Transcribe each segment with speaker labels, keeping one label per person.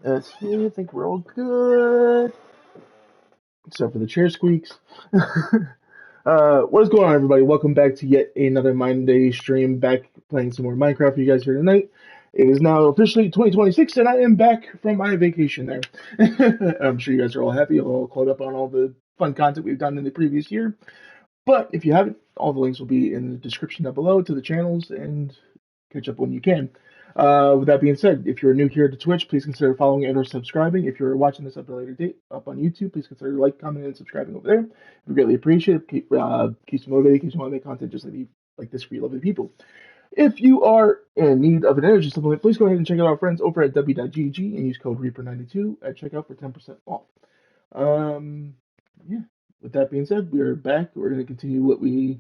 Speaker 1: Let's see, I think we're all good, except for the chair squeaks. What is going on, everybody? Welcome back to yet another Monday stream. Back playing some more Minecraft for you guys here tonight. It is now officially 2026, and I am back from my vacation there. I'm sure you guys are all happy, all caught up on all the fun content we've done in the previous year. But if you haven't, all the links will be in the description down below to the channels, and catch up when you can. With that being said, if you're new here to Twitch, please consider following and or subscribing. If you're watching this at a later date up on YouTube, please consider like, commenting, and subscribing over there. We greatly appreciate it. Keeps me motivated, keeps me want to make content just like this for you lovely people. If you are in need of an energy supplement, please go ahead and check out our friends over at w.gg and use code Reaper92 at checkout for 10% off. Yeah. With that being said, we are back. We're going to continue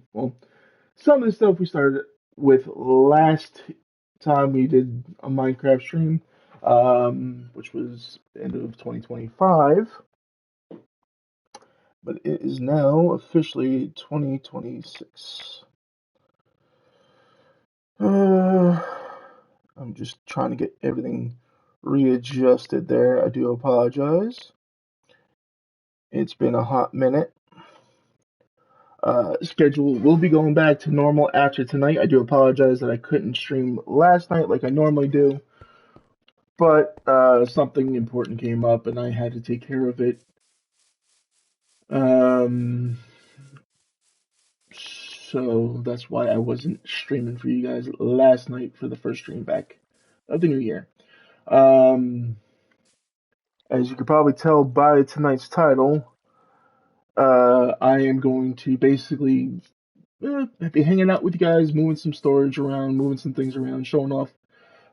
Speaker 1: some of the stuff we started with last time we did a Minecraft stream, which was the end of 2025. But it is now officially 2026. I'm just trying to get everything readjusted there. I do apologize. It's been a hot minute. Schedule will be going back to normal after tonight. I do apologize that I couldn't stream last night like I normally do, but something important came up and I had to take care of it. So that's why I wasn't streaming for you guys last night for the first stream back of the new year. As you could probably tell by tonight's title, I am going to basically be hanging out with you guys, moving some storage around, moving some things around, showing off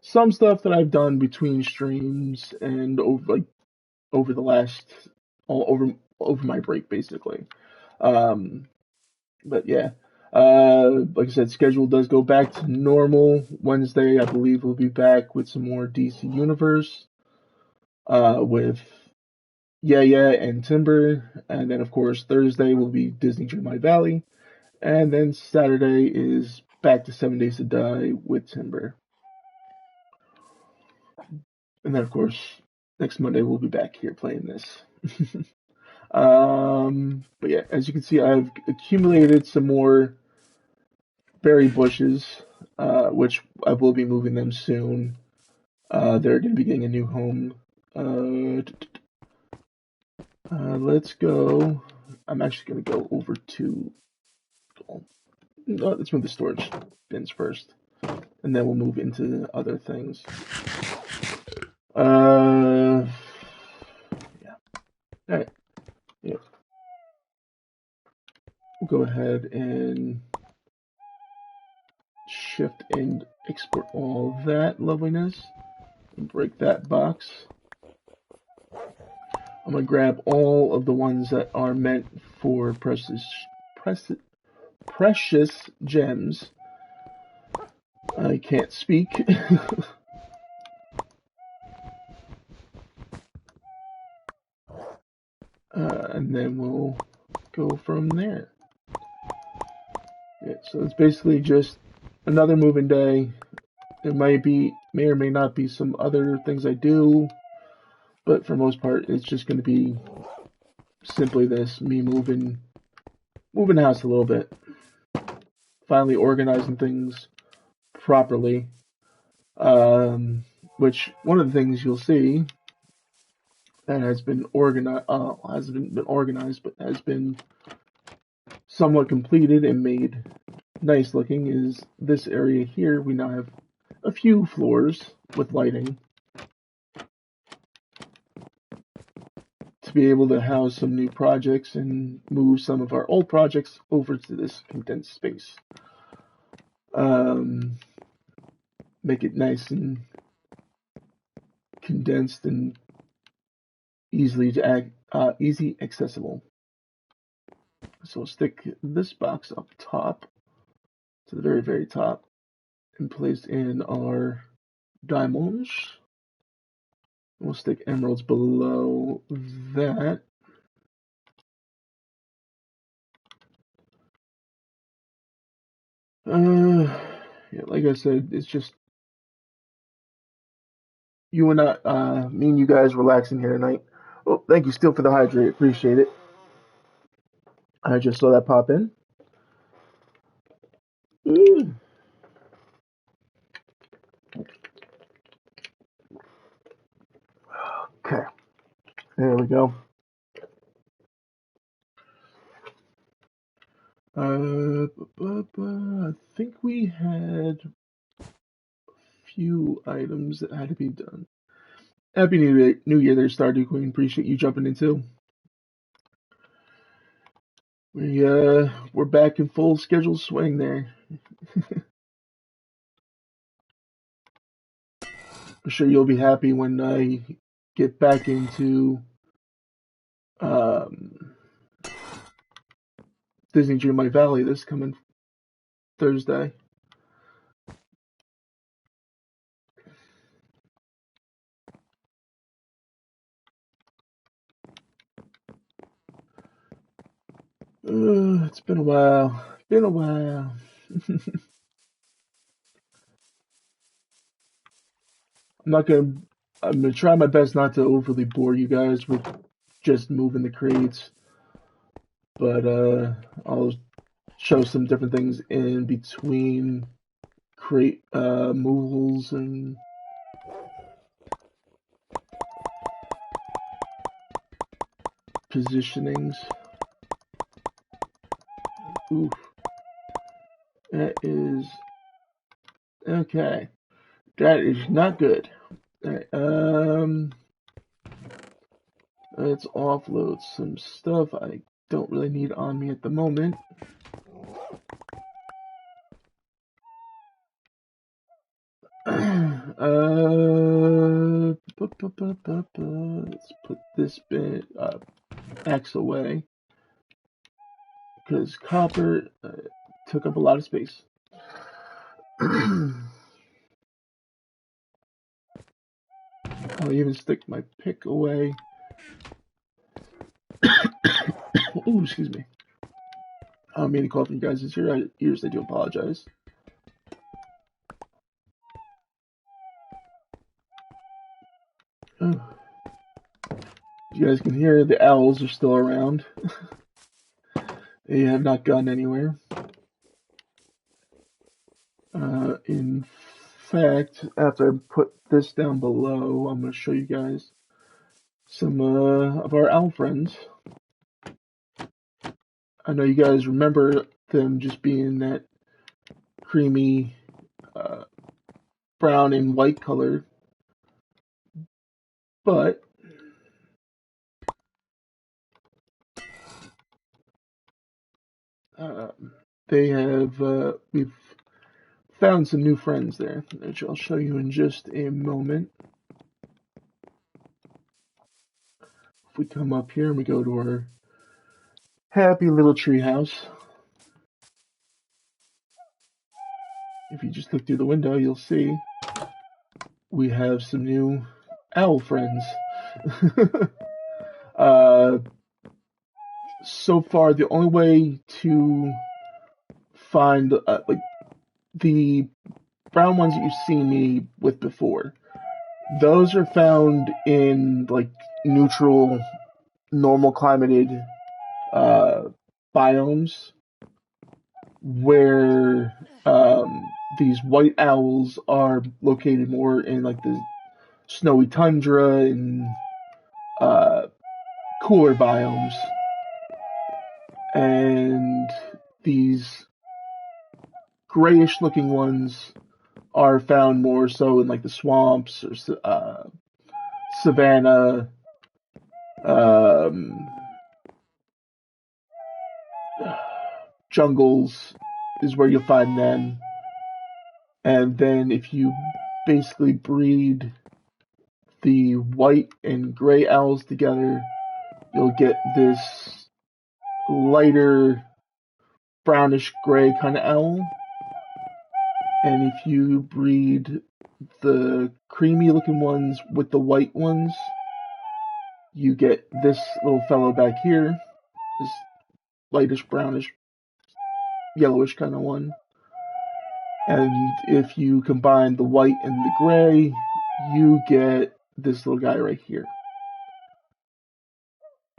Speaker 1: some stuff that I've done between streams and over the last over my break basically. But yeah, like I said, schedule does go back to normal. Wednesday, I believe we'll be back with some more DC Universe, with Yeah and Timber, and then of course Thursday will be Disney Dreamlight Valley. And then Saturday is back to 7 Days to Die with Timber. And then, of course, next Monday we'll be back here playing this. But yeah, as you can see, I've accumulated some more berry bushes, which I will be moving them soon. They're going to be getting a new home. Let's go. I'm actually going to go over to. Let's move the storage bins first, and then we'll move into other things. Yeah. Alright. Yeah. We'll go ahead and shift and export all that loveliness and break that box. I'm gonna grab all of the ones that are meant for precious gems. I can't speak. And then we'll go from there. Yeah, so it's basically just another moving day. There may or may not be some other things I do, but for most part, it's just going to be simply this: me moving the house a little bit, finally organizing things properly. Which one of the things you'll see that has been organized, but has been somewhat completed and made nice looking is this area here. We now have a few floors with lighting to be able to house some new projects and move some of our old projects over to this condensed space. Make it nice and condensed and easy accessible. So stick this box up top to the very, very top and place in our diamonds. We'll stick emeralds below that. Yeah, like I said, it's just you and me and you guys relaxing here tonight. Oh, thank you still for the hydrate. Appreciate it. I just saw that pop in. Ooh. Okay, there we go. I think we had a few items that had to be done. Happy New Year there, Stardew Queen. Appreciate you jumping in too. We're back in full schedule swing there. I'm sure you'll be happy when I get back into um, Disney Dreamlight Valley this coming Thursday. It's been a while. Been a while. I'm not gonna. I'm gonna try my best not to overly bore you guys with just moving the crates, but I'll show some different things in between crate moves and positionings. Oof, that is okay. That is not good. All right, let's offload some stuff I don't really need on me at the moment. Let's put this bit X away because copper took up a lot of space. I'll even stick my pick away. Ooh, excuse me. I don't mean to cough in you guys' ears. I do apologize. Oh. You guys can hear the owls are still around. They have not gone anywhere. In fact, after I put this down below, I'm going to show you guys some of our owl friends. I know you guys remember them just being that creamy brown and white color, but they have we've found some new friends there, which I'll show you in just a moment. If we come up here and we go to our happy little tree house, if you just look through the window, you'll see we have some new owl friends. So far, the only way to find like the brown ones that you've seen me with before, those are found in like neutral, normal climated biomes where these white owls are located more in like the snowy tundra and cooler biomes, and these grayish looking ones are found more so in like the swamps or savanna, um, jungles is where you'll find them. And then if you basically breed the white and gray owls together, you'll get this lighter brownish gray kind of owl. And if you breed the creamy looking ones with the white ones, you get this little fellow back here, this lightish brownish yellowish kind of one. And if you combine the white and the gray, you get this little guy right here.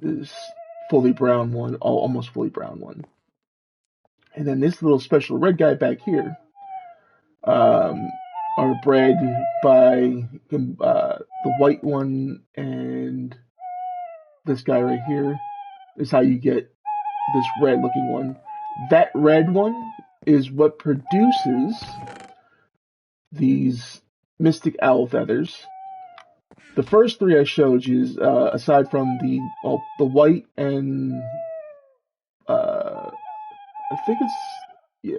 Speaker 1: This fully brown one, almost fully brown one. And then this little special red guy back here are bred by the white one, and this guy right here is how you get this red looking one. That red one is what produces these mystic owl feathers. The first three I showed you, aside from the white and I think it's yeah,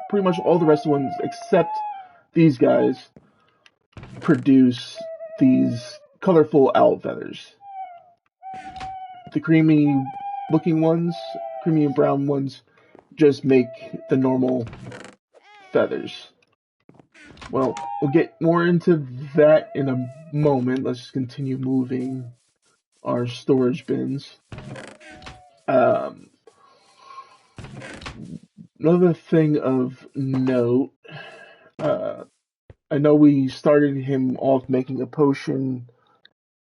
Speaker 1: pretty much all the rest of the ones except these guys produce these colorful owl feathers. The creamy looking ones, creamy and brown ones, just make the normal feathers. Well, we'll get more into that in a moment. Let's just continue moving our storage bins. Another thing of note, I know we started him off making a potion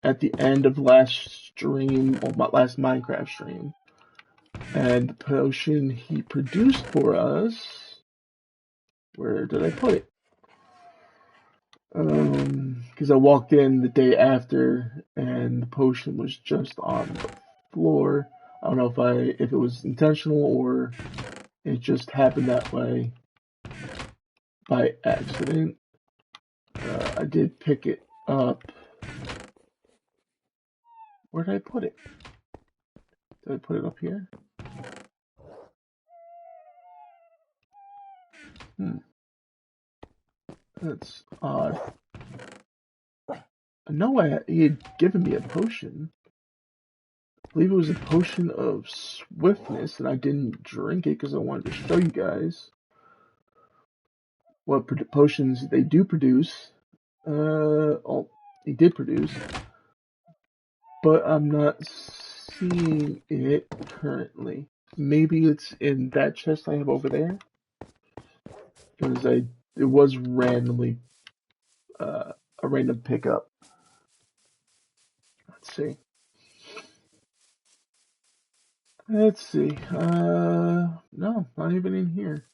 Speaker 1: at the end of last stream, or last Minecraft stream. And the potion he produced for us, where did I put it? Because I walked in the day after and the potion was just on the floor. I don't know if it was intentional or it just happened that way by accident. I did pick it up. Where did I put it? Did I put it up here? That's odd. I know he had given me a potion. I believe it was a potion of swiftness, and I didn't drink it because I wanted to show you guys what potions they do produce. He did produce, but I'm not seeing it currently. Maybe it's in that chest I have over there, because it was randomly a random pickup. Let's see. No, not even in here.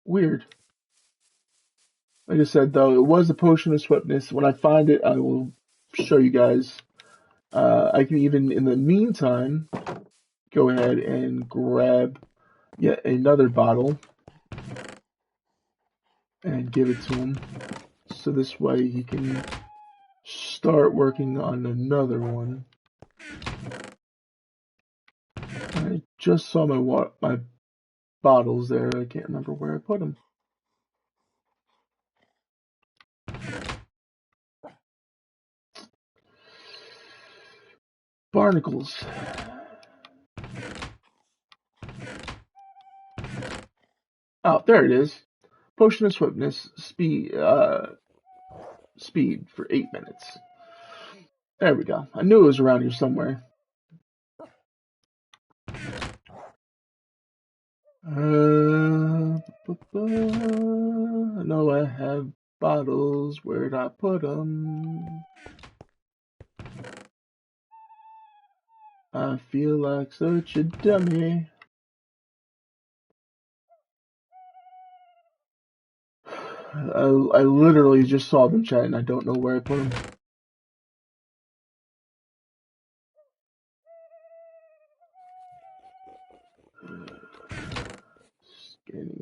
Speaker 1: Weird. Like I said, though, it was a potion of swiftness. When I find it, I will show you guys. I can even, in the meantime, go ahead and grab yet another bottle and give it to him. So this way he can start working on another one. I just saw my bottles there. I can't remember where I put them. Barnacles. Oh, there it is. Potion of swiftness, speed for 8 minutes. There we go. I knew it was around here somewhere. I know I have bottles. Where'd I put them? I feel like such a dummy. I literally just saw them, chat, and I don't know where I put them.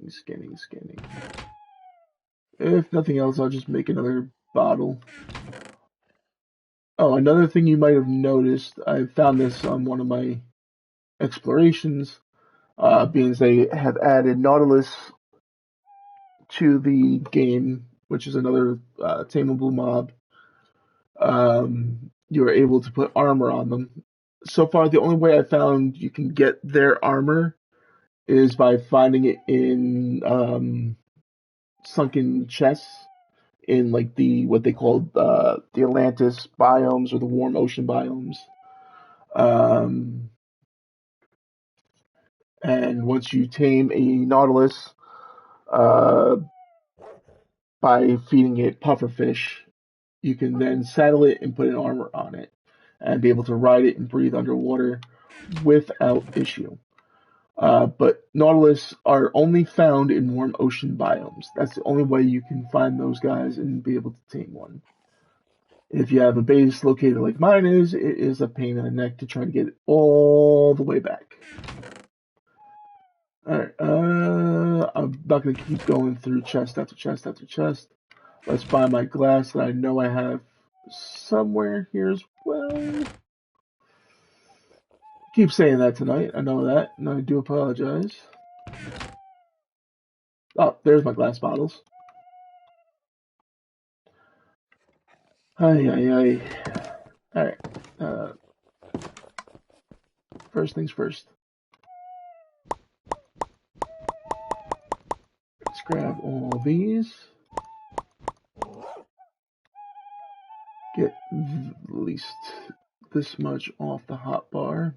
Speaker 1: Scanning. If nothing else, I'll just make another bottle. Oh, another thing you might have noticed, I found this on one of my explorations, being they have added Nautilus to the game, which is another tameable mob. You are able to put armor on them. So far, the only way I found you can get their armor is by finding it in sunken chests in like what they call the Atlantis biomes or the warm ocean biomes. And once you tame a Nautilus, by feeding it pufferfish, you can then saddle it and put an armor on it and be able to ride it and breathe underwater without issue. But Nautilus are only found in warm ocean biomes. That's the only way you can find those guys and be able to tame one. If you have a base located like mine is, it is a pain in the neck to try to get it all the way back. Alright, I'm not going to keep going through chest after chest after chest. Let's find my glass that I know I have somewhere here as well. Keep saying that tonight, I know that, and I do apologize. Oh, there's my glass bottles. Ay. Alright, first things first. Let's grab all these. Get at least this much off the hotbar.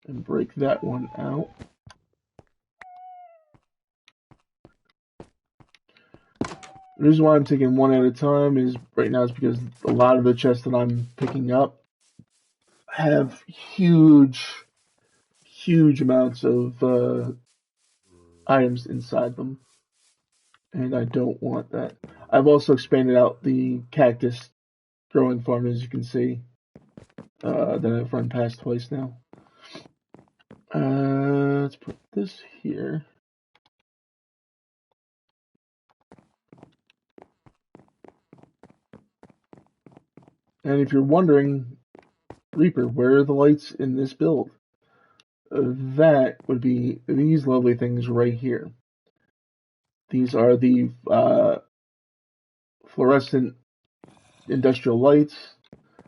Speaker 1: And break that one out. The reason why I'm taking one at a time is right now is because a lot of the chests that I'm picking up have huge amounts of items inside them, and I don't want that. I've also expanded out the cactus growing farm, as you can see, that I've run past twice now. Let's put this here. And if you're wondering, Reaper, where are the lights in this build? That would be these lovely things right here. These are the fluorescent industrial lights.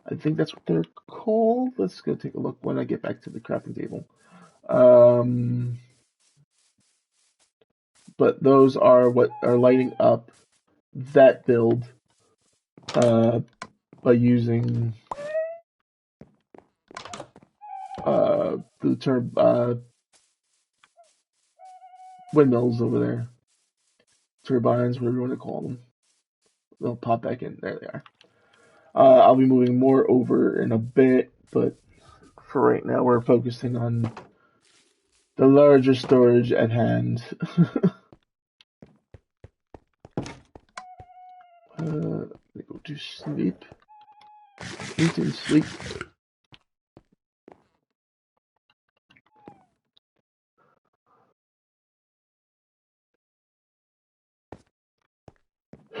Speaker 1: I think that's what they're called. Let's go take a look when I get back to the crafting table. But those are what are lighting up that build by using the term windmills over there. Turbines, whatever you want to call them. They'll pop back in. There they are. I'll be moving more over in a bit, but for right now, we're focusing on the larger storage at hand. Let me go to sleep. Eat and sleep.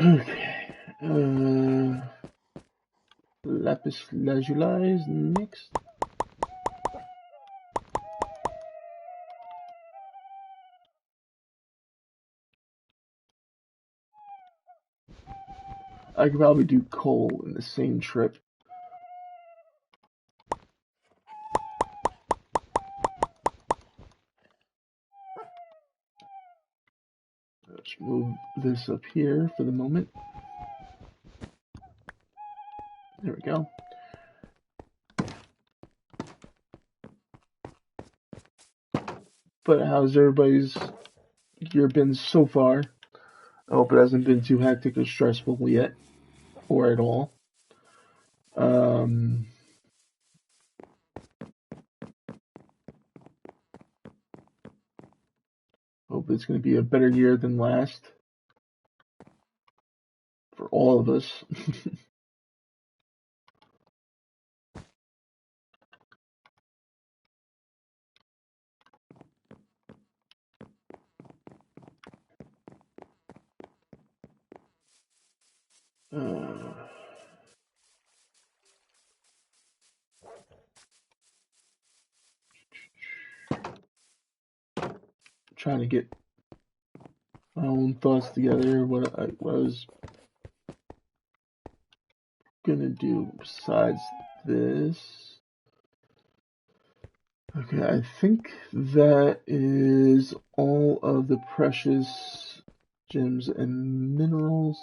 Speaker 1: Okay. Lapis lazuli is next. I could probably do coal in the same trip. Let's move this up here for the moment. There we go. But how's everybody's year been so far? I hope it hasn't been too hectic or stressful yet, or at all. Hope it's going to be a better year than last for all of us. Trying to get my own thoughts together, what I was gonna do besides this. Okay, I think that is all of the precious gems and minerals.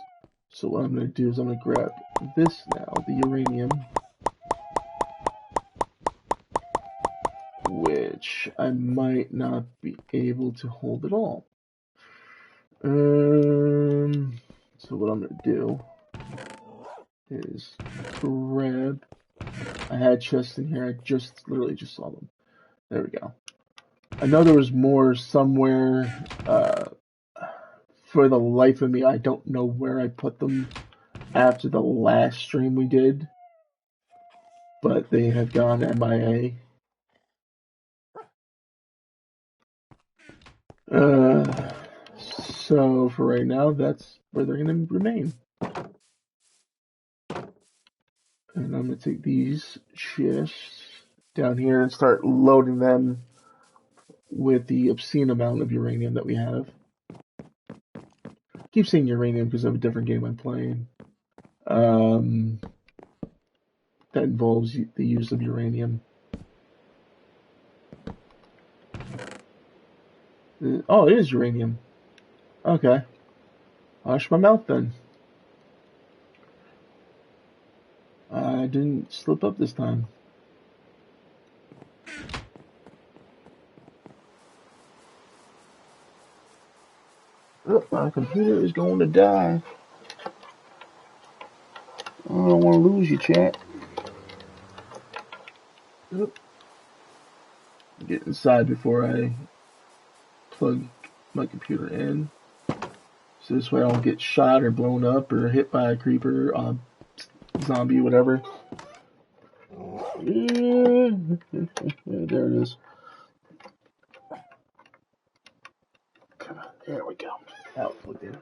Speaker 1: So what I'm gonna do is I'm gonna grab this now, the uranium, which I might not be able to hold at all. So what I'm gonna do is grab. I had chests in here. I literally just saw them. There we go. I know there was more somewhere. For the life of me, I don't know where I put them after the last stream we did, but they have gone MIA. So for right now, that's where they're going to remain. And I'm going to take these chests down here and start loading them with the obscene amount of uranium that we have. I keep saying uranium because of a different game I'm playing. That involves the use of uranium. Oh, it is uranium. Okay. Wash my mouth then. I didn't slip up this time. Oh, my computer is going to die. I don't want to lose you, chat. Oh. Get inside before I plug my computer in. So this way I don't get shot or blown up or hit by a creeper, zombie, whatever. There it is. Come on, there we go. Now it's plugged in.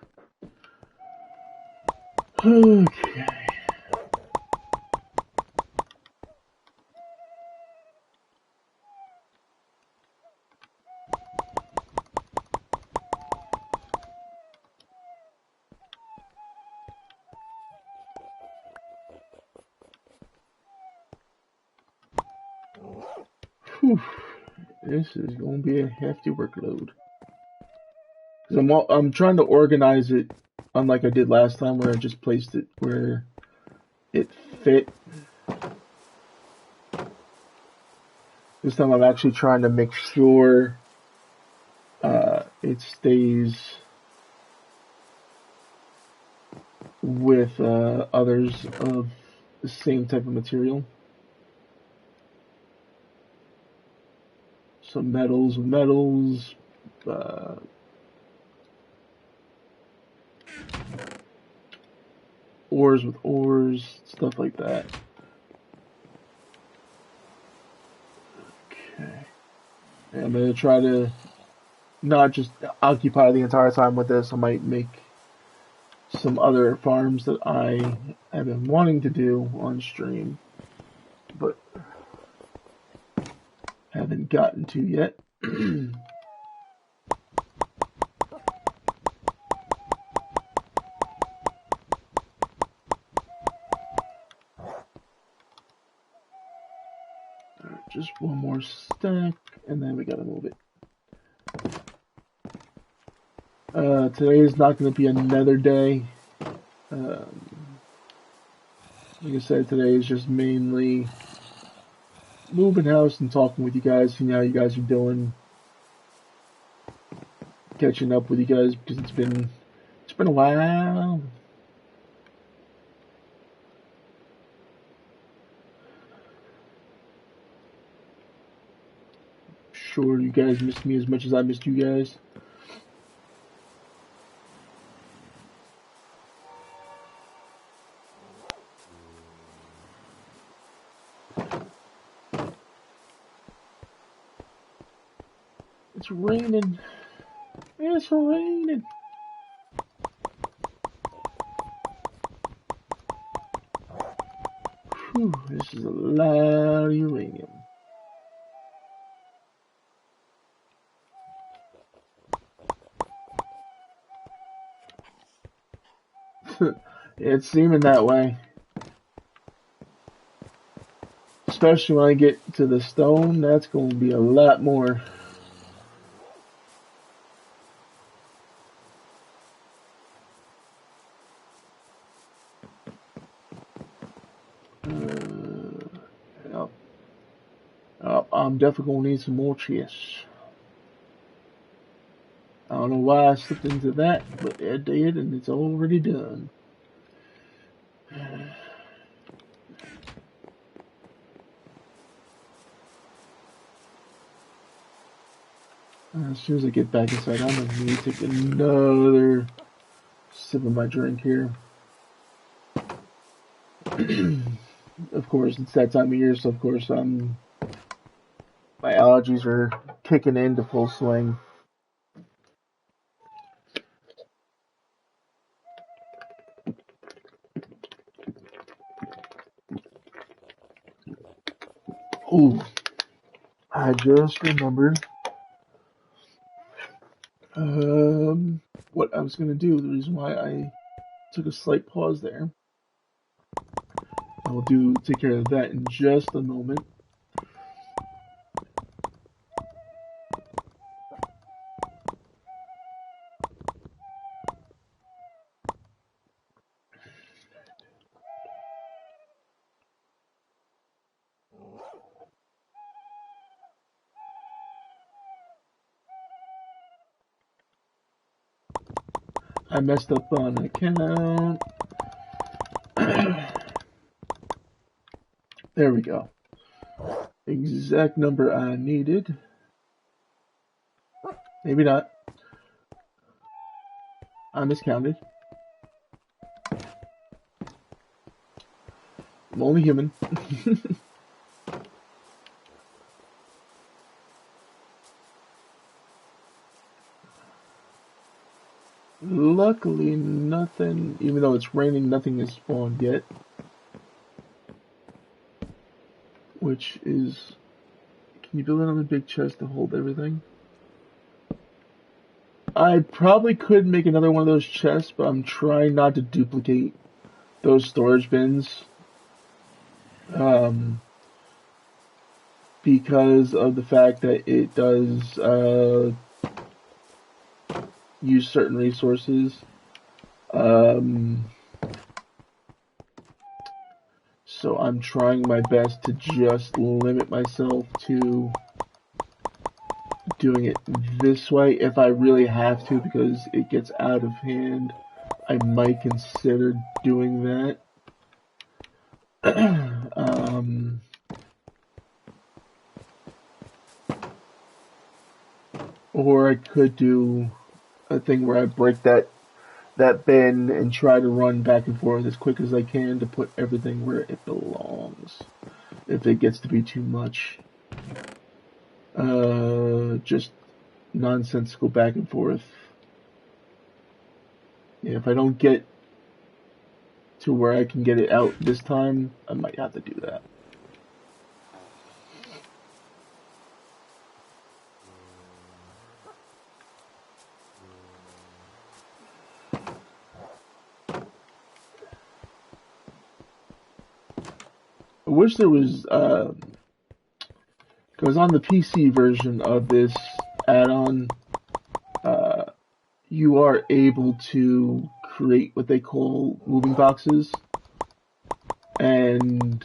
Speaker 1: Okay. Whew. This is going to be a hefty workload. Because I'm trying to organize it, unlike I did last time, where I just placed it where it fit. This time I'm actually trying to make sure it stays with others of the same type of material. Some metals with metals, ores with ores, stuff like that. Okay. And I'm going to try to not just occupy the entire time with this. I might make some other farms that I have been wanting to do on stream, but haven't gotten to yet. Just one more stack, and then we gotta move it. Today is not going to be another day. Like I said, today is just mainly moving house and talking with you guys, seeing how you guys are doing, catching up with you guys because it's been a while. Sure, you guys missed me as much as I missed you guys. It's raining. It's raining. Whew, this is a lot of uranium. It's seeming that way. Especially when I get to the stone, that's going to be a lot more. I'm definitely going to need some more chests. I don't know why I slipped into that, but I did, and it's already done. As soon as I get back inside, I'm gonna need to take another sip of my drink here. Of course, it's that time of year, so of course, my allergies are kicking into full swing. Ooh, I just remembered what I was gonna do. The reason why I took a slight pause there. I'll take care of that in just a moment. I messed up on an account. There we go. Exact number I needed. Maybe not. I miscounted. I'm only human. Luckily, nothing, even though it's raining, nothing has spawned yet. Which is... Can you build another big chest to hold everything? I probably could make another one of those chests, but I'm trying not to duplicate those storage bins. Because of the fact that it does use certain resources. So I'm trying my best to just limit myself to doing it this way if I really have to, because it gets out of hand. I might consider doing that. Or I could do a thing where I break that bin and try to run back and forth as quick as I can to put everything where it belongs. If it gets to be too much. Just nonsensical back and forth. Yeah, if I don't get to where I can get it out this time, I might have to do that. I wish there was, because on the PC version of this add-on, you are able to create what they call moving boxes, and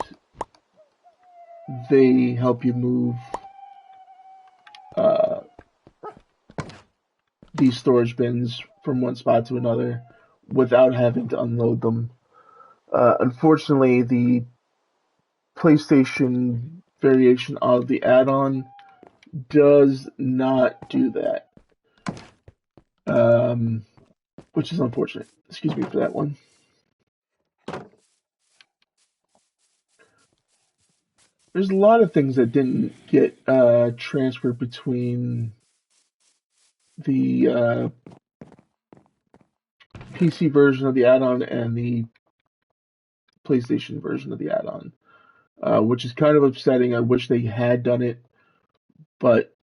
Speaker 1: they help you move these storage bins from one spot to another without having to unload them. Unfortunately, the PlayStation variation of the add-on does not do that. Which is unfortunate. Excuse me for that one. There's a lot of things that didn't get transferred between the PC version of the add-on and the PlayStation version of the add-on, which is kind of upsetting. I wish they had done it, but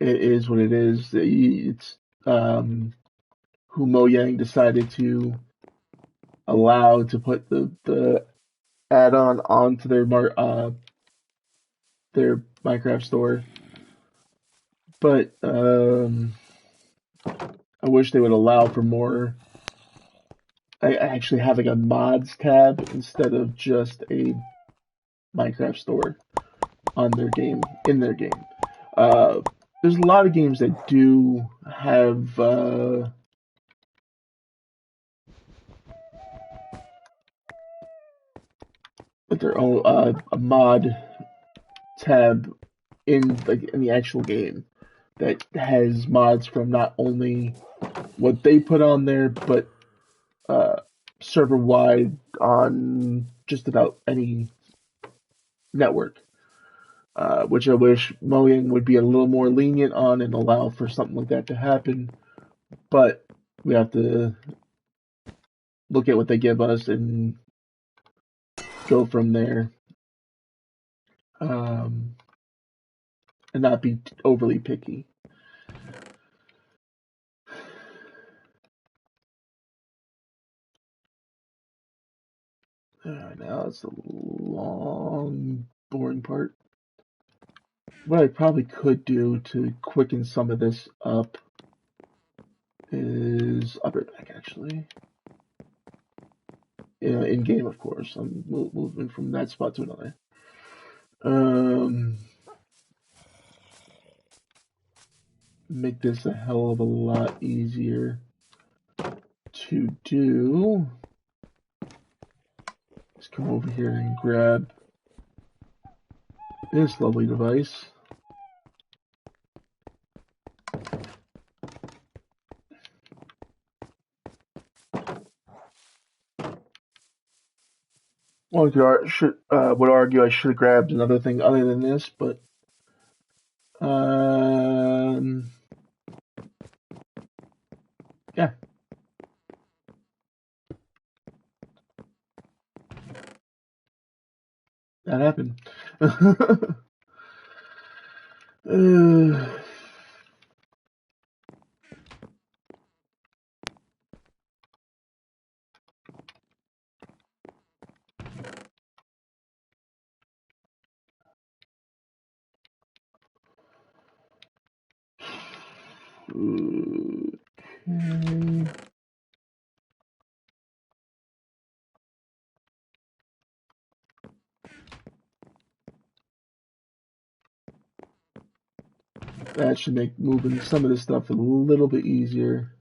Speaker 1: it is what it is. It's who Mojang decided to allow to put the add-on onto their Minecraft store. But I wish they would allow for more. Actually having a mods tab instead of just a Minecraft store on their game, in their game. there's a lot of games that do have like their own a mod tab in the actual game that has mods from not only what they put on there, but server wide on just about any network. Which I wish Mojang would be a little more lenient on and allow for something like that to happen. But we have to look at what they give us and go from there, and not be overly picky. Now it's a long, boring part. What I probably could do to quicken some of this up is I'll be right back actually. In game, of course. I'm moving from that spot to another. Make this a hell of a lot easier to do. Let's come over here and grab this lovely device. Well, would argue I should have grabbed another thing other than this, but yeah. That happened. Okay. That should make moving some of this stuff a little bit easier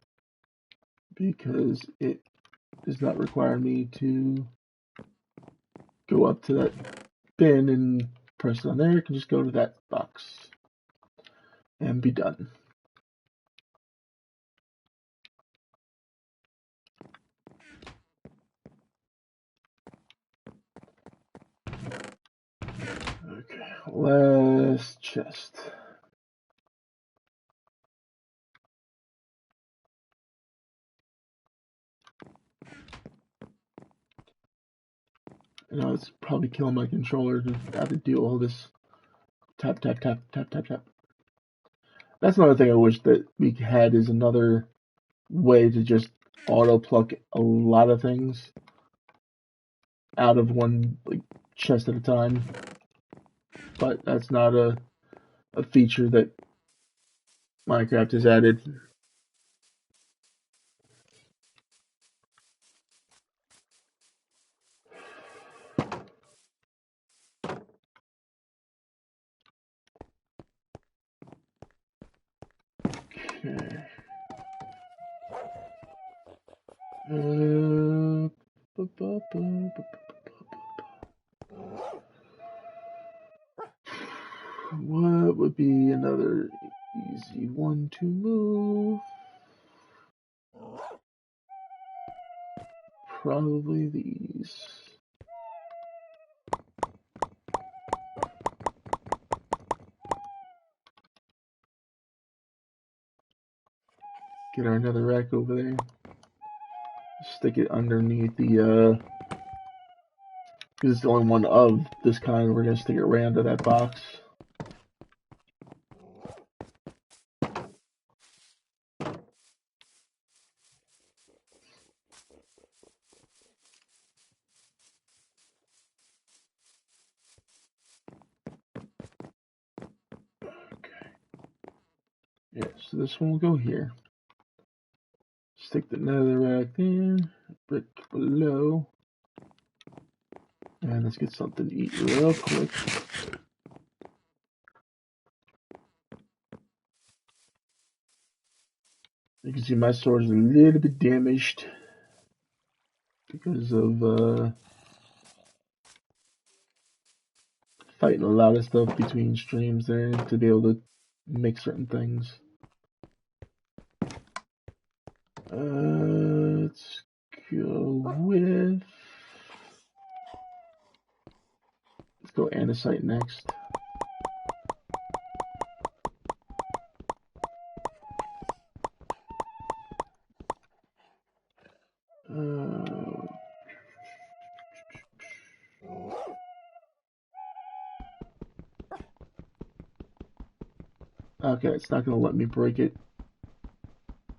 Speaker 1: because it does not require me to go up to that bin and press it on there. It can just go to that box and be done. Okay, last chest. You know, it's probably killing my controller to have to do all this tap, tap, tap, tap, tap, tap. That's another thing I wish that we had is another way to just auto pluck a lot of things out of one chest at a time. But that's not a feature that Minecraft has added. Okay. What would be another easy one to move? Probably these. Get our another rack over there. Stick it underneath the because it's the only one of this kind. We're gonna stick it right under that box. Okay. Yeah, so this one will go here. Stick the nether rack there, brick below. And let's get something to eat real quick. You can see my sword is a little bit damaged because of fighting a lot of stuff between streams there to be able to make certain things. Let's go with... Let's go andesite next. Okay, it's not going to let me break it.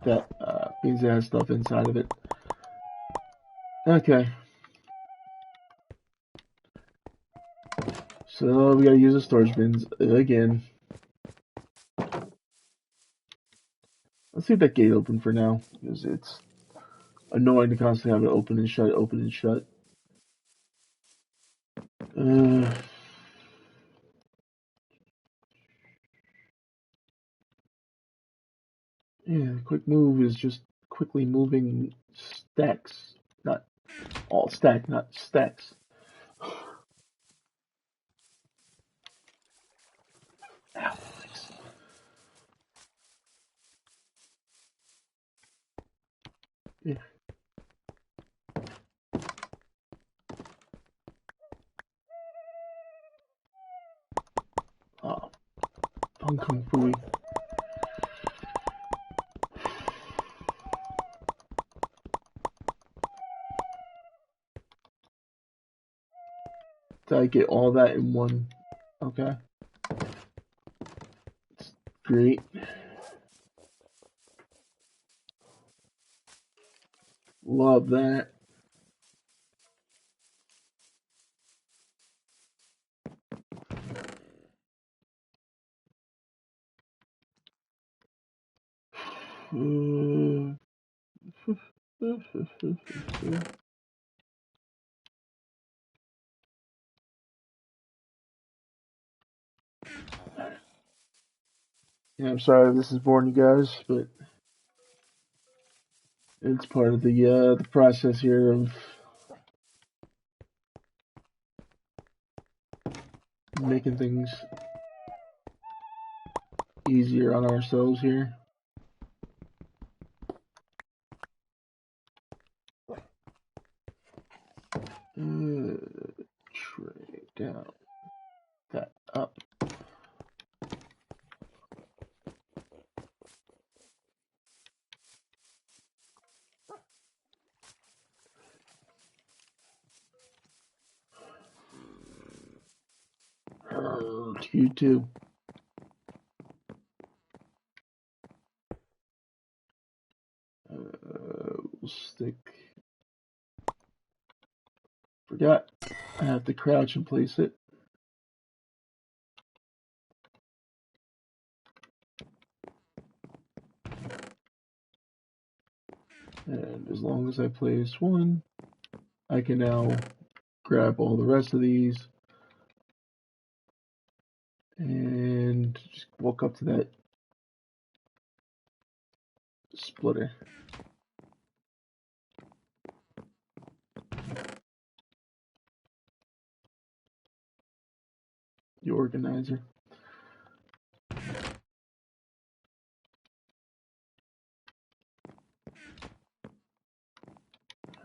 Speaker 1: That means it has stuff inside of it. Okay. So we gotta use the storage bins again. Let's leave that gate open for now, because it's annoying to constantly have it open and shut, open and shut. Yeah, quick move is just quickly moving stacks, not all stack, not stacks. Ow, thanks. Yeah. Oh, Fun Kung Fu. Did I get all that in one? Okay. It's great. Love that. Yeah, I'm sorry if this is boring you guys, but it's part of the process here of making things easier on ourselves here. Tray down, that up. You too. We'll stick. Forgot. I have to crouch and place it. And as long as I place one, I can now grab all the rest of these and just walk up to that splitter. The organizer.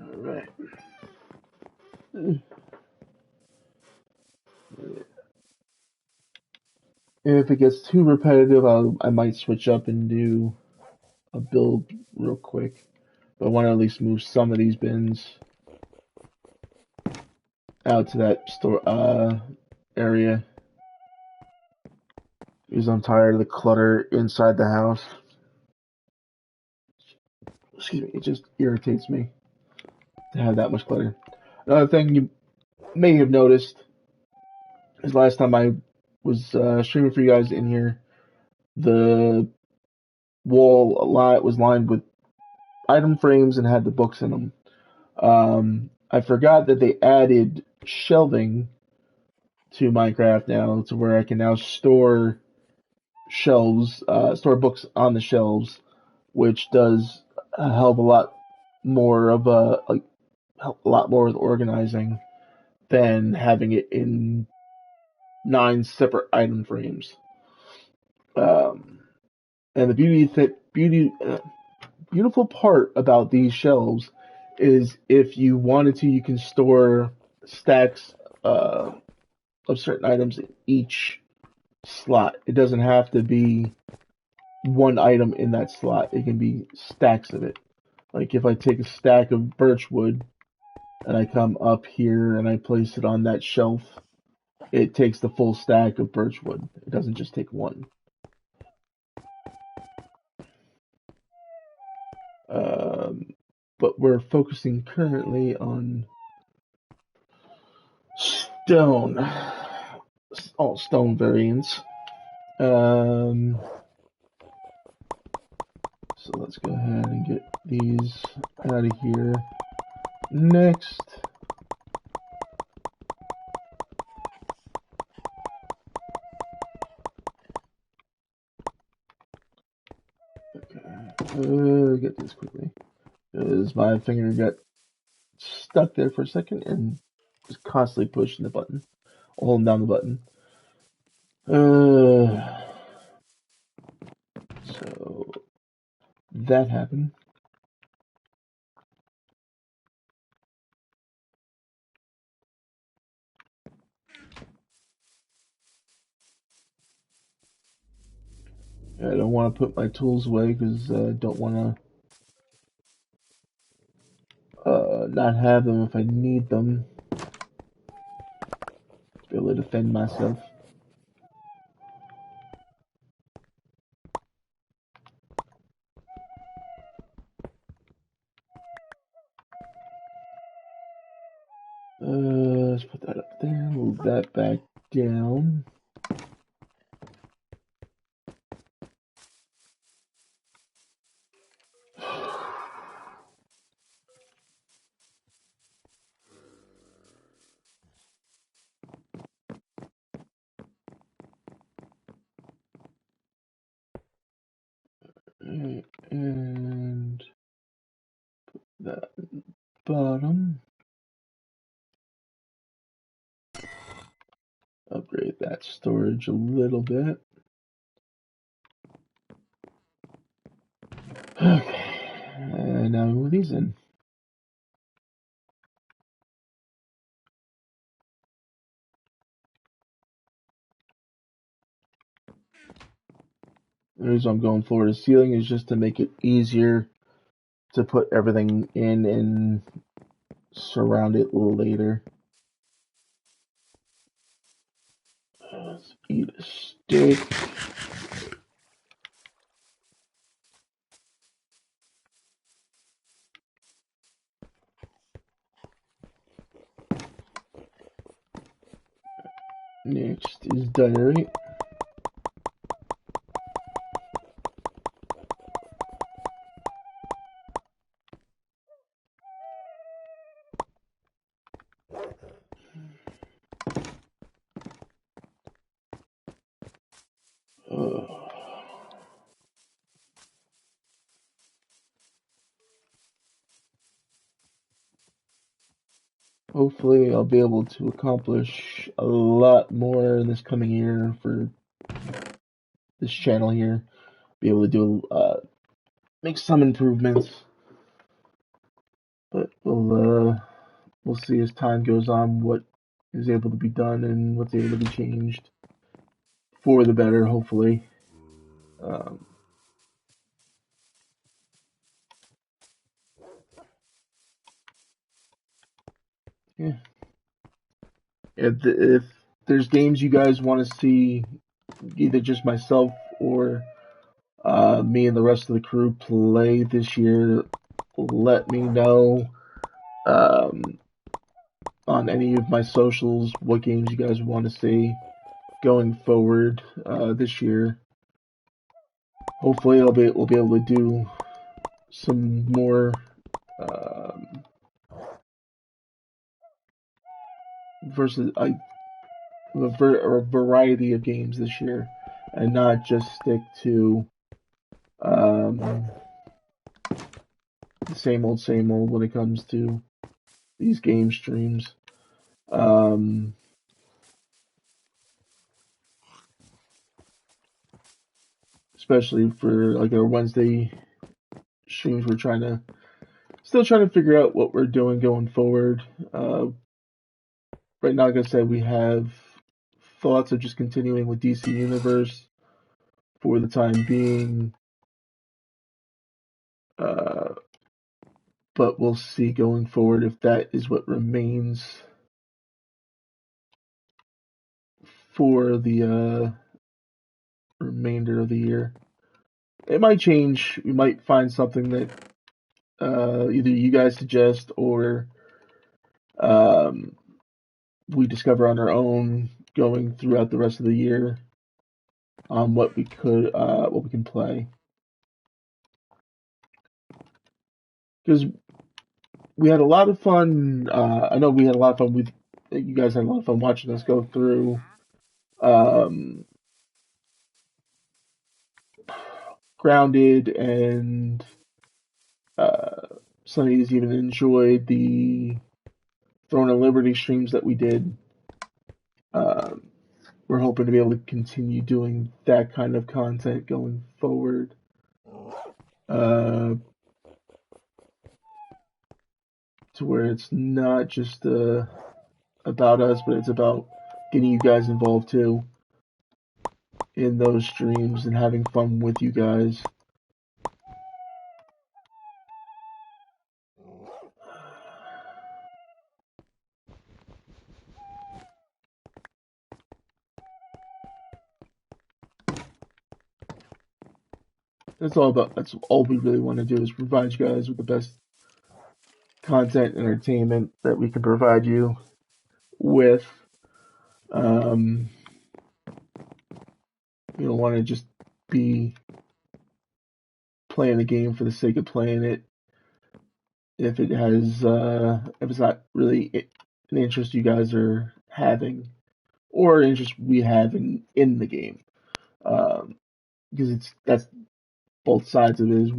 Speaker 1: Alright. If it gets too repetitive, I might switch up and do a build real quick. But I want to at least move some of these bins out to that store area, because I'm tired of the clutter inside the house. Excuse me, it just irritates me to have that much clutter. Another thing you may have noticed is last time I was streaming for you guys in here, the wall a lot was lined with item frames and had the books in them. I forgot that they added shelving to Minecraft now, to where I can now store shelves, store books on the shelves. which does help a lot more of help a lot more with organizing than having it in 9 separate item frames. Um, and the beautiful part about these shelves is if you wanted to, you can store stacks of certain items in each slot. It doesn't have to be one item in that slot. It can be stacks of it. Like if I take a stack of birchwood and I come up here and I place it on that shelf, it takes the full stack of birchwood. It doesn't just take one. But we're focusing currently on stone. All stone variants. So let's go ahead and get these out of here. Next. Okay. Get this quickly. Because my finger got stuck there for a second and was constantly pushing the button. Holding down the button. So that happened. I don't want to put my tools away because I don't want to not have them if I need them to be able to defend myself. Let's put that up there, move that back down. And put that bottom. Upgrade that storage a little bit. Okay, and now we move these in. The reason I'm going floor to ceiling is just to make it easier to put everything in and surround it later. Let's eat a steak. Next is diorite. Hopefully I'll be able to accomplish a lot more in this coming year for this channel here. Be able to do make some improvements, but we'll see as time goes on what is able to be done and what's able to be changed for the better, hopefully. Yeah. If there's games you guys want to see, either just myself or me and the rest of the crew play this year, let me know on any of my socials what games you guys want to see going forward this year. Hopefully, we'll be able to do some more versus a variety of games this year, and not just stick to the same old when it comes to these game streams. Um, Especially for like our Wednesday streams, we're still trying to figure out what we're doing going forward. Right now, like I said, we have thoughts of just continuing with DC Universe for the time being. Uh, but we'll see going forward if that is what remains for the remainder of the year. It might change. We might find something that either you guys suggest or um, we discover on our own going throughout the rest of the year on what we can play. Because we had a lot of fun. I know we had a lot of fun with you guys. Had a lot of fun watching us go through. Um, Grounded and some of you even enjoyed the Throne of Liberty streams that we did. Um, we're hoping to be able to continue doing that kind of content going forward. To where it's not just about us, but it's about getting you guys involved too in those streams and having fun with you guys. That's all we really want to do is provide you guys with the best content and entertainment that we can provide you with. Um, we don't want to just be playing the game for the sake of playing it. If it's not really an interest you guys are having, or interest we have in the game, because that's both sides of it. Is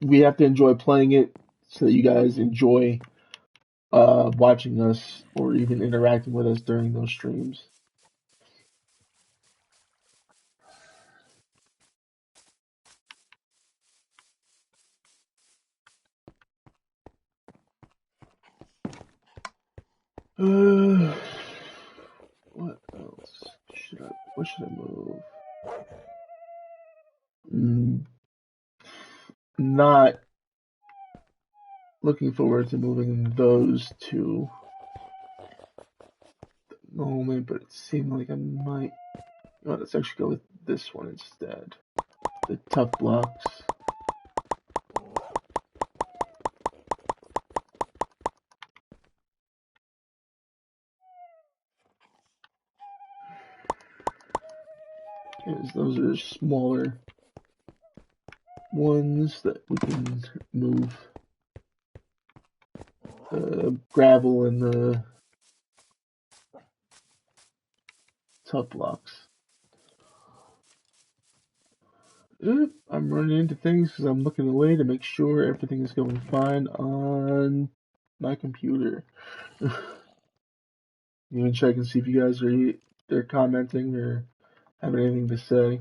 Speaker 1: we have to enjoy playing it so that you guys enjoy watching us or even interacting with us during those streams. What else what should I move? Not looking forward to moving those two at the moment, but it seemed like I might. Let's actually go with this one instead. The tough blocks. Because those are smaller ones that we can move. Gravel and the tough blocks. I'm running into things because I'm looking away to make sure everything is going fine on my computer. Even check and see if you guys they're commenting or have anything to say.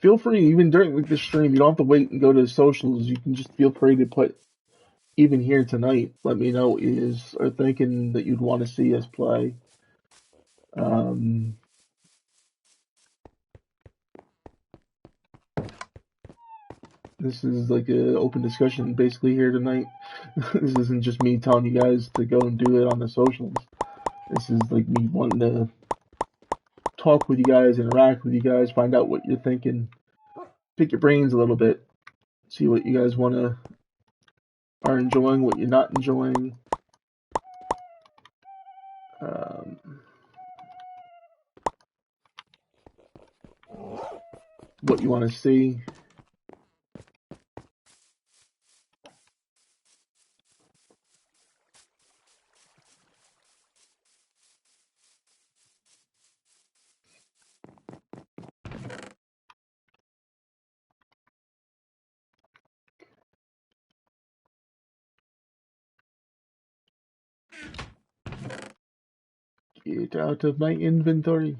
Speaker 1: Feel free, even during the stream, you don't have to wait and go to the socials. You can just feel free to put, even here tonight, let me know what you are thinking that you'd want to see us play. This is like an open discussion basically here tonight. This isn't just me telling you guys to go and do it on the socials. This is like me wanting to talk with you guys, interact with you guys, find out what you're thinking, pick your brains a little bit, see what you guys are enjoying, what you're not enjoying. What you want to see. Get out of my inventory.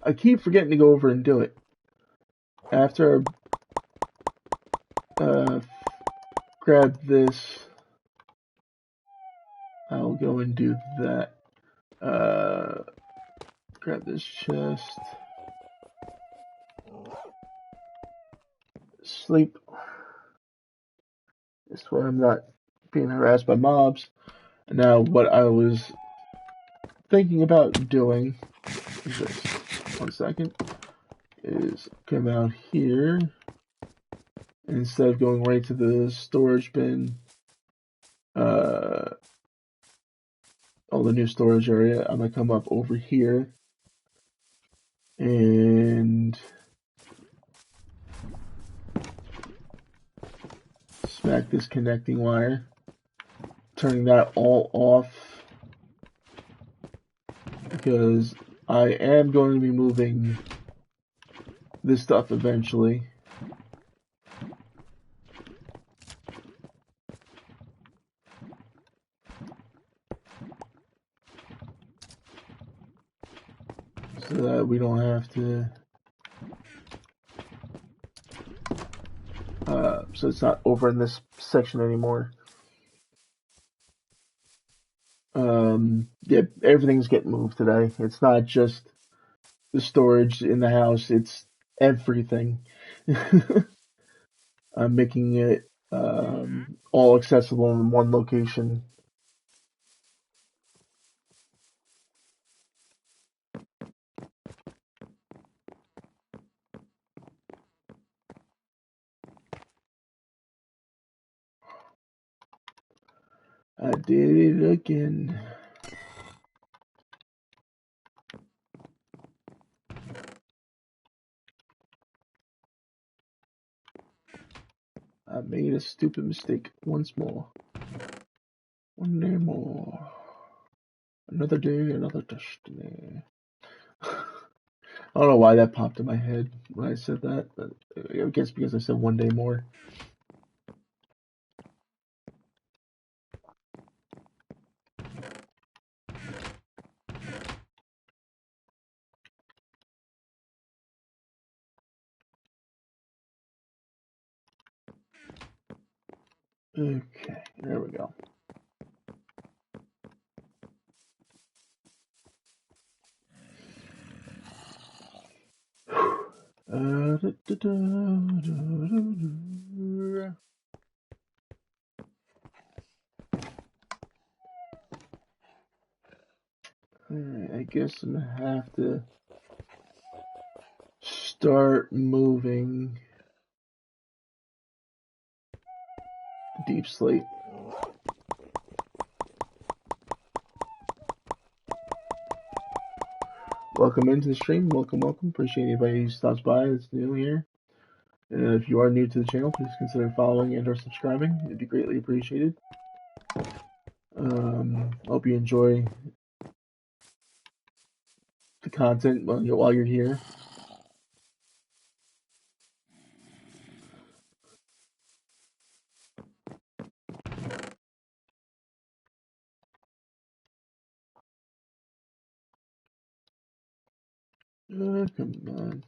Speaker 1: I keep forgetting to go over and do it. After grab this, I'll go and do that. Grab this chest. Sleep. This way I'm not being harassed by mobs. Now, what I was thinking about doing, just 1 second, is come out here. And instead of going right to the storage bin, all the new storage area, I'm gonna come up over here and smack this connecting wire, turning that all off because I am going to be moving this stuff eventually. So that we don't have to, so it's not over in this section anymore. Yeah, everything's getting moved today. It's not just the storage in the house, it's everything. I'm making it all accessible in one location. I did it again. I made a stupid mistake once more. One day more. Another day, another destiny. I don't know why that popped in my head when I said that, but I guess because I said one day more. Okay, there we go. Alright, I guess I'm gonna have to start moving Deep Slate. Welcome into the stream. Welcome. Appreciate anybody who stops by that's new here. If you are new to the channel, please consider following and or subscribing. It'd be greatly appreciated. Hope you enjoy the content while you're here. Come on.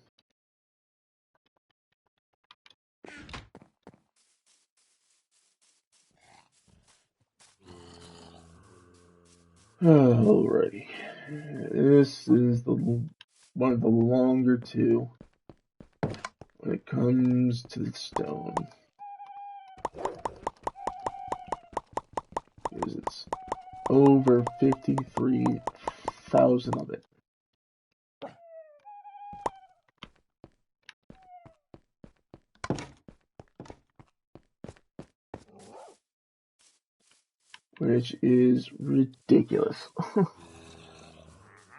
Speaker 1: Alrighty. This is one of the longer two when it comes to the stone. Because it's over 53,000 of it. Which is ridiculous. I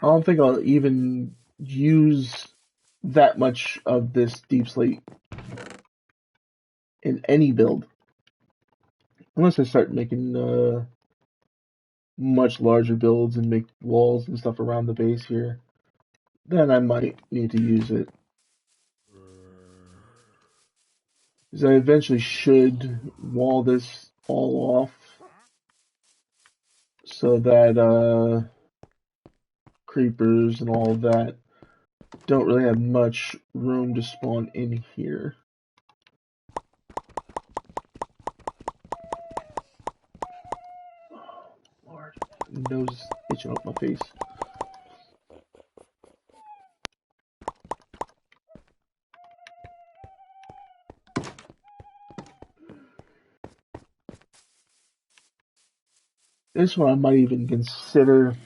Speaker 1: don't think I'll even use that much of this Deep Slate in any build. Unless I start making much larger builds and make walls and stuff around the base here. then I might need to use it. Because I eventually should wall this all off so that creepers and all of that don't really have much room to spawn in here. Oh, Lord, nose is itching up my face. This one I might even consider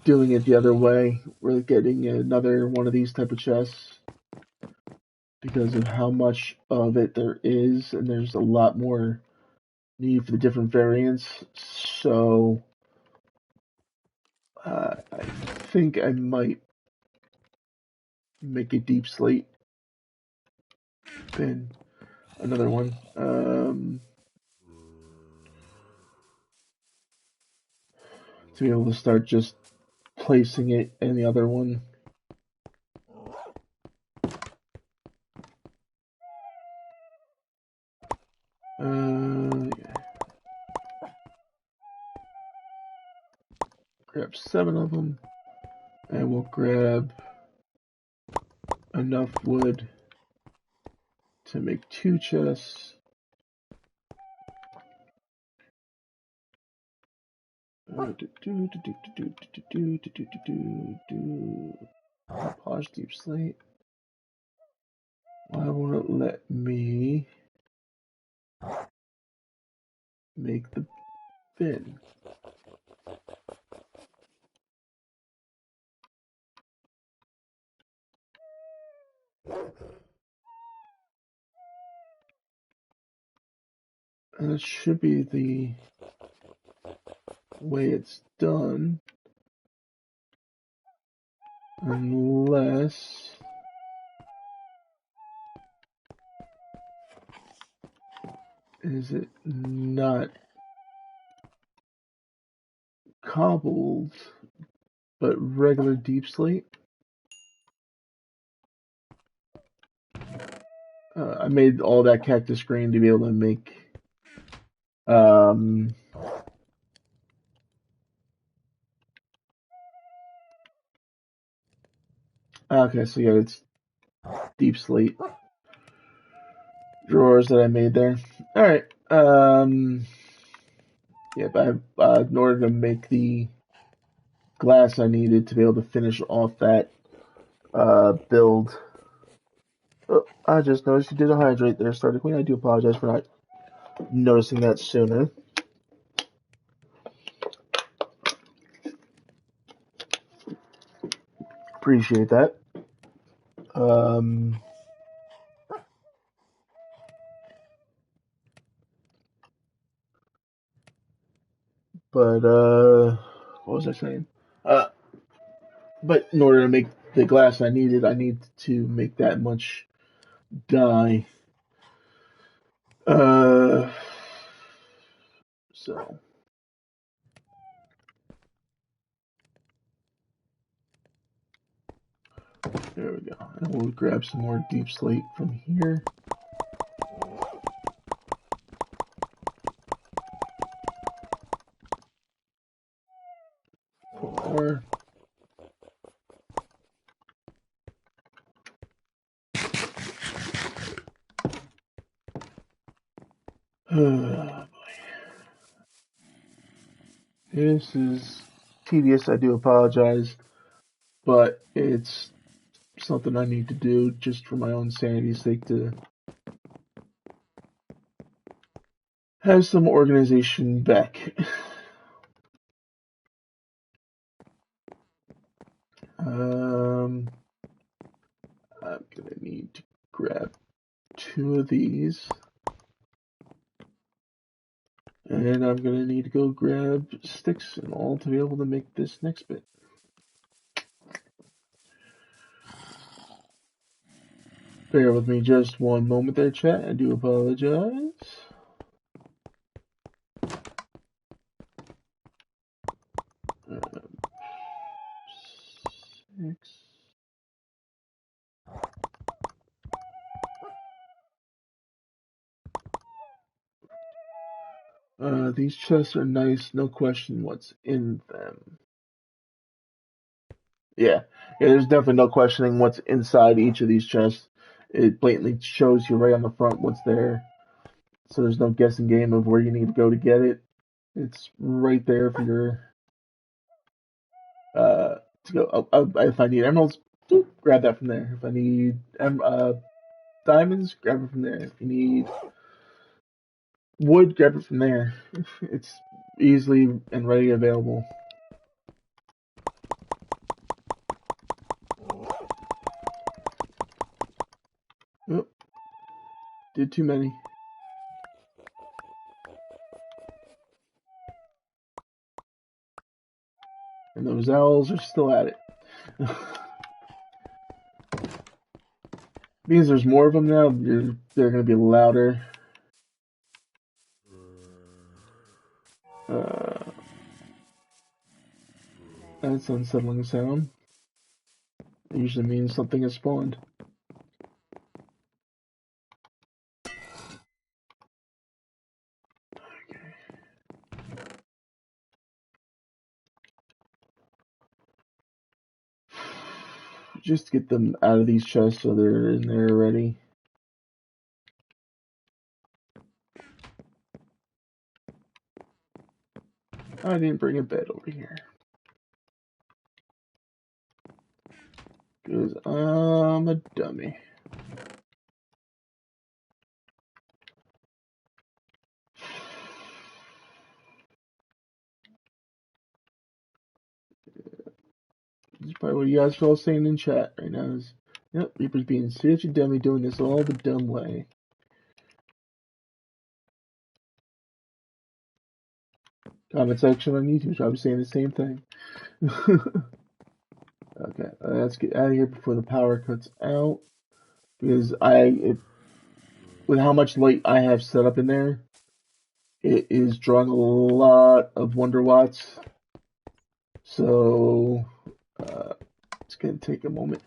Speaker 1: doing it the other way. We're getting another one of these type of chests because of how much of it there is, and there's a lot more need for the different variants. So I think I might make a deep slate bin. Another one. To be able to start just placing it in the other one. Yeah. Grab 7 of them, and we'll grab enough wood to make 2 chests. Pause deep slate. Why won't it let me make the bin? And it should be the way it's done, unless is it not cobbled but regular deep slate? I made all that cactus green to be able to make okay, so yeah, it's deep slate drawers that I made there. Alright, yeah, but in order to make the glass I needed to be able to finish off that build. Oh, I just noticed you did a hydrate there, Starter Queen. I do apologize for not noticing that sooner. Appreciate that. But what was I saying? But in order to make the glass I needed, I need to make that much dye. So there we go. And we'll grab some more deep slate from here. More. Oh, boy. This is tedious. I do apologize, but it's something I need to do just for my own sanity's sake to have some organization back. I'm gonna need to grab 2 of these. And I'm gonna need to go grab sticks and all to be able to make this next bit. Bear with me just one moment there, chat. I do apologize. These chests are nice, no question what's in them. Yeah, there's definitely no questioning what's inside each of these chests. It blatantly shows you right on the front what's there. So there's no guessing game of where you need to go to get it. It's right there for your to go. If I need emeralds, grab that from there. If I need diamonds, grab it from there. If you need wood, grab it from there. It's easily and ready available. Oh, did too many. And those owls are still at it. Means there's more of them now. They're going to be louder. Uh, that's unsettling sound. It usually means something has spawned. Just get them out of these chests so they're in there already. I didn't bring a bed over here. Because I'm a dummy. This is probably what you guys are all saying in chat right now is, yep, Reaper's being such a dummy doing this all the dumb way. Comment section on YouTube is probably saying the same thing. Okay, let's get out of here before the power cuts out. Because with how much light I have set up in there, it is drawing a lot of Wonder Watts. So, it's going to take a moment.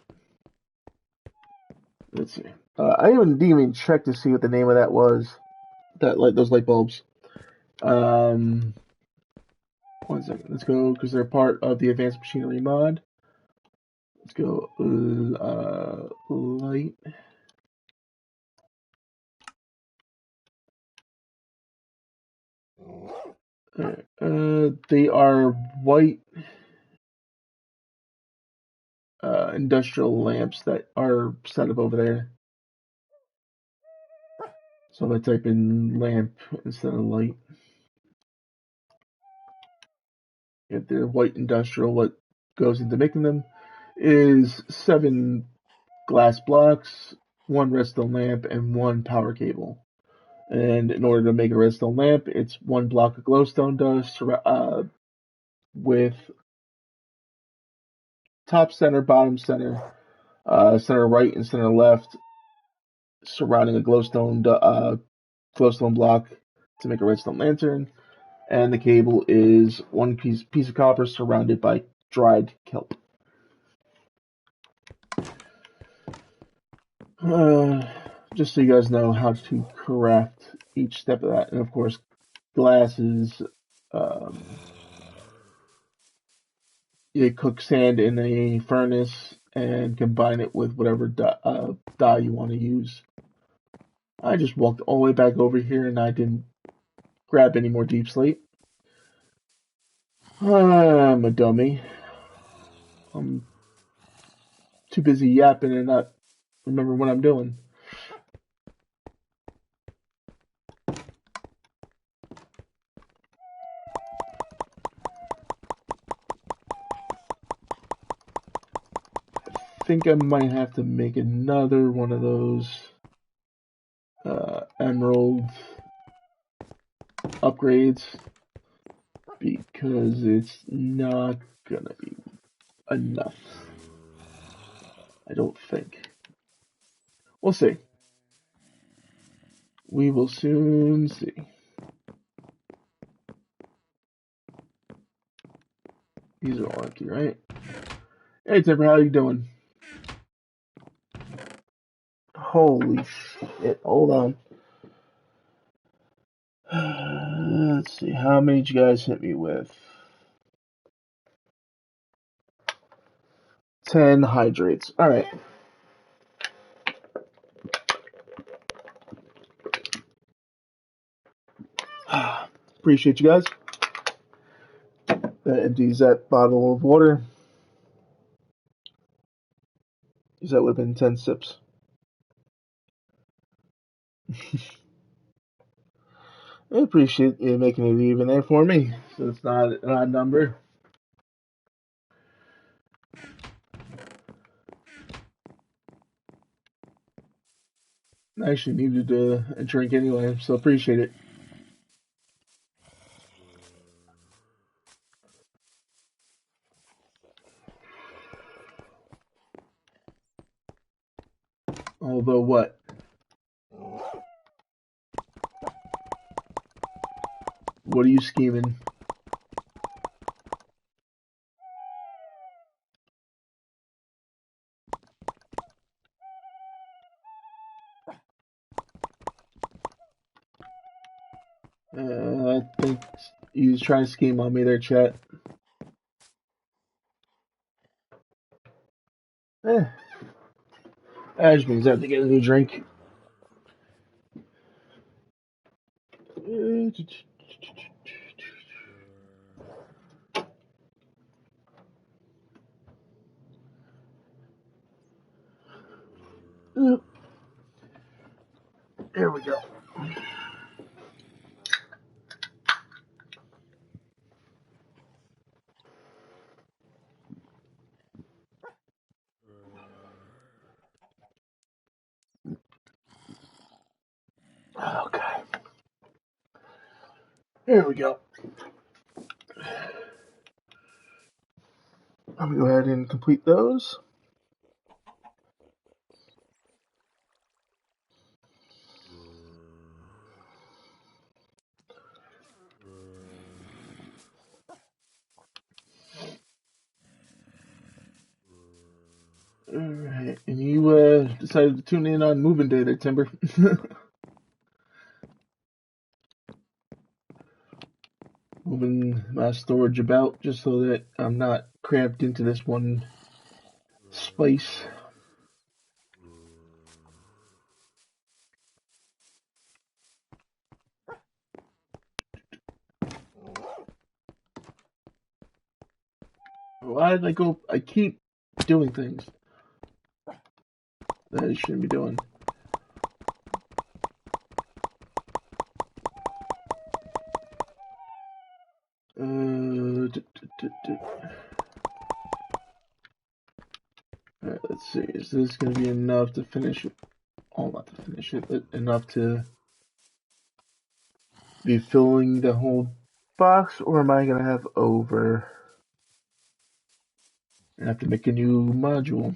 Speaker 1: Let's see. I didn't even check to see what the name of that was. Those light bulbs. 1 second. Let's go because they're part of the advanced machinery mod. Let's go. Light. They are white industrial lamps that are set up over there. So if I type in lamp instead of light, if they're white industrial, what goes into making them is 7 glass blocks, 1 redstone lamp, and 1 power cable. And in order to make a redstone lamp, it's 1 block of glowstone dust with top center, bottom center, center right, and center left surrounding a glowstone block to make a redstone lantern. And the cable is 1 piece of copper surrounded by dried kelp. Just so you guys know how to craft each step of that. And of course, glass is you cook sand in a furnace and combine it with whatever dye you want to use. I just walked all the way back over here and I didn't grab any more deep slate. I'm a dummy. I'm too busy yapping and not remember what I'm doing. I think I might have to make another one of those emerald upgrades because it's not gonna be enough. I don't think. We'll see. We will soon see. These are all empty, right? Hey, Timber, how you doing? Holy shit! Hold on. Let's see, how many did you guys hit me with? 10 hydrates. Alright. Appreciate you guys. That empties that bottle of water. Because that would have been 10 sips. I appreciate you making it even there for me, so it's not an odd number. I actually needed a drink anyway, so appreciate it. Although what? What are you scheming? I think he was trying to scheme on me there, chat. That just means I have to get a new drink. There we go. Okay. There we go. I'm gonna go ahead and complete those. Alright, and you decided to tune in on moving day there, Timber. Moving my storage about just so that I'm not cramped into this one space. Why did I go? I keep doing things that I shouldn't be doing. Alright, let's see. Is this going to be enough to finish it? Oh, not to finish it, but enough to be filling the whole box, or am I going to have over? I have to make a new module.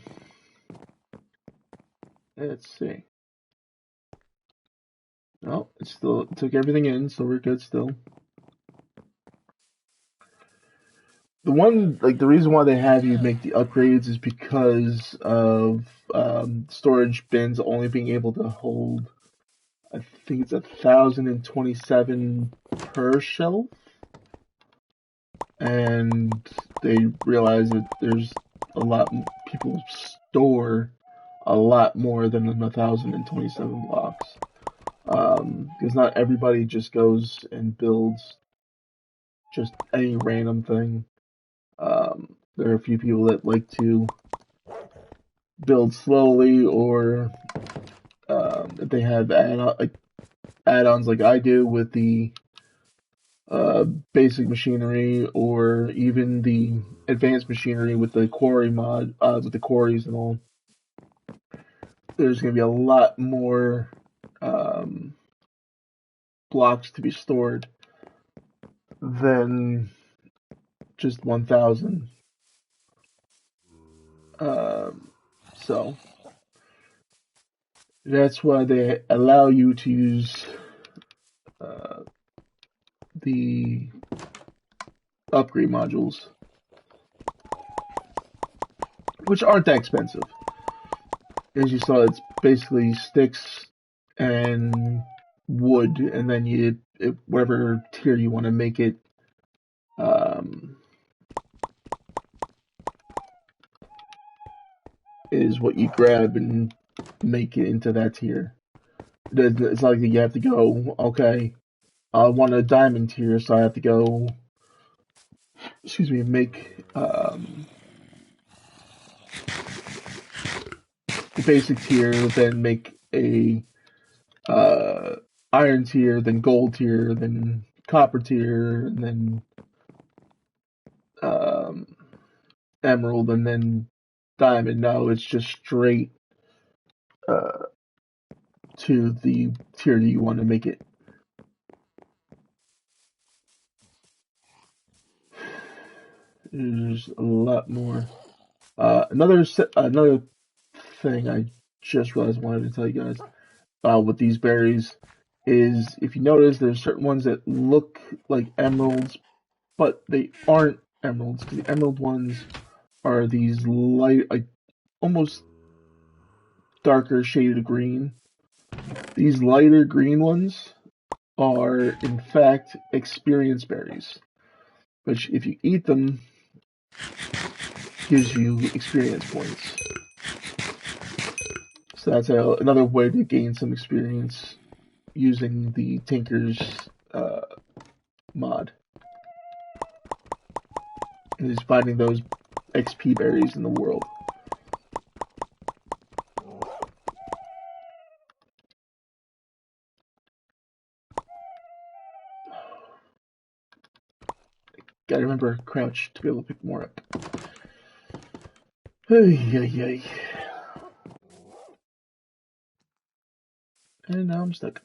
Speaker 1: Let's see. No, it still took everything in, so we're good still. The reason why they have you make the upgrades is because of storage bins only being able to hold, I think it's 1,027 per shelf, and they realize that there's a lot people store a lot more than 1,027 blocks, because not everybody just goes and builds just any random thing. There are a few people that like to build slowly, or if they have add-ons like I do with the basic machinery, or even the advanced machinery with the quarry mod, with the quarries and all. There's going to be a lot more blocks to be stored than just 1,000. So that's why they allow you to use the upgrade modules, which aren't that expensive. As you saw, it's basically sticks and wood, and then whatever tier you want to make it, is what you grab and make it into that tier. It's not like you have to go, okay, I want a diamond tier, so I have to go, make the basic tier, then make a uh, iron tier, then gold tier, then copper tier, and then um, emerald, and then diamond. No, it's just straight uh, to the tier that you want to make it. There's a lot more. Another thing I just realized I wanted to tell you guys with these berries is if you notice there's certain ones that look like emeralds, but they aren't emeralds because the emerald ones are these light, like almost darker shaded green. These lighter green ones are in fact experience berries, which if you eat them gives you experience points. So that's another way to gain some experience using the Tinker's mod. Is finding those XP berries in the world. Gotta remember crouch to be able to pick more up. Ay, ay, ay. And now I'm stuck.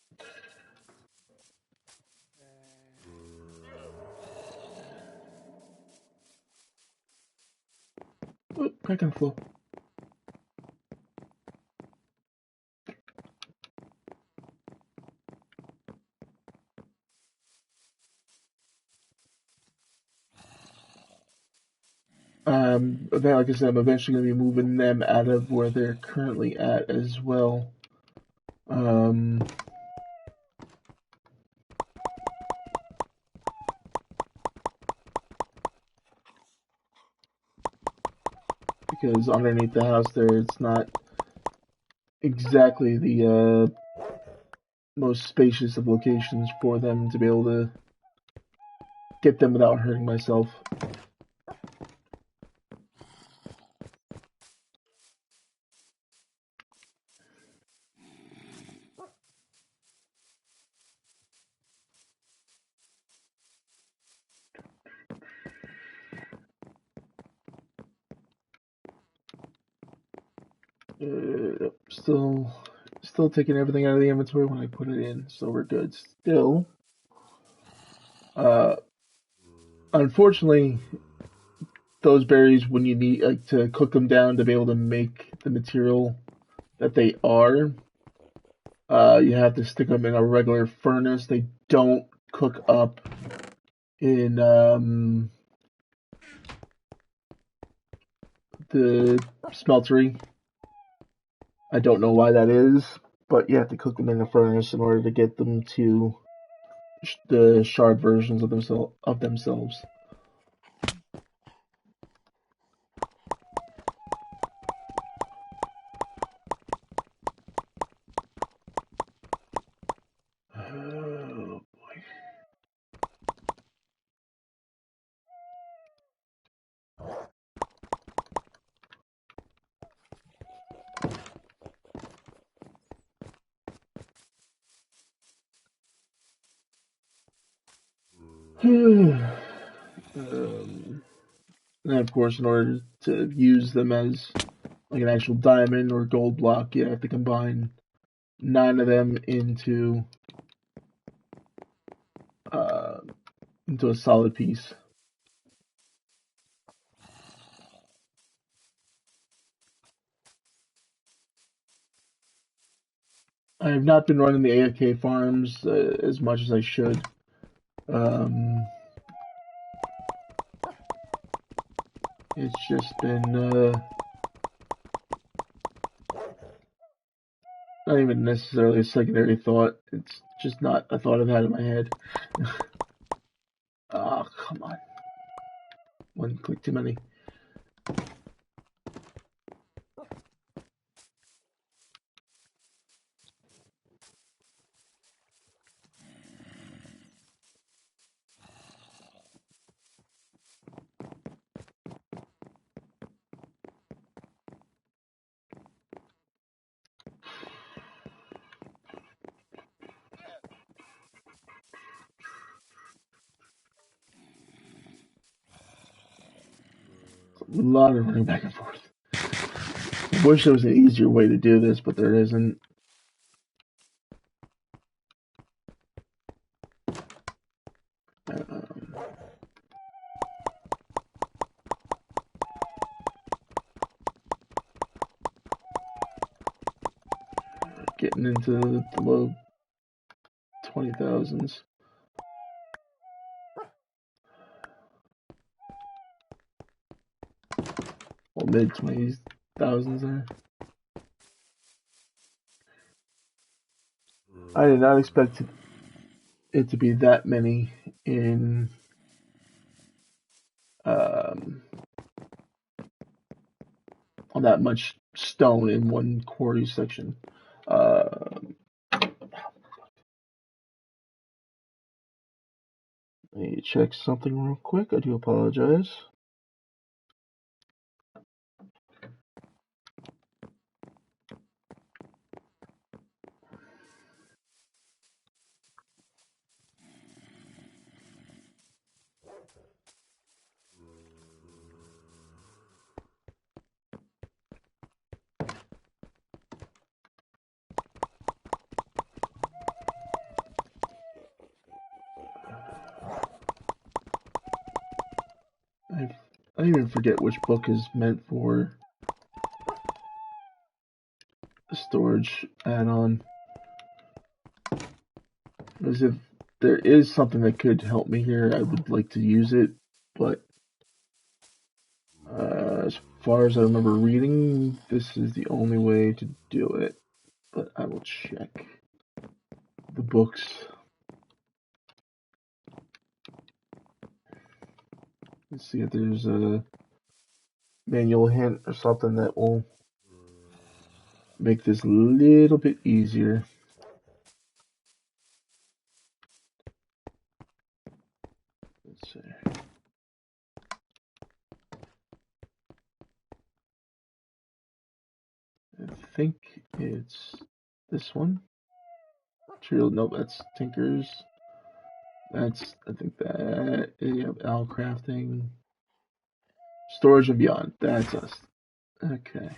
Speaker 1: Oh, crack on the floor. Like I said, I'm eventually going to be moving them out of where they're currently at as well. Because underneath the house there, it's not exactly the most spacious of locations for them to be able to get them without hurting myself. Still taking everything out of the inventory when I put it in, so we're good. Still, unfortunately, those berries, when you need to cook them down to be able to make the material that they are, you have to stick them in a regular furnace. They don't cook up in the smeltery. I don't know why that is, but you have to cook them in the furnace in order to get them to the shard versions of themselves. Oh boy. And of course, in order to use them as like an actual diamond or gold block, you have to combine 9 of them uh, into a solid piece. I have not been running the AFK farms as much as I should. It's just been not even necessarily a secondary thought. It's just not a thought I've had in my head. Oh, come on. One click too many. A lot of running back and forth. I wish there was an easier way to do this, but there isn't. Getting into the low 20,000s. Well, mid 20,000s there. I did not expect it to be that many in on that much stone in one quarry section. Let me check something real quick. I do apologize. I even forget which book is meant for the storage add-on. Because if there is something that could help me here, I would like to use it, but as far as I remember reading, this is the only way to do it. But I will check the books. Let's see if there's a manual hint or something that will make this a little bit easier. Let's see. I think it's this one. Nope, that's Tinker's. That's, I think that, yeah, Owl Crafting. Storage and Beyond, that's us. Okay.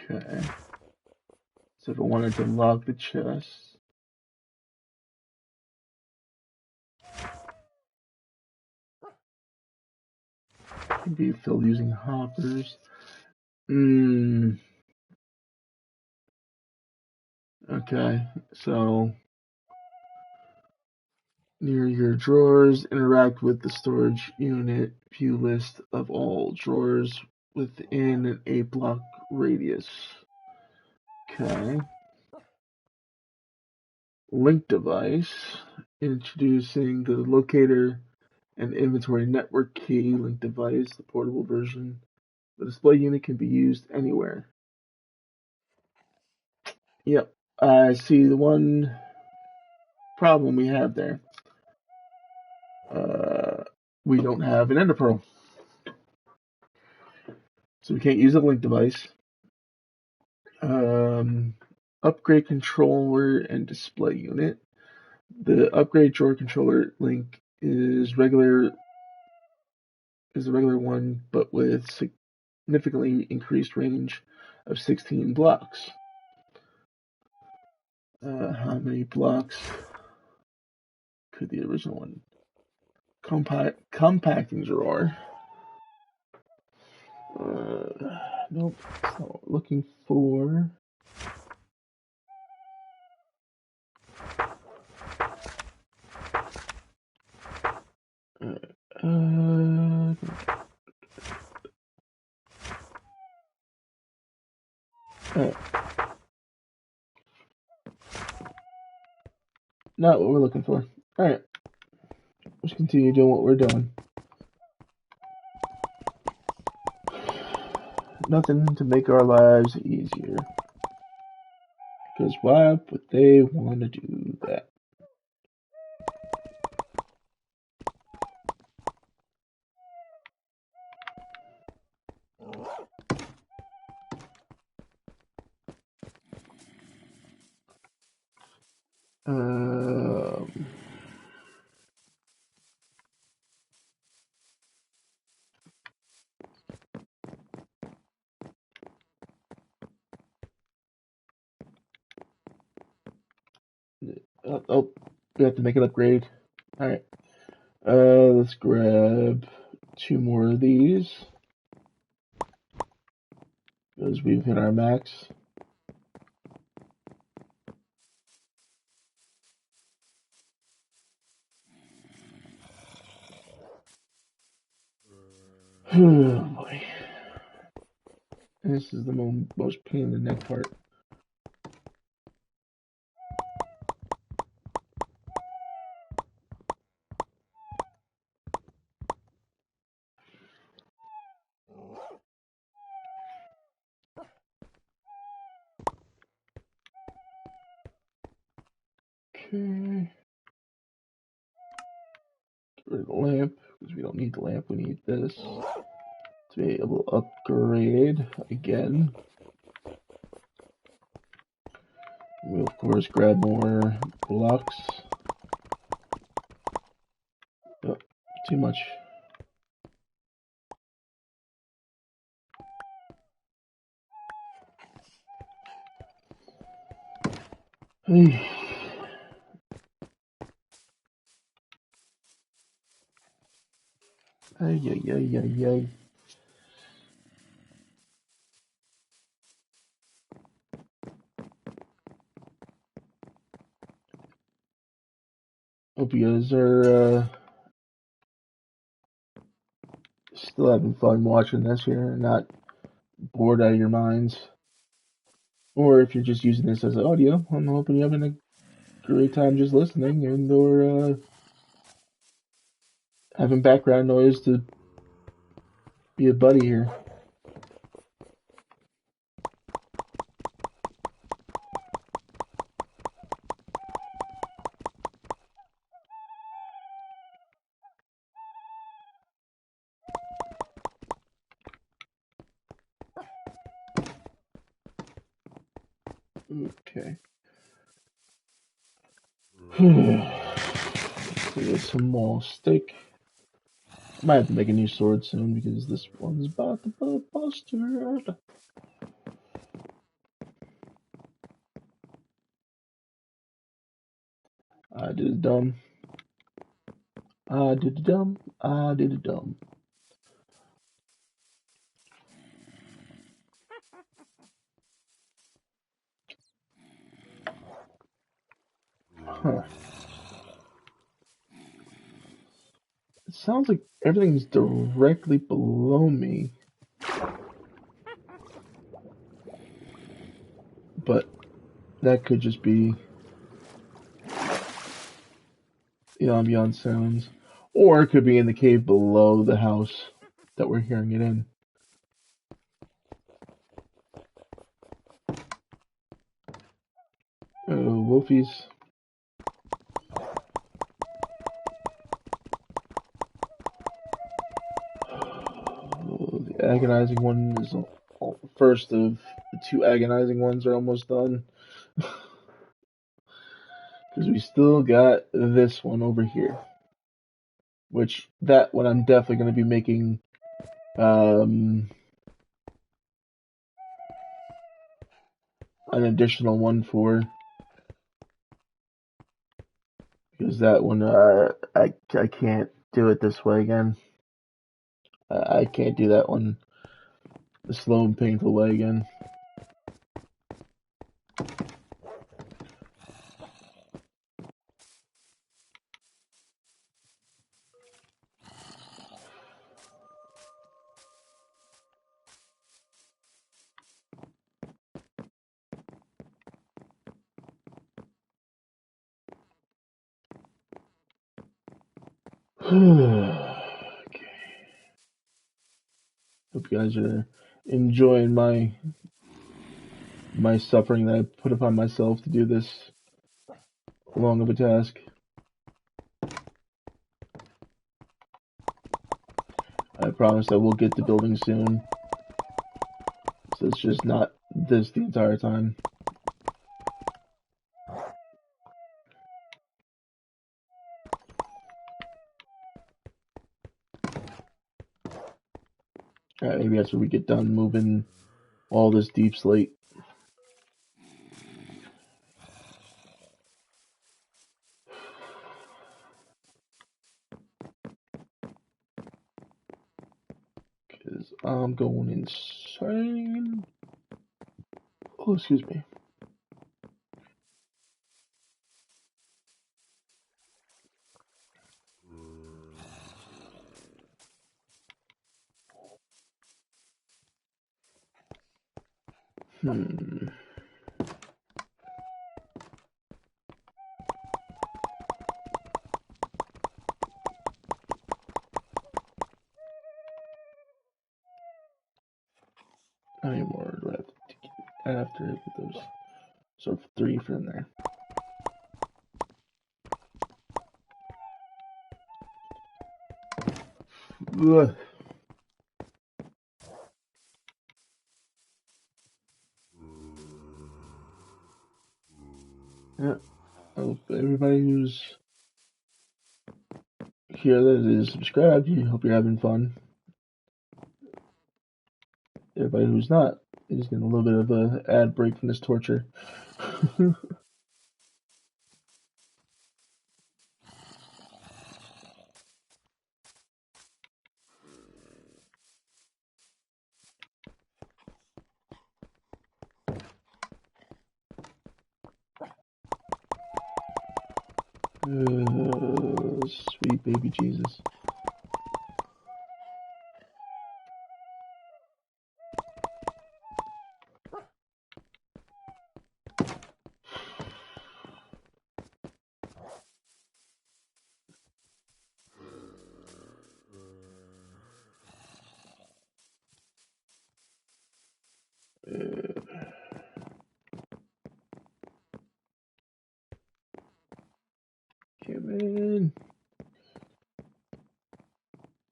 Speaker 1: Okay. So if I wanted to log the chest. Can be filled using hoppers. Okay, so near your drawers, interact with the storage unit. View list of all drawers within an 8-block radius. Okay. Link device. Introducing the locator and inventory network key link device, the portable version. The display unit can be used anywhere. Yep, I see the one problem we have there. We don't have an ender pearl. So we can't use a link device. Upgrade controller and display unit. The upgrade drawer controller link is a regular one, but with significantly increased range of 16 blocks. How many blocks could the original one? Compacting drawer. Nope, that's not what we're looking for. Alright. Not what we're looking for. Alright. Let's continue doing what we're doing. Nothing to make our lives easier. Because why would they want to do that? Oh, we have to make an upgrade. Alright. Let's grab 2 more of these. Because we've hit our max. Oh boy. This is the most pain in the neck part. Okay. Get rid of the lamp, because we don't need the lamp, we need this to be able to upgrade again. We'll of course grab more blocks. Oh, too much. Ay, ay, ay, ay, ay. Hope you guys are still having fun watching this here and not bored out of your minds. Or if you're just using this as audio, I'm hoping you're having a great time just listening and or having background noise to be a buddy here. Okay. Get some more steak. I might have to make a new sword soon because this one's about to be busted. I did it dumb. I did it dumb. I did it dumb. Huh. It sounds like everything's directly below me. But that could just be the ambient sounds. Or it could be in the cave below the house that we're hearing it in. Oh, wolfies. Oh, the agonizing one is first of the 2 agonizing ones are almost done. Because we still got this one over here. Which, that one I'm definitely going to be making an additional one for. Because that one, I can't do it this way again. I can't do that one the slow and painful way again. Okay. Hope you guys are enjoying my suffering that I put upon myself to do this long of a task. I promise I will get the building soon. So it's just not this the entire time. Alright, maybe after we get done moving all this deep slate. Because I'm going insane. Oh, excuse me. How many more do I have to get after with those? So 3 from there. Ugh. Yeah. I hope everybody who's here that is subscribed, I hope you're having fun. Everybody who's not is getting a little bit of a ad break from this torture. Sweet baby Jesus. Kevin.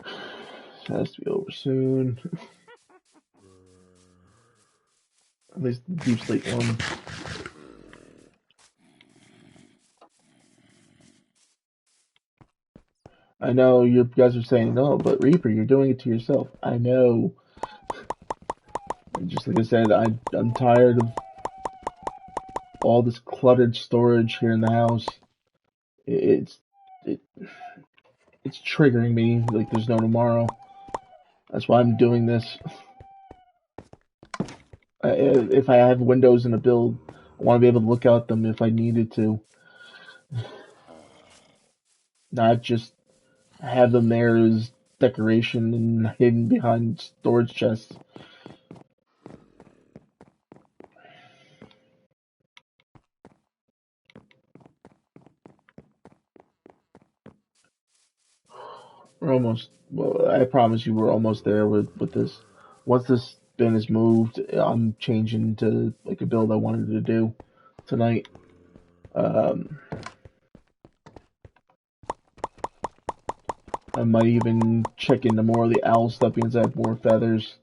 Speaker 1: This has to be over soon. At least the deep slate one. I know you guys are saying no, but Reaper, you're doing it to yourself. I know. Just like I said, I'm tired of all this cluttered storage here in the house. It's it, it's triggering me like there's no tomorrow. That's why I'm doing this. If I have windows in a build, I want to be able to look out them if I needed to, not just have them there as decoration and hidden behind storage chests. We're almost. Well, I promise you, we're almost there with this. Once this bin is moved, I'm changing to like a build I wanted to do tonight. I might even check into more of the owl stuff because I have more feathers.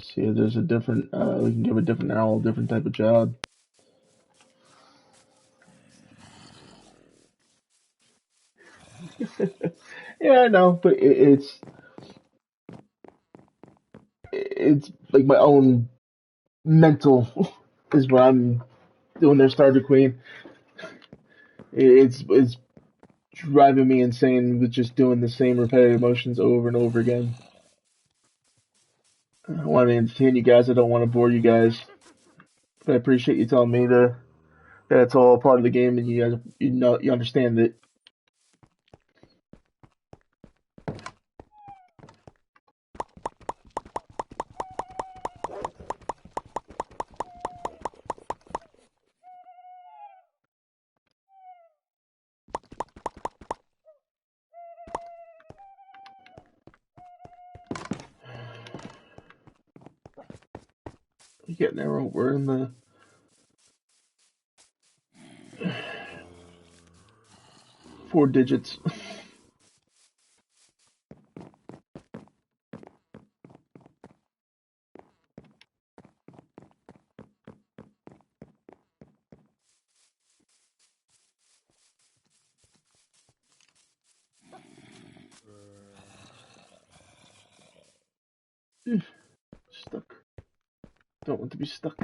Speaker 1: See if there's a different. We can give a different owl a different type of job. Yeah, I know, but it's like my own mental is what I'm doing there, Starter Queen. It's driving me insane with just doing the same repetitive motions over and over again. I want to entertain you guys. I don't want to bore you guys. But I appreciate you telling me that it's all part of the game and you guys you understand it. You get an arrow. We're in the. Four digits. Stuck. Don't want to be stuck.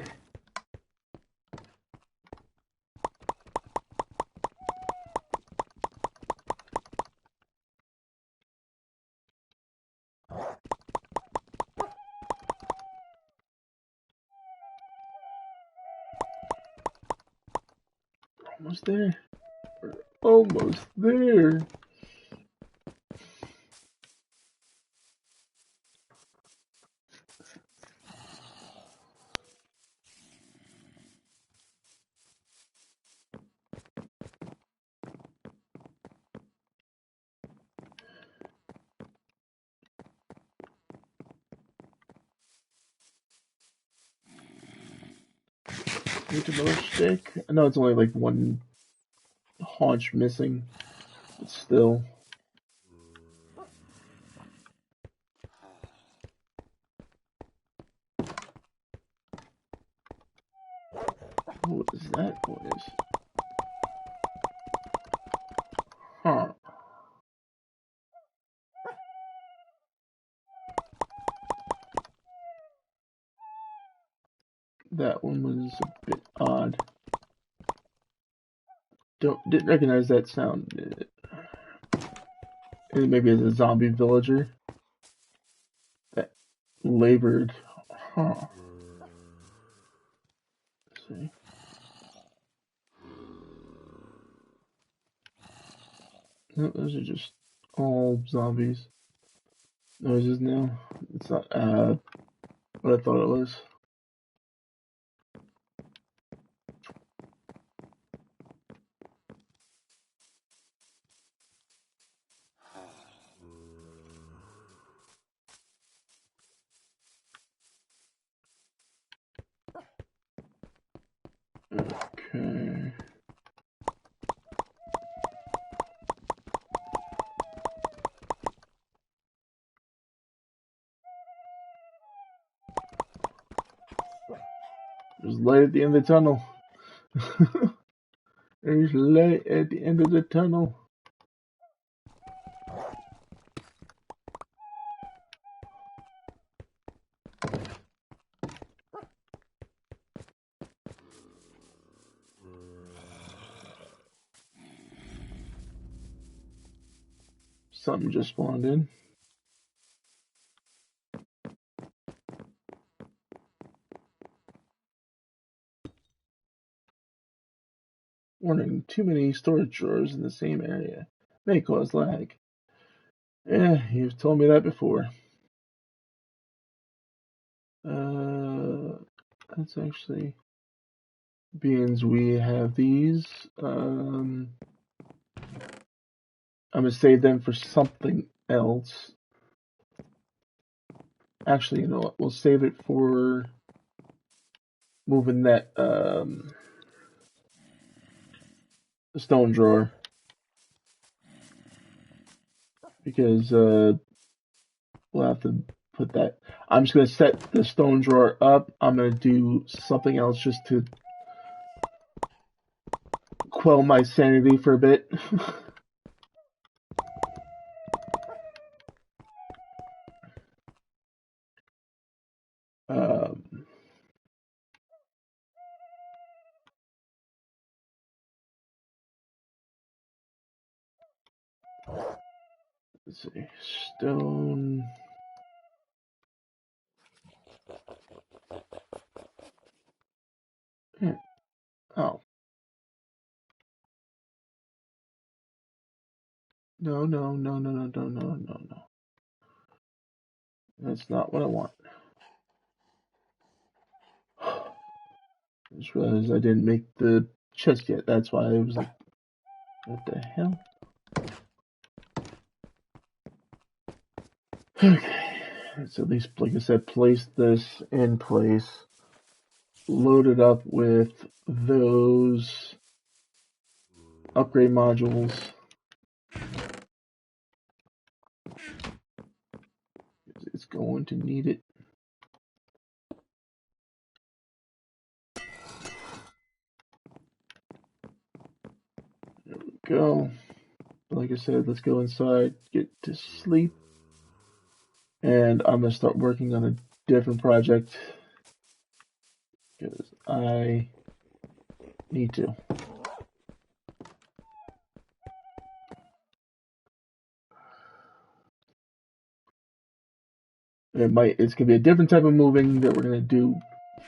Speaker 1: Almost there. We're almost there. Need another stick. I know it's only like one haunch missing, but still. What is that noise? Huh. That one was a bit odd. Didn't recognize that sound. Maybe it's a zombie villager that labored. Huh. Let's see. No, those are just all zombies. Noises now. It's not what I thought it was. Okay. There's light at the end of the tunnel. There's light at the end of the tunnel. Something just spawned in. Warning, too many storage drawers in the same area may cause lag. Yeah, you've told me that before. That's actually beans. We have these. I'm gonna save them for something else. Actually, you know what? We'll save it for moving that stone drawer, because we'll have to put that. I'm just gonna set the stone drawer up. I'm gonna do something else just to quell my sanity for a bit. Let's see, stone. Oh. No. That's not what I want. I just realized I didn't make the chest yet. That's why I was like, what the hell? Okay. Let's at least, like I said, place this in place. loaded up with those upgrade modules. It's going to need it. There we go. Like I said, let's go inside, get to sleep, and I'm going to start working on a different project because I need to. It's gonna be a different type of moving that we're gonna do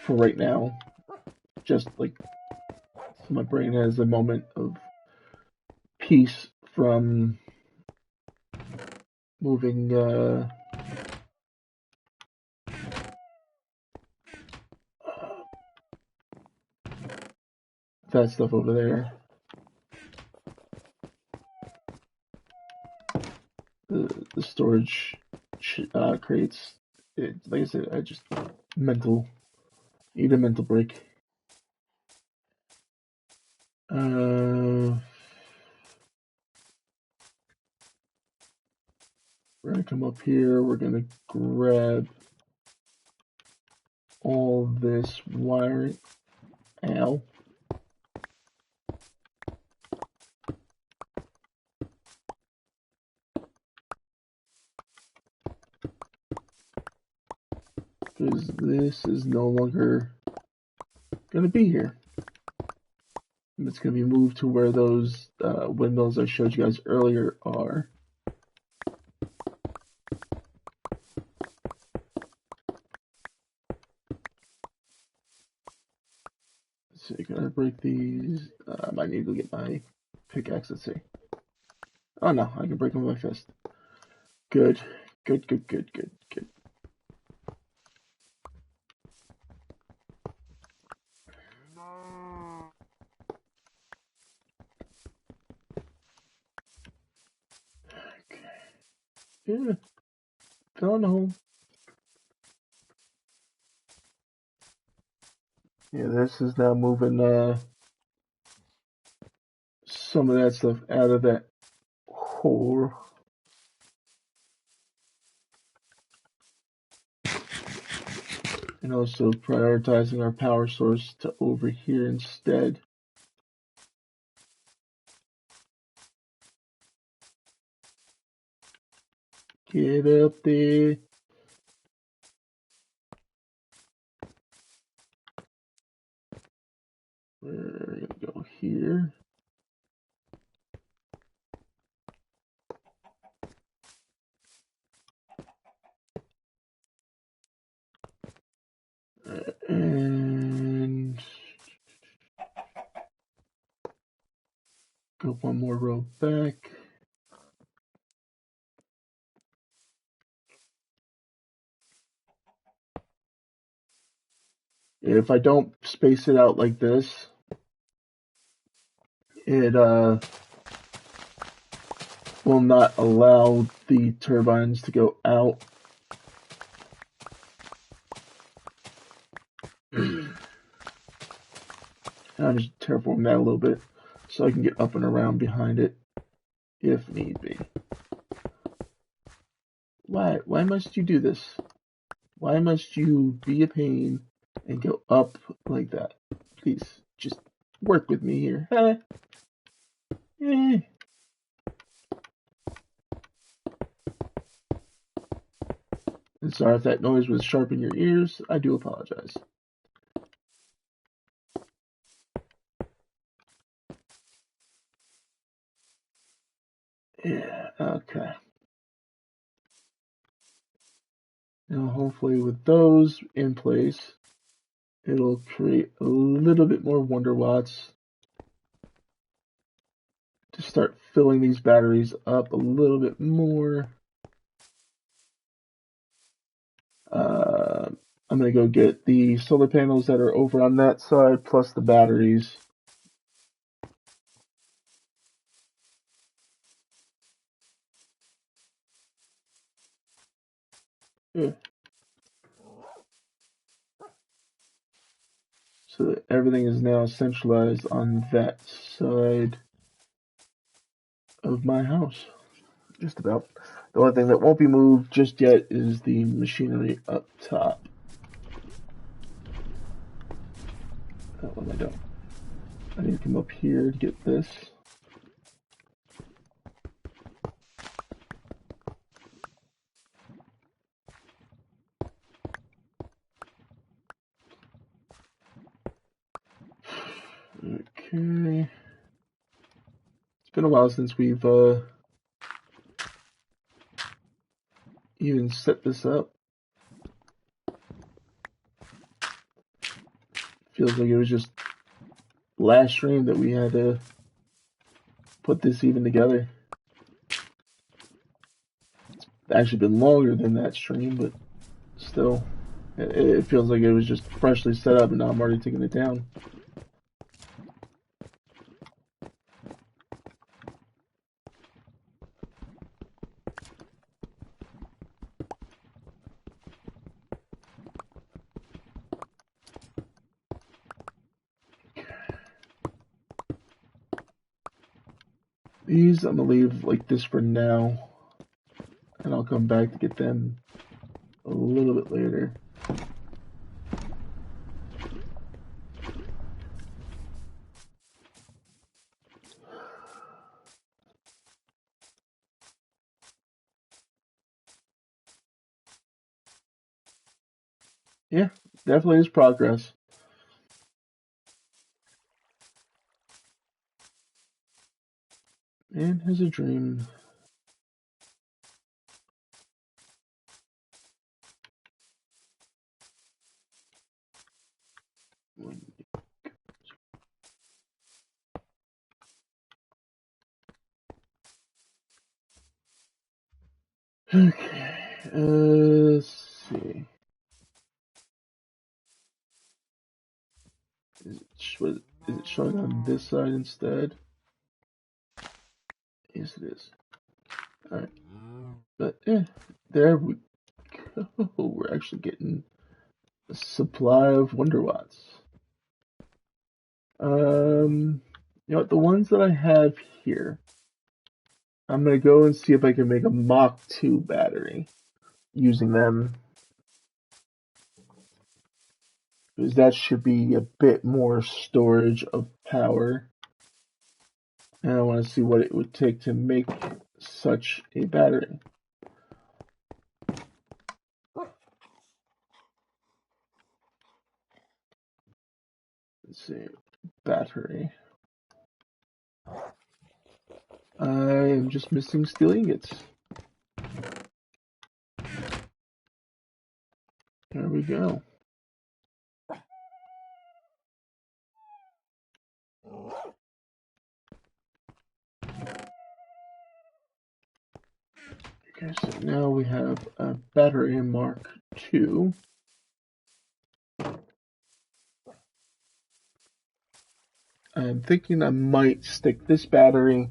Speaker 1: for right now. Just like so my brain has a moment of peace from moving that stuff over there. The storage crates. Like I said, I just need a mental break. We're gonna come up here. We're gonna grab all this wiring. Ow. Because this is no longer gonna be here. It's going to be moved to where those windmills I showed you guys earlier are. So can I break these? I might need to get my pickaxe. Let's see. Oh no, I can break them with my fist. Good, good, good, good, good, good. Okay. Yeah, found a home. Yeah, this is now moving some of that stuff out of that hole. And also prioritizing our power source to over here instead. Get up there. We're gonna go here. And go one more row back. If I don't space it out like this, it will not allow the turbines to go out. And I'll just terraform that a little bit so I can get up and around behind it if need be. Why must you do this? Why must you be a pain and go up like that? Please, just work with me here. Huh? Eh. And sorry if that noise was sharp in your ears. I do apologize. Yeah, okay. Now hopefully with those in place, it'll create a little bit more Wonder Watts to start filling these batteries up a little bit more. I'm going to go get the solar panels that are over on that side, plus the batteries. Yeah. So everything is now centralized on that side of my house. Just about. The only thing that won't be moved just yet is the machinery up top. What am I doing? I need to come up here to get this. Okay. It's been a while since we've even set this up. Feels like it was just last stream that we had to put this even together. It's actually been longer than that stream, but still, it feels like it was just freshly set up and now I'm already taking it down. These I'm gonna leave like this for now, and I'll come back to get them a little bit later. Yeah, definitely is progress. Man has a dream. Okay, let's see. Is it showing on this side instead? Yes, it is. Alright. But yeah, there we go. We're actually getting a supply of Wonder Watts. You know what, the ones that I have here, I'm gonna go and see if I can make a Mach 2 battery using them. Because that should be a bit more storage of power. And I want to see what it would take to make such a battery. Let's see, battery. I am just missing steel ingots. There we go. Okay, so now we have a battery Mark II. I'm thinking I might stick this battery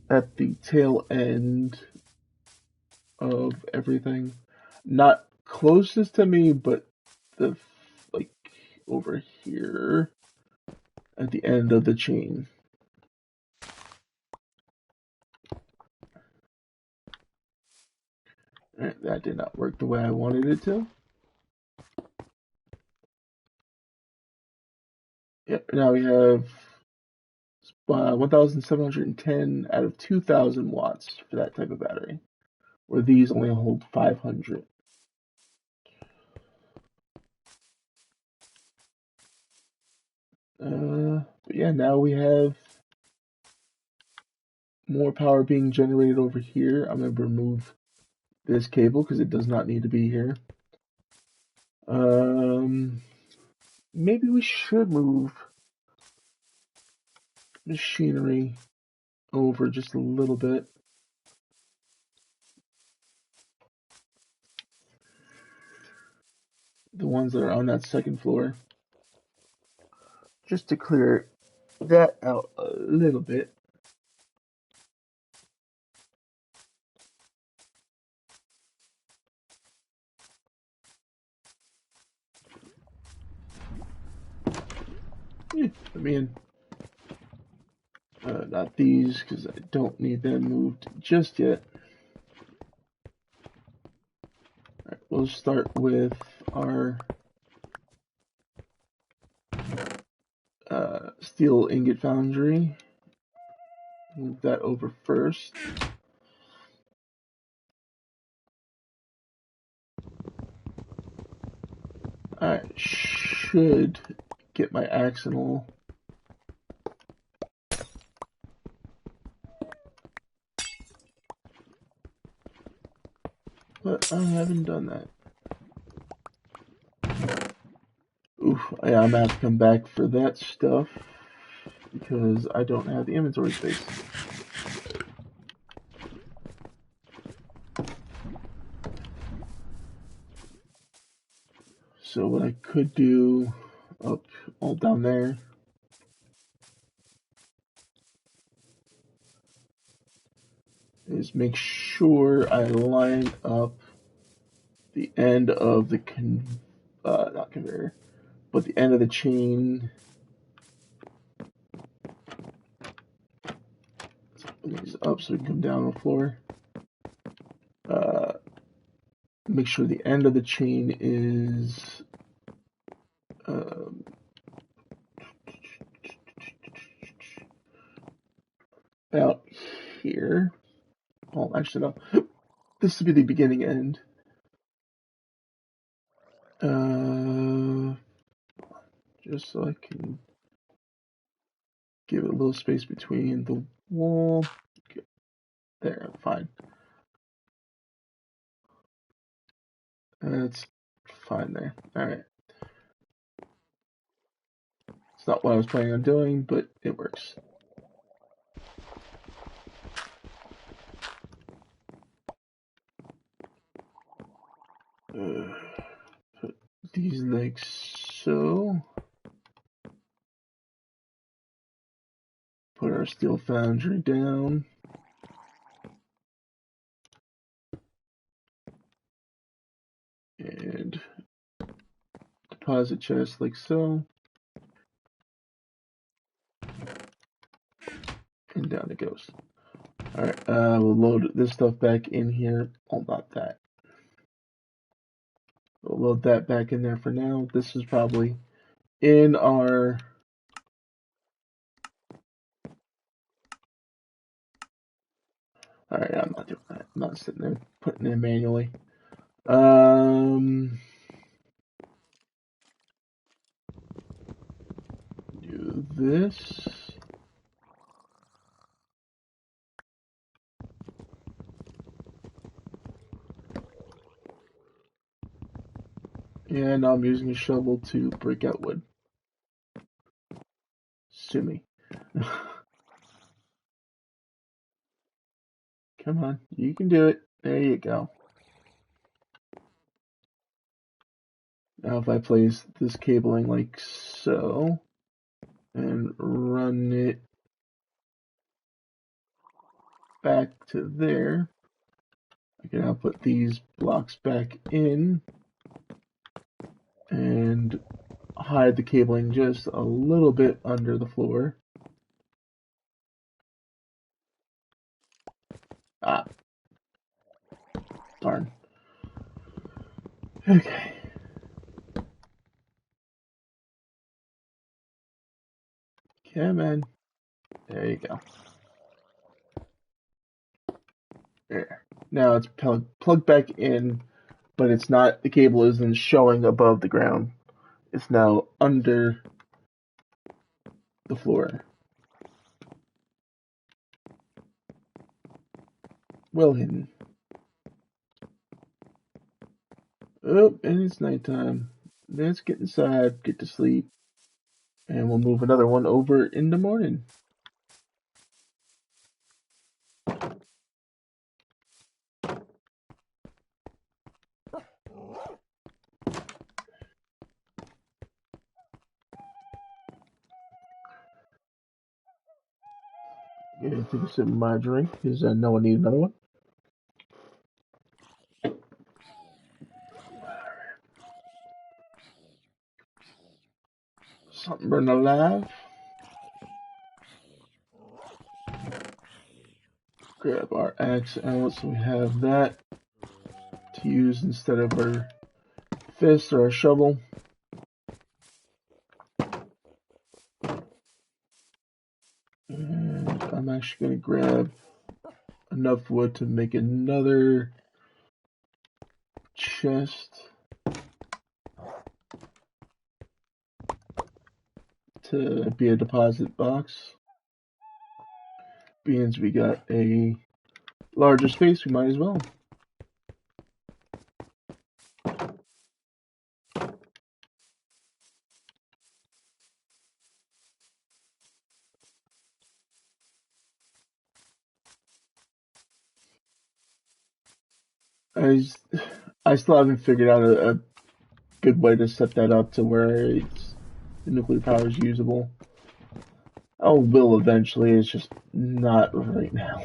Speaker 1: at the tail end of everything. Not closest to me, but the like over here at the end of the chain. That did not work the way I wanted it to. Yep, now we have 1,710 out of 2,000 watts for that type of battery, where these only hold 500. But yeah, now we have more power being generated over here. I'm going to remove this cable because it does not need to be here. Maybe we should move machinery over just a little bit. The ones that are on that second floor. Just to clear that out a little bit. Let me in. Not these, because I don't need them moved just yet. Alright, we'll start with our steel ingot foundry. Move that over first. I should get my axle. But I haven't done that. Oof, yeah, I'm gonna have to come back for that stuff because I don't have the inventory space. So what I could do up all down there is make sure I line up the end of the not conveyor, but the end of the chain. Let's open these up so we can come down on the floor. Make sure the end of the chain is about here. Oh, actually, no. This would be the beginning end. Just so I can give it a little space between the wall. Okay. There, fine. That's fine there. Alright. It's not what I was planning on doing, but it works. Put these like so. Put our steel foundry down. And deposit chest like so. And down it goes. Alright, we'll load this stuff back in here. Oh, not that. We'll load that back in there for now. This is probably in our Alright, I'm not doing that. I'm not sitting there putting it in manually. Do this. And I'm using a shovel to break out wood. Sue me. Come on, you can do it. There you go. Now if I place this cabling like so, and run it back to there, I can now put these blocks back in and hide the cabling just a little bit under the floor. Ah. Darn. Okay. Come on. There you go. There. Now it's plugged back in, but it's not, the cable isn't showing above the ground. It's now under the floor. Well hidden. Oh, and it's nighttime. Let's get inside, get to sleep, and we'll move another one over in the morning. Gonna take a sip of my drink because I know I need another one. Something burn alive. Grab our axe out so we have that to use instead of our fist or our shovel. And I'm actually going to grab enough wood to make another chest to be a deposit box. Being we got a larger space, we might as well. I still haven't figured out a good way to set that up to where the nuclear power is usable. I will eventually, it's just not right now.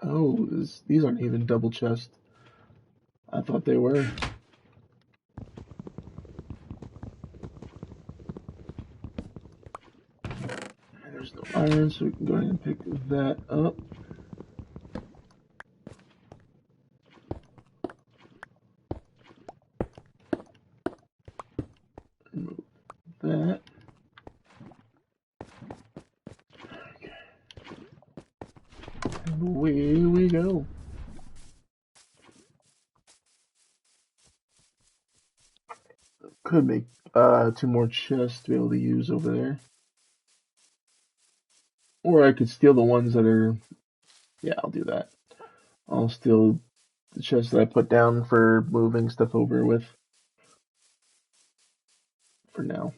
Speaker 1: Oh, these aren't even double chests. I thought they were. There's no iron, so we can go ahead and pick that up. Remove that. Okay. And away we go. Could make 2 more chests to be able to use over there. Or I could steal the ones that are... Yeah, I'll do that. I'll steal the chests that I put down for moving stuff over with. For now.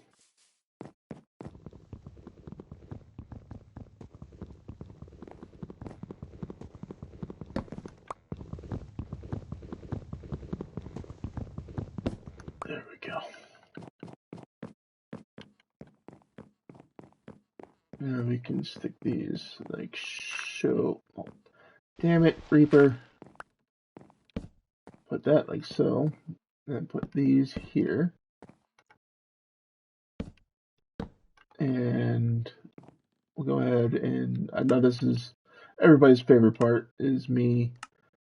Speaker 1: There we go. And we can stick these like so. Oh, damn it, Reaper. Put that like so. And put these here. And we'll go ahead and I know this is everybody's favorite part is me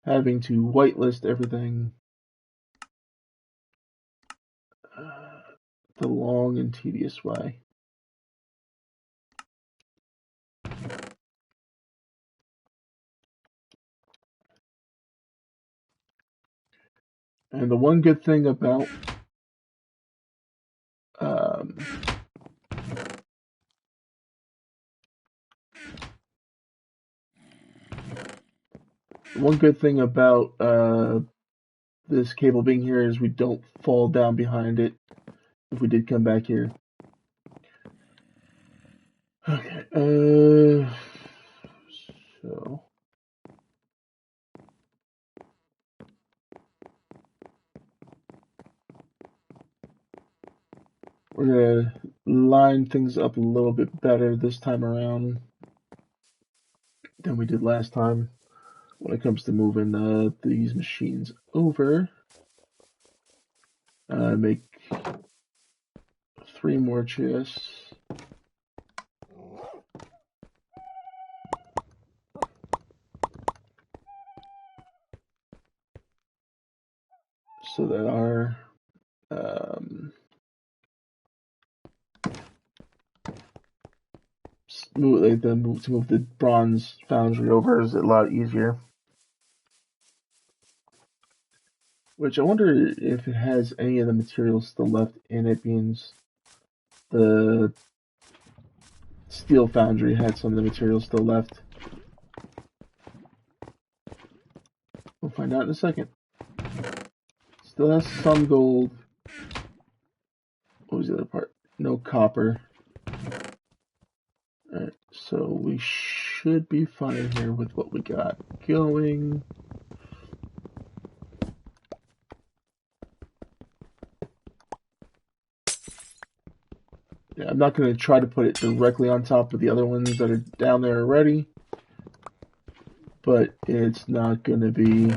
Speaker 1: having to whitelist everything the long and tedious way. And the one good thing about this cable being here is we don't fall down behind it if we did come back here. Okay, so we're gonna line things up a little bit better this time around than we did last time when it comes to moving these machines over. Make 3 more chests. So that our to move the bronze foundry over is a lot easier. Which I wonder if it has any of the materials still left in it, being the steel foundry had some of the materials still left. We'll find out in a second. Still has some gold. What was the other part? No copper. Alright, so we should be fine here with what we got going. Yeah, I'm not going to try to put it directly on top of the other ones that are down there already, but it's not going to be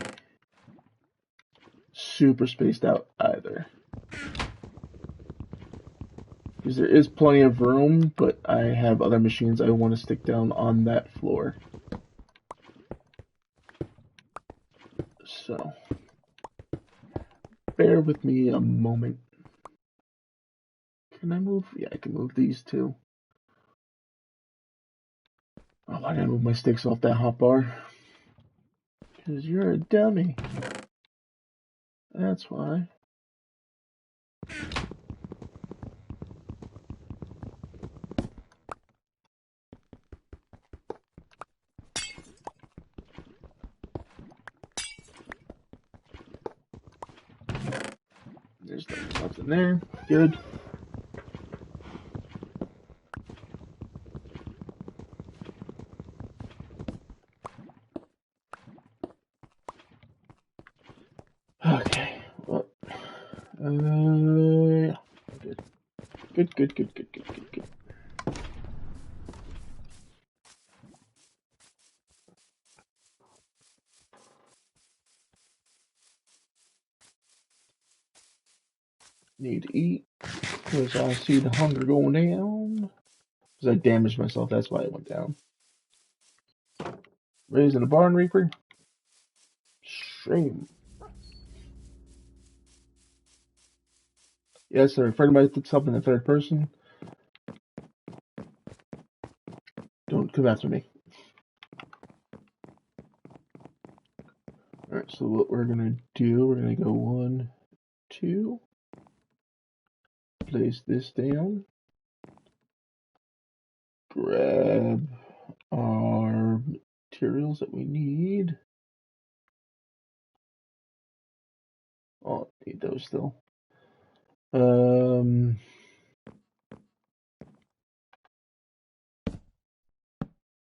Speaker 1: super spaced out either. Because there is plenty of room, but I have other machines I want to stick down on that floor. So, bear with me a moment. Can I move? Yeah, I can move these two. Oh, why did I move my sticks off that hotbar? Because you're a dummy. That's why. There's nothing there. Good. Okay. Well, yeah. Good. Good. Need to eat because I see the hunger going down. Because I damaged myself, that's why it went down. Raising a barn reaper? Shame. Yes, sir. If anybody picks up in the third person, don't come after me. Alright, so what we're gonna do, we're gonna go 1, 2. Place this down. Grab our materials that we need. Oh, need those still.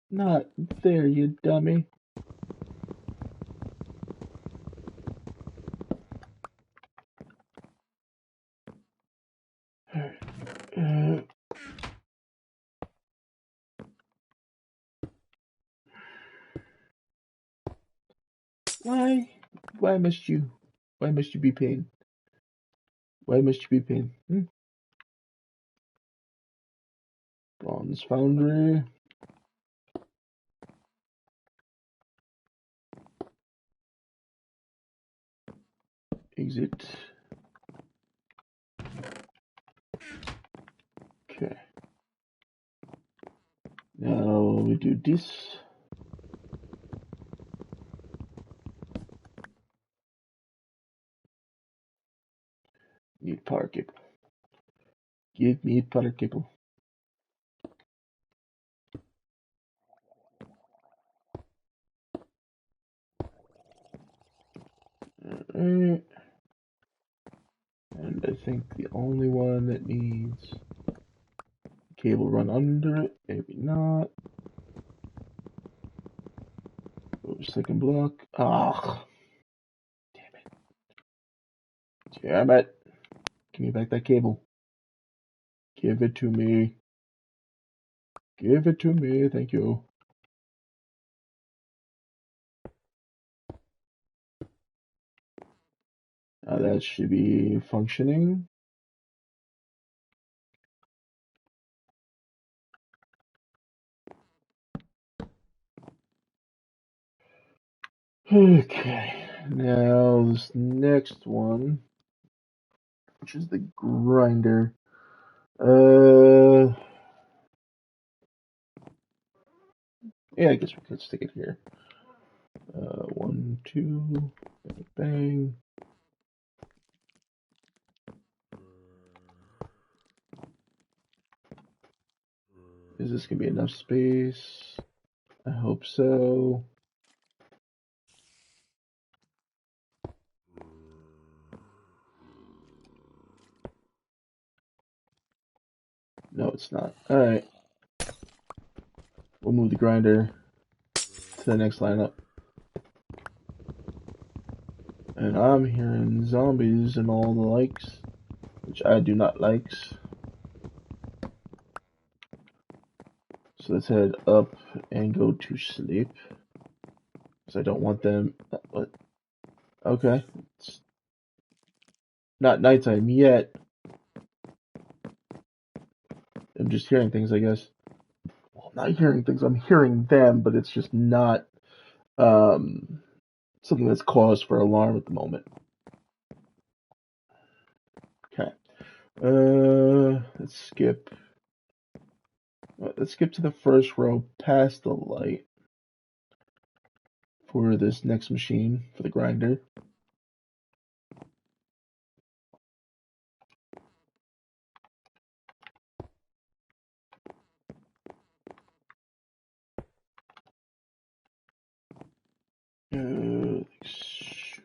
Speaker 1: Not there, you dummy. Why? Why must you be pain? Why must you be pain? Bronze foundry. Exit. Okay. Now we do this. Need power cable. Give me power cable. Alright. And I think the only one that needs cable run under it, maybe not. Oh, second block. Ah, damn it. Damn it. Give me back that cable. Give it to me. Give it to me, thank you. Now that should be functioning. Okay, now this next one, which is the grinder. Yeah, I guess we could stick it here. 1, 2, bang. Is this gonna be enough space? I hope so. No, it's not. Alright. We'll move the grinder to the next lineup. And I'm hearing zombies and all the likes, which I do not likes. So let's head up and go to sleep. Because I don't want them. What? Okay. Not nighttime yet. I'm just hearing things, I guess. Well, I'm not hearing things. I'm hearing them, but it's just not um, something that's cause for alarm at the moment. Okay. Let's skip. Let's skip to the first row past the light for this next machine for the grinder.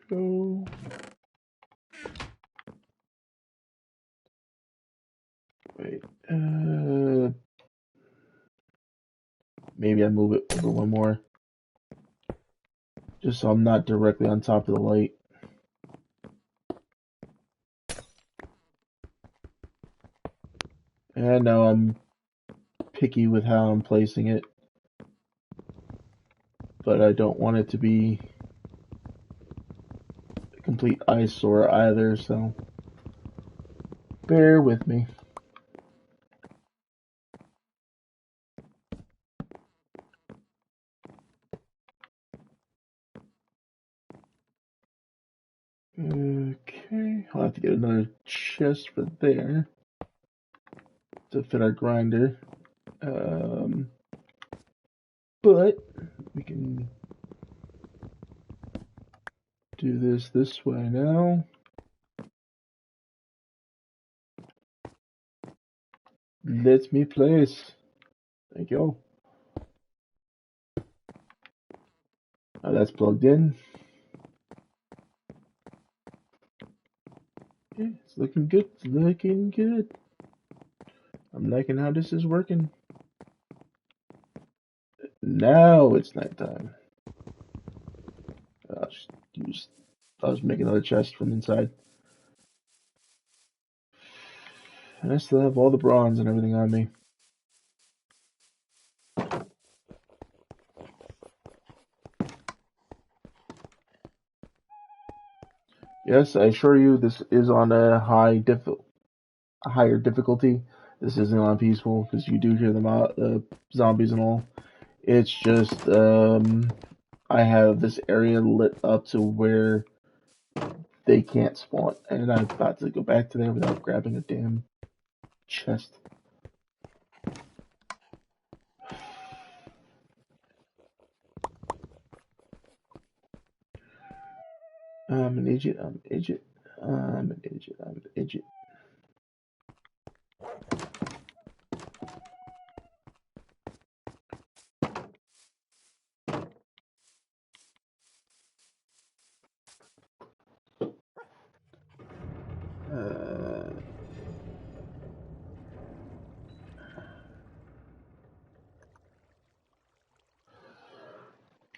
Speaker 1: So wait. Maybe I move it over one more, just so I'm not directly on top of the light. And I know I'm picky with how I'm placing it, but I don't want it to be a complete eyesore either, so bear with me. Okay, I'll have to get another chest for there to fit our grinder. But we can do this way now. Let me place. Thank you. Now that's plugged in. Yeah, it's looking good. It's looking good. I'm liking how this is working. Now it's nighttime. I'll just use. I'll just make another chest from inside. And I still have all the bronze and everything on me. Yes, I assure you, this is on a higher difficulty. This isn't on peaceful because you do hear the zombies and all. It's just I have this area lit up to where they can't spawn, and I'm about to go back to there without grabbing a damn chest. I'm an idiot. I'm an idiot. I'm an idiot. I'm an idiot. Uh,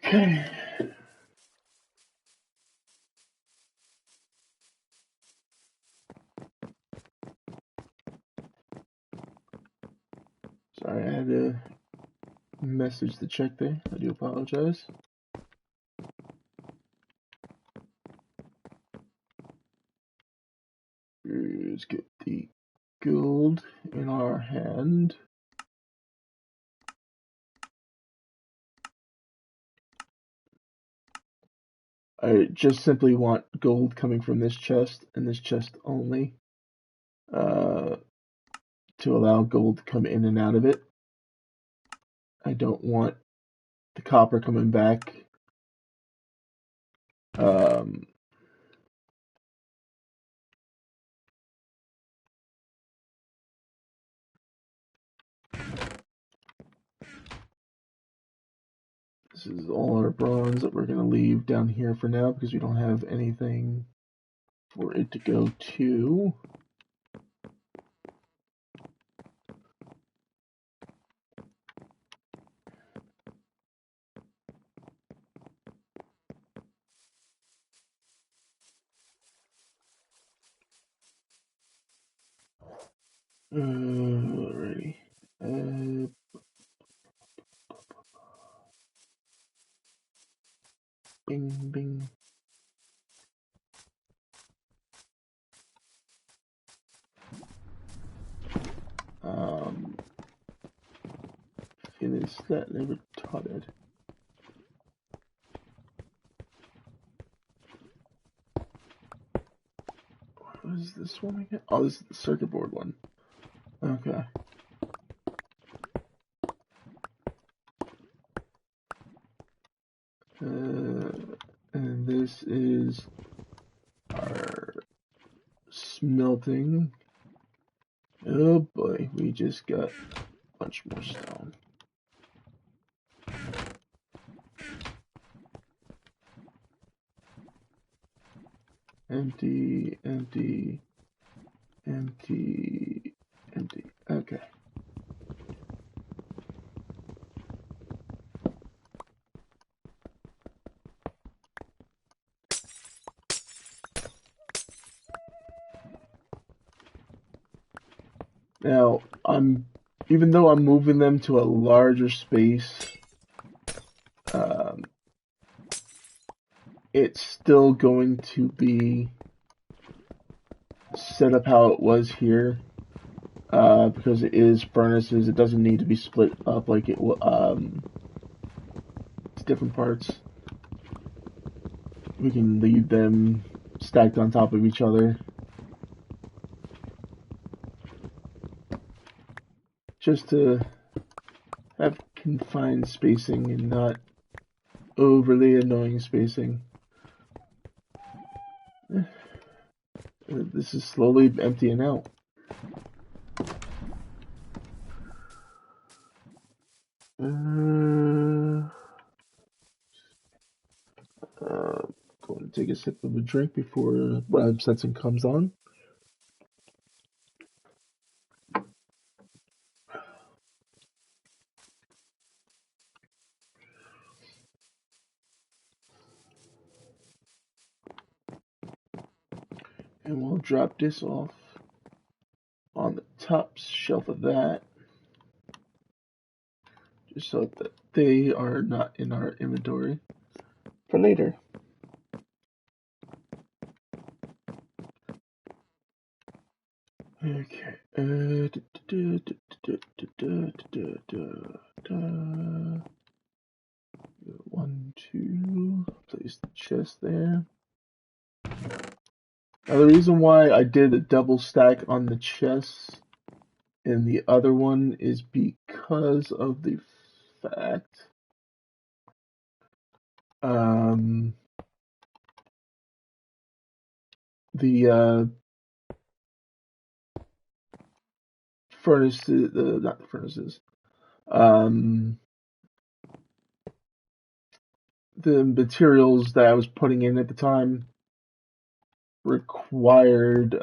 Speaker 1: okay. Sorry, I had to message to check there. I do apologize. Let's get the gold in our hand. I just simply want gold coming from this chest and this chest only, uh, to allow gold to come in and out of it. I don't want the copper coming back. Um, this is all our bronze that we're going to leave down here for now because we don't have anything for it to go to. Alrighty. Bing, bing. that? Never taught it. What is this one again? Oh, this is the circuit board one. Okay. And this is our smelting. Oh boy, we just got a bunch more stone. Empty, empty, empty, empty. Okay. Now, even though I'm moving them to a larger space, it's still going to be set up how it was here, because it is furnaces. It doesn't need to be split up like it will. It's different parts. We can leave them stacked on top of each other, just to have confined spacing and not overly annoying spacing. This is slowly emptying out. Going to take a sip of a drink before what I'm sensing comes on. And we'll drop this off on the top shelf of that, just so that they are not in our inventory for later. Okay. 1, 2. Place the chest there. Now the reason why I did a double stack on the chest and the other one is because of the fact the furnaces, not the furnaces, the materials that I was putting in at the time required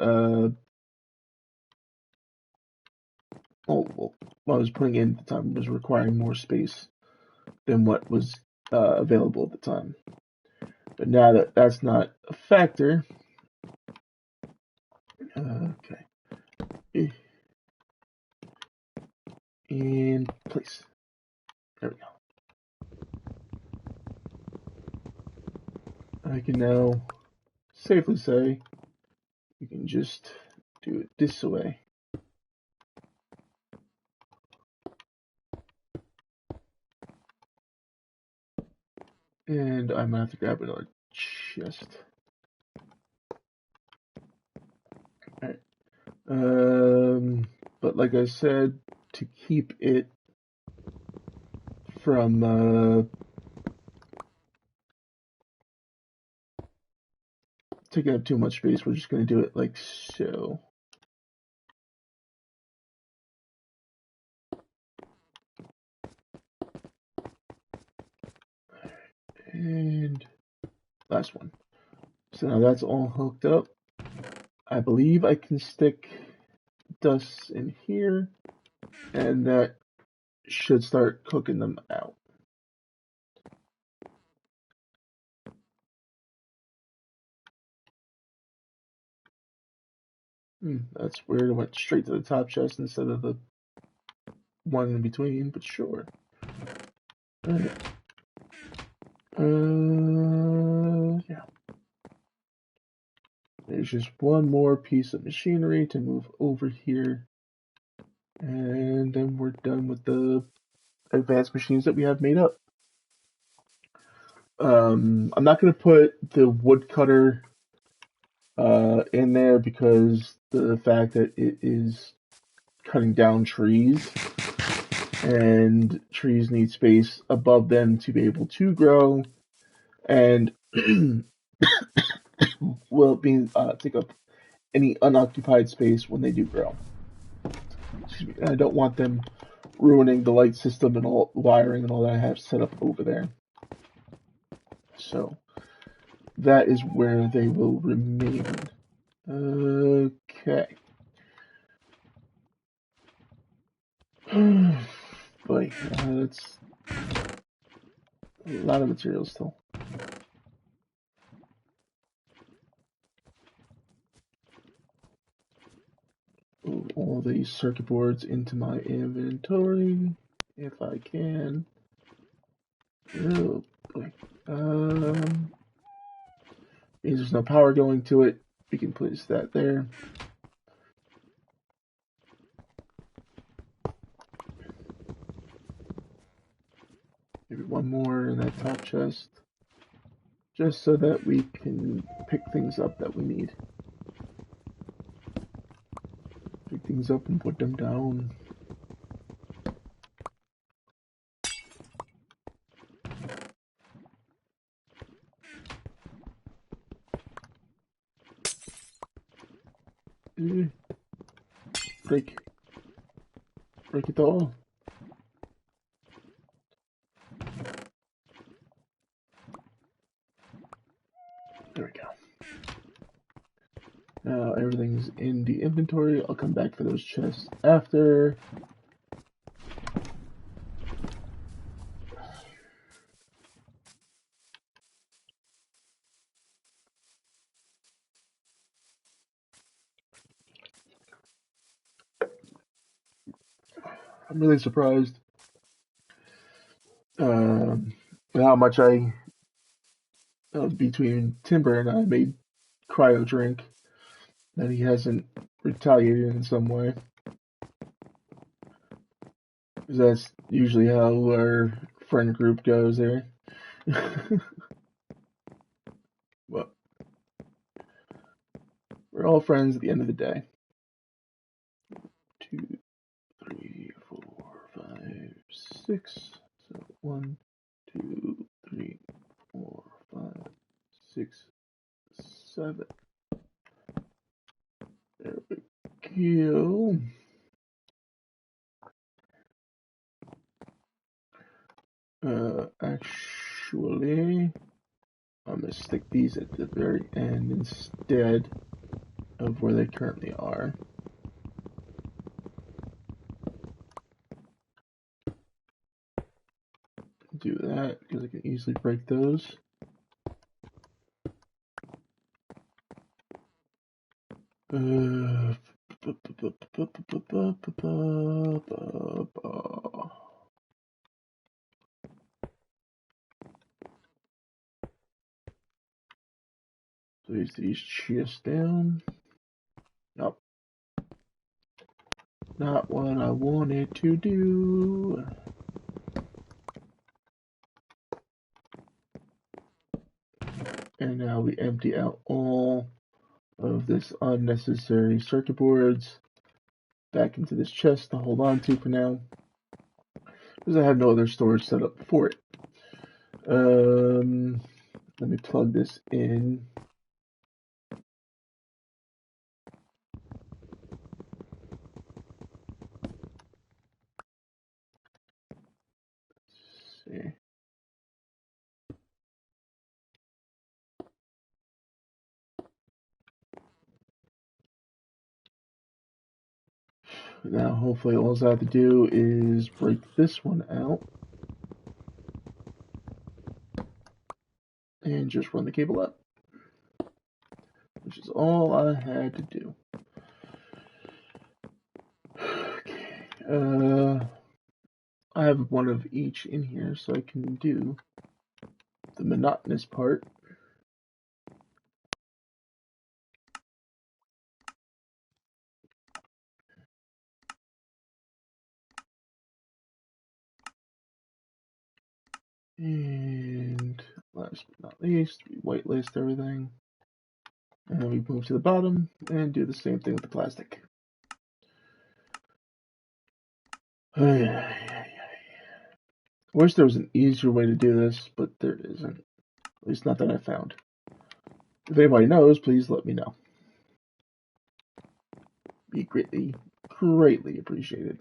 Speaker 1: what I was putting in at the time was requiring more space than what was available at the time. But now that that's not a factor, okay, in place. There we go. I can now safely say you can just do it this way. And I'm gonna have to grab another chest. Alright. But like I said, to keep it from taking up too much space, we're just gonna do it like so. And last one. So now that's all hooked up. I believe I can stick dust in here, and that should start cooking them out. That's weird. It went straight to the top chest instead of the one in between, but sure. Alright. Yeah. There's just one more piece of machinery to move over here, and then we're done with the advanced machines that we have made up. I'm not going to put the woodcutter in there because the fact that it is cutting down trees, and trees need space above them to be able to grow, and will be take up any unoccupied space when they do grow. I don't want them ruining the light system and all wiring and all that I have set up over there. So that is where they will remain. Okay. Boy, that's a lot of material still. Move all these circuit boards into my inventory if I can. Oh boy. Means there's no power going to it. We can place that there. Maybe one more in that top chest. Just so that we can pick things up that we need. Pick things up and put them down. Break. Break it all. There we go. Now everything's in the inventory. I'll come back for those chests after. I'm really surprised how much I between Timber and I made Cryo drink that he hasn't retaliated in some way. Because that's usually how our friend group goes there. Well, we're all friends at the end of the day. 2, 3, 4, 5, 6. So 1, 2, 3, 4, 5, 6, 7. There we go. Actually, I'm gonna stick these at the very end instead of where they currently are. Do that because I can easily break those. Place these chests down. Nope. Not what I wanted to do. And now we empty out all of this unnecessary circuit boards back into this chest to hold on to for now, because I have no other storage set up for it. Let me plug this in. Let's see. Now, hopefully, all I have to do is break this one out and just run the cable up, which is all I had to do. Okay. I have one of each in here, so I can do the monotonous part. And last but not least, we whitelist everything. And then we move to the bottom and do the same thing with the plastic. Wish there was an easier way to do this, but there isn't. At least not that I found. If anybody knows, please let me know. Be greatly, greatly appreciated.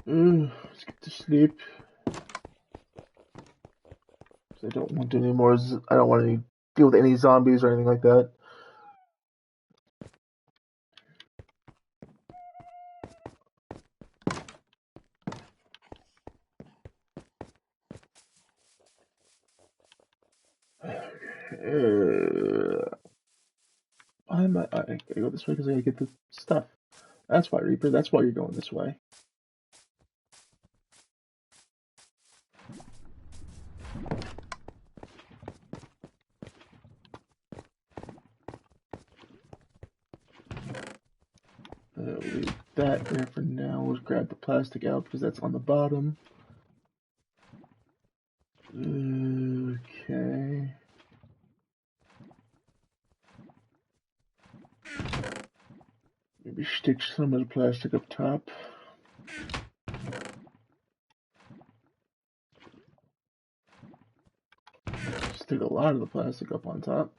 Speaker 1: Let's get to sleep. I don't want any more. I don't want to deal with any zombies or anything like that. Why am I gotta go this way because I gotta get the stuff. That's why, Reaper. That's why you're going this way. We'll leave that there for now. We'll grab the plastic out because that's on the bottom. Okay. Maybe stick some of the plastic up top. Stick a lot of the plastic up on top.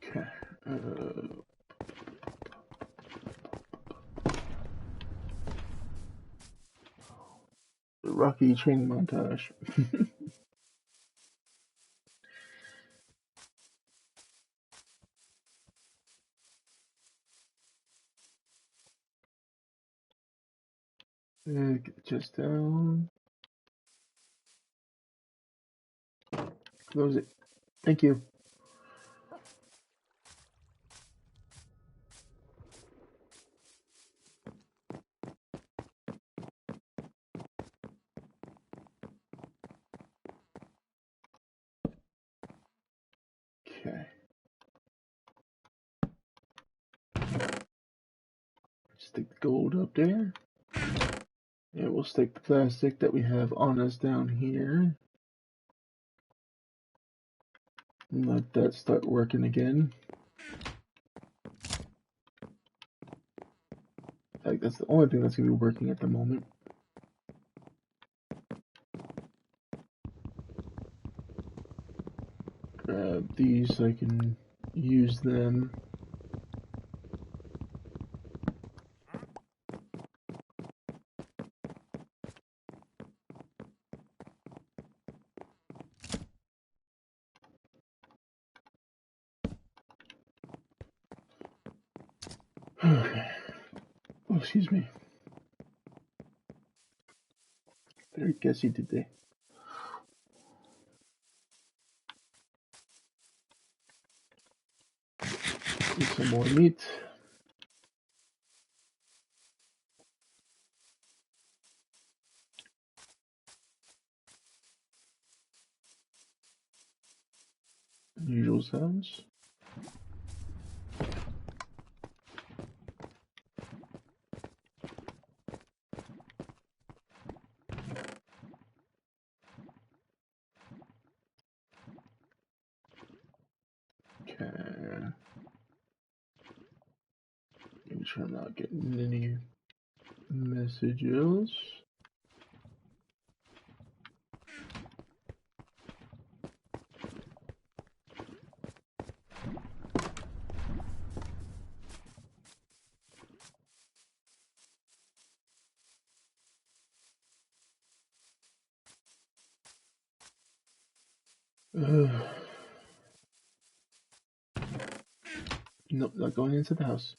Speaker 1: Okay. Rocky training montage. Get the chest down. Close it. Thank you. Okay. Stick the gold up there. And we'll stick the plastic that we have on us down here. And let that start working again. Like that's the only thing that's gonna be working at the moment. Grab these so I can use them. Okay. Oh, excuse me. Very guessy today. Need some more meat. Usual sounds. Okay. Make sure I'm not getting any messages. Nope, not going into the house.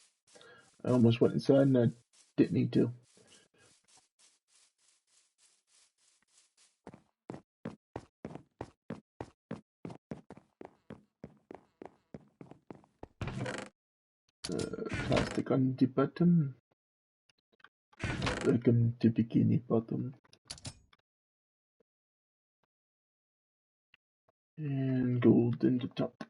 Speaker 1: I almost went inside and I didn't need to. Plastic on the bottom. Welcome to Bikini Bottom. And gold in the top.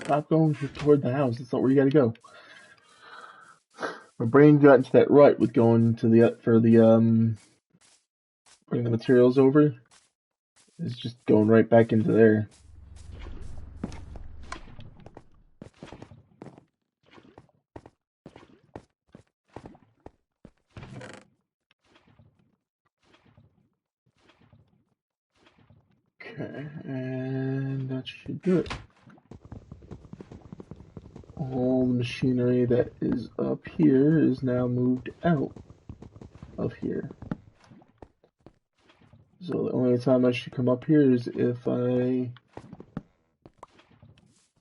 Speaker 1: Stop going toward the house. That's not where you gotta go. My brain got into that rut with going to the bring the materials over. It's just going right back into there. Okay, and that should do it. All the machinery that is up here is now moved out of here. So the only time I should come up here is if I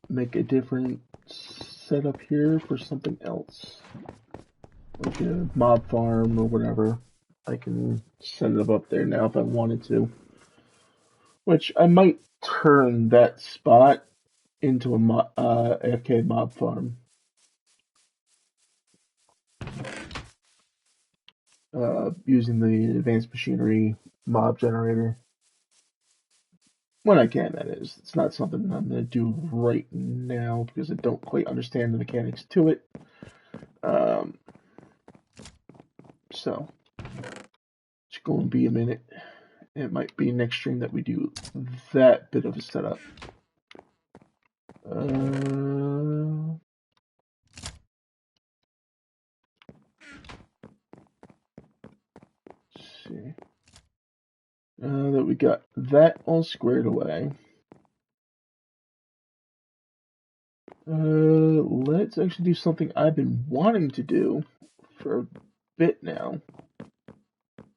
Speaker 1: make a different setup here for something else. Like a mob farm or whatever. I can set it up there now if I wanted to. Which I might turn that spot into a AFK mob farm. Using the advanced machinery mob generator. When I can, that is. It's not something I'm going to do right now because I don't quite understand the mechanics to it. So, it's going to be a minute. It might be next stream that we do that bit of a setup. Let's see. That we got that all squared away. Let's actually do something I've been wanting to do for a bit now.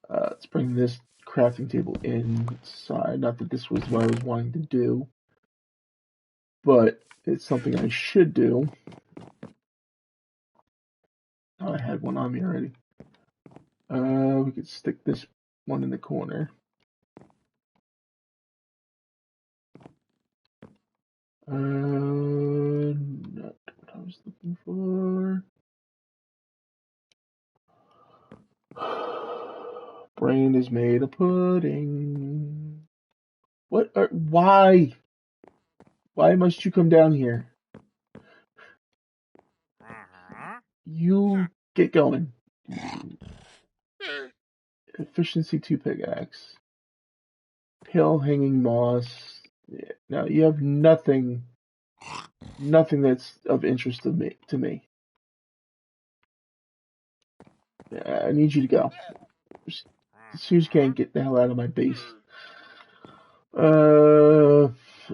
Speaker 1: Let's bring this crafting table inside. Not that this was what I was wanting to do, but it's something I should do. Oh, I had one on me already. We could stick this one in the corner. Not what I was looking for. Brain is made of pudding. Why? Why must you come down here? You get going. Efficiency 2 pickaxe. Pale hanging moss. Yeah. Now you have nothing that's of interest to me. I need you to go. As soon as you can, get the hell out of my base.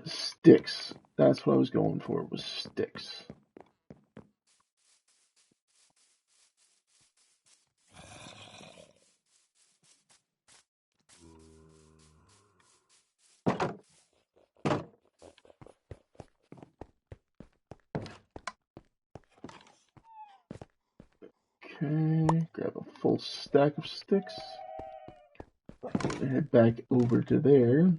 Speaker 1: Sticks. That's what I was going for, was sticks. Okay, grab a full stack of sticks. Head back over to there.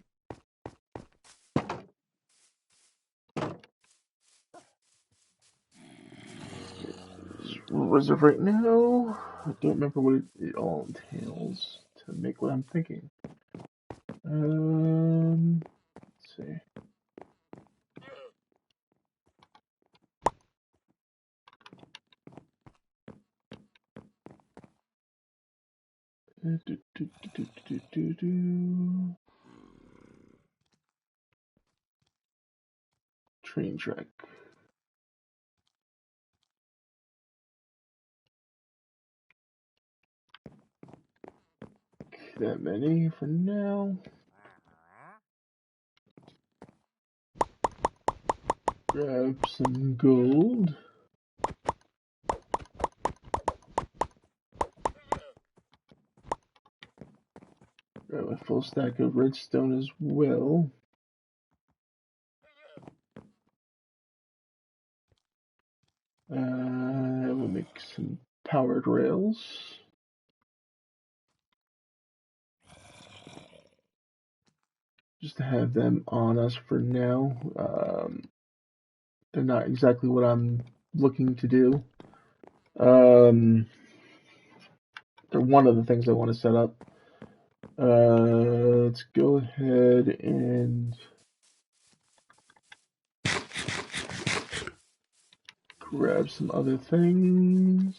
Speaker 1: As of right now, I don't remember what it all entails to make what I'm thinking. Let's see. Train track. That many for now. Grab some gold. Grab a full stack of redstone as well. We'll make some powered rails. Just to have them on us for now. They're not exactly what I'm looking to do. They're one of the things I want to set up. Let's go ahead and grab some other things.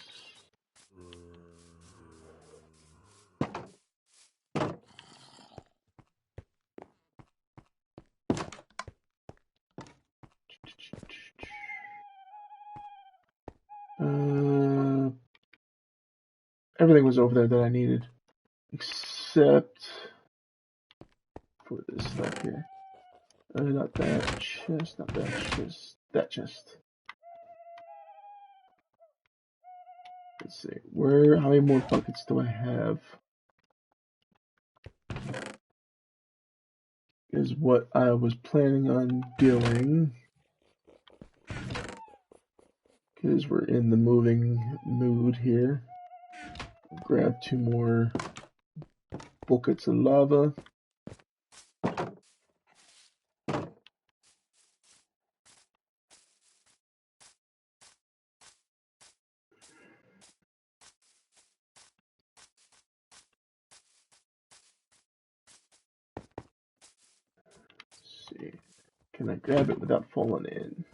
Speaker 1: Everything was over there that I needed, except for this stuff here. Not that chest, not that chest, that chest. Let's see, how many more buckets do I have? Is what I was planning on doing. Because we're in the moving mood here. Grab 2 more buckets of lava. Let's see. Can I grab it without falling in?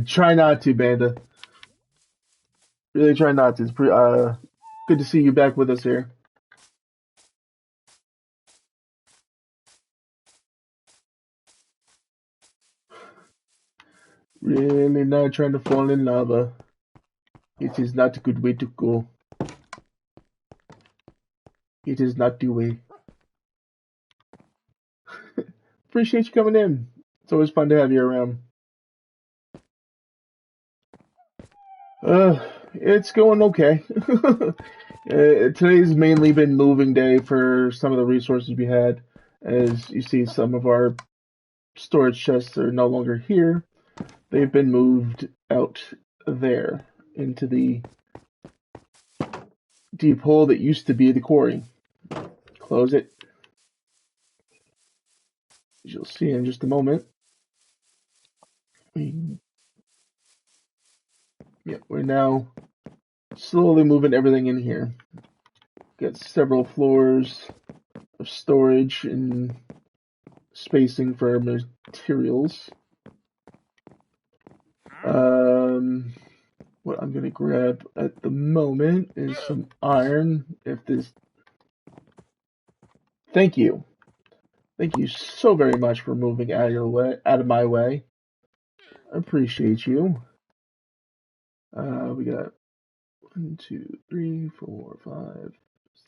Speaker 1: Try not to, Banda. Really try not to. It's good to see you back with us here. Really not trying to fall in lava. It is not a good way to go. It is not the way. Appreciate you coming in. It's always fun to have you around. It's going okay. Today's mainly been moving day for some of the resources we had. As you see, some of our storage chests are no longer here. They've been moved out there into the deep hole that used to be the quarry. Close it. As you'll see in just a moment. We're now slowly moving everything in here. Got several floors of storage and spacing for materials. What I'm gonna grab at the moment is some iron. Thank you. Thank you so very much for moving out of my way. I appreciate you. We got 1, 2, 3, 4, 5,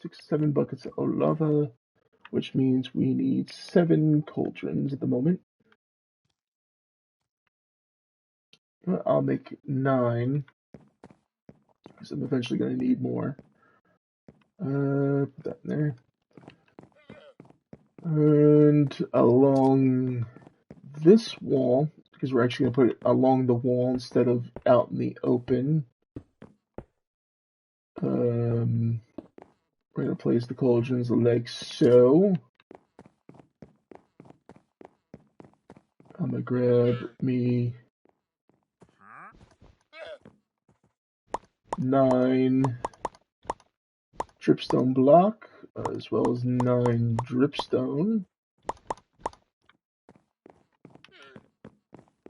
Speaker 1: 6, 7 buckets of lava, which means we need 7 cauldrons at the moment. I'll make 9, because I'm eventually going to need more. Put that in there. And along this wall, because we're actually going to put it along the wall instead of out in the open, we're going to place the cauldrons like so. I'm going to grab me 9 dripstone block, as well as 9 dripstone.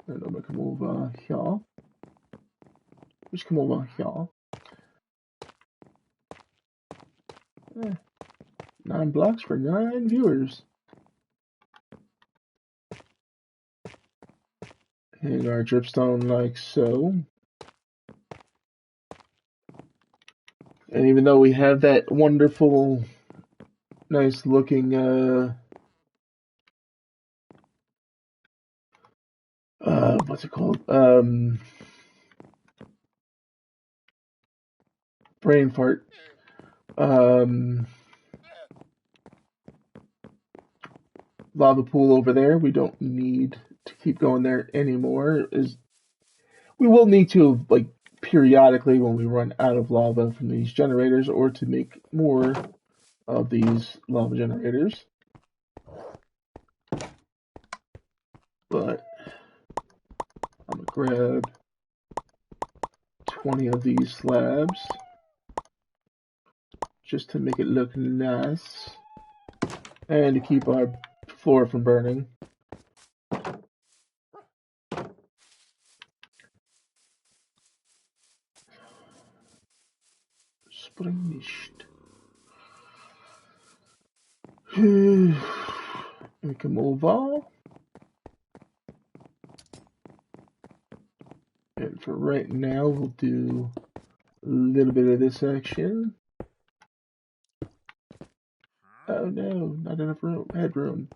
Speaker 1: And I'm going to come over here. Just come over here. 9 blocks for 9 viewers. And our dripstone like so. And even though we have that wonderful, nice looking, what's it called? brain fart. Lava pool over there. We don't need to keep going there anymore. We will need to, like, periodically when we run out of lava from these generators, or to make more of these lava generators. But I'm gonna grab 20 of these slabs just to make it look nice and to keep our floor from burning. Spring nicht. We can move on. And for right now, we'll do a little bit of this section. Oh no, not enough room, headroom.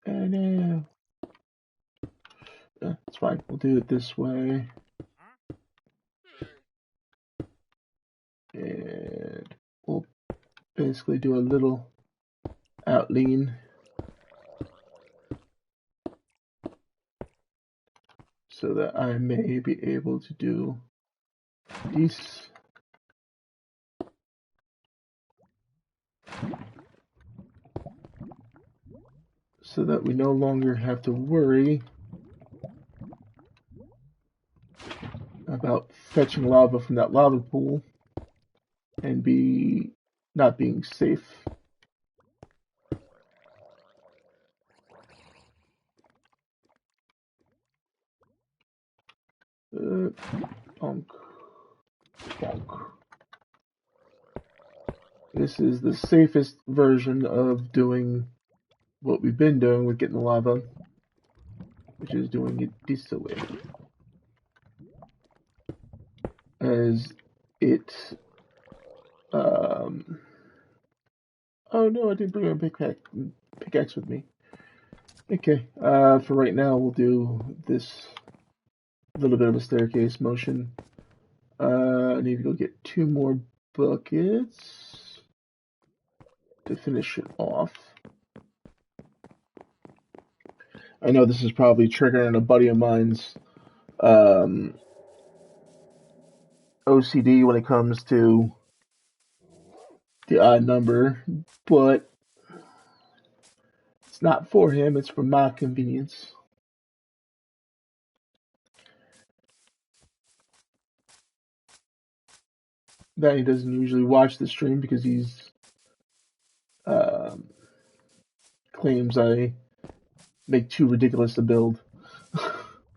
Speaker 1: Oh no. It's fine, we'll do it this way. And we'll basically do a little outlean. So that I may be able to do these. So that we no longer have to worry about fetching lava from that lava pool and not being safe. Bonk. Bonk. This is the safest version of doing what we've been doing with getting the lava, which is doing it this way. As it, oh no, I didn't bring my pickaxe with me. Okay, for right now, we'll do this little bit of a staircase motion. I need to go get 2 more buckets to finish it off. I know this is probably triggering a buddy of mine's OCD when it comes to the odd number, but it's not for him, it's for my convenience. That he doesn't usually watch the stream because he's claims I make too ridiculous a build,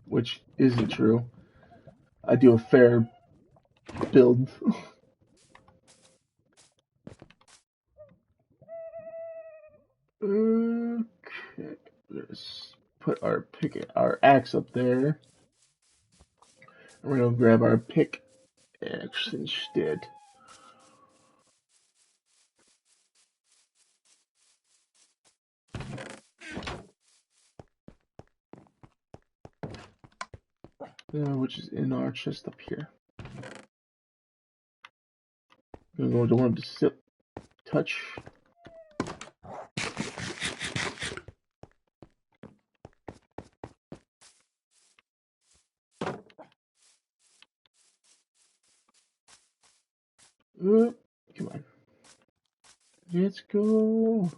Speaker 1: which isn't true. I do a fair build. Okay, let's put our axe up there. We're gonna grab our pickaxe instead. Which is in our chest up here. I'm gonna go to one to touch. Come on. Let's go.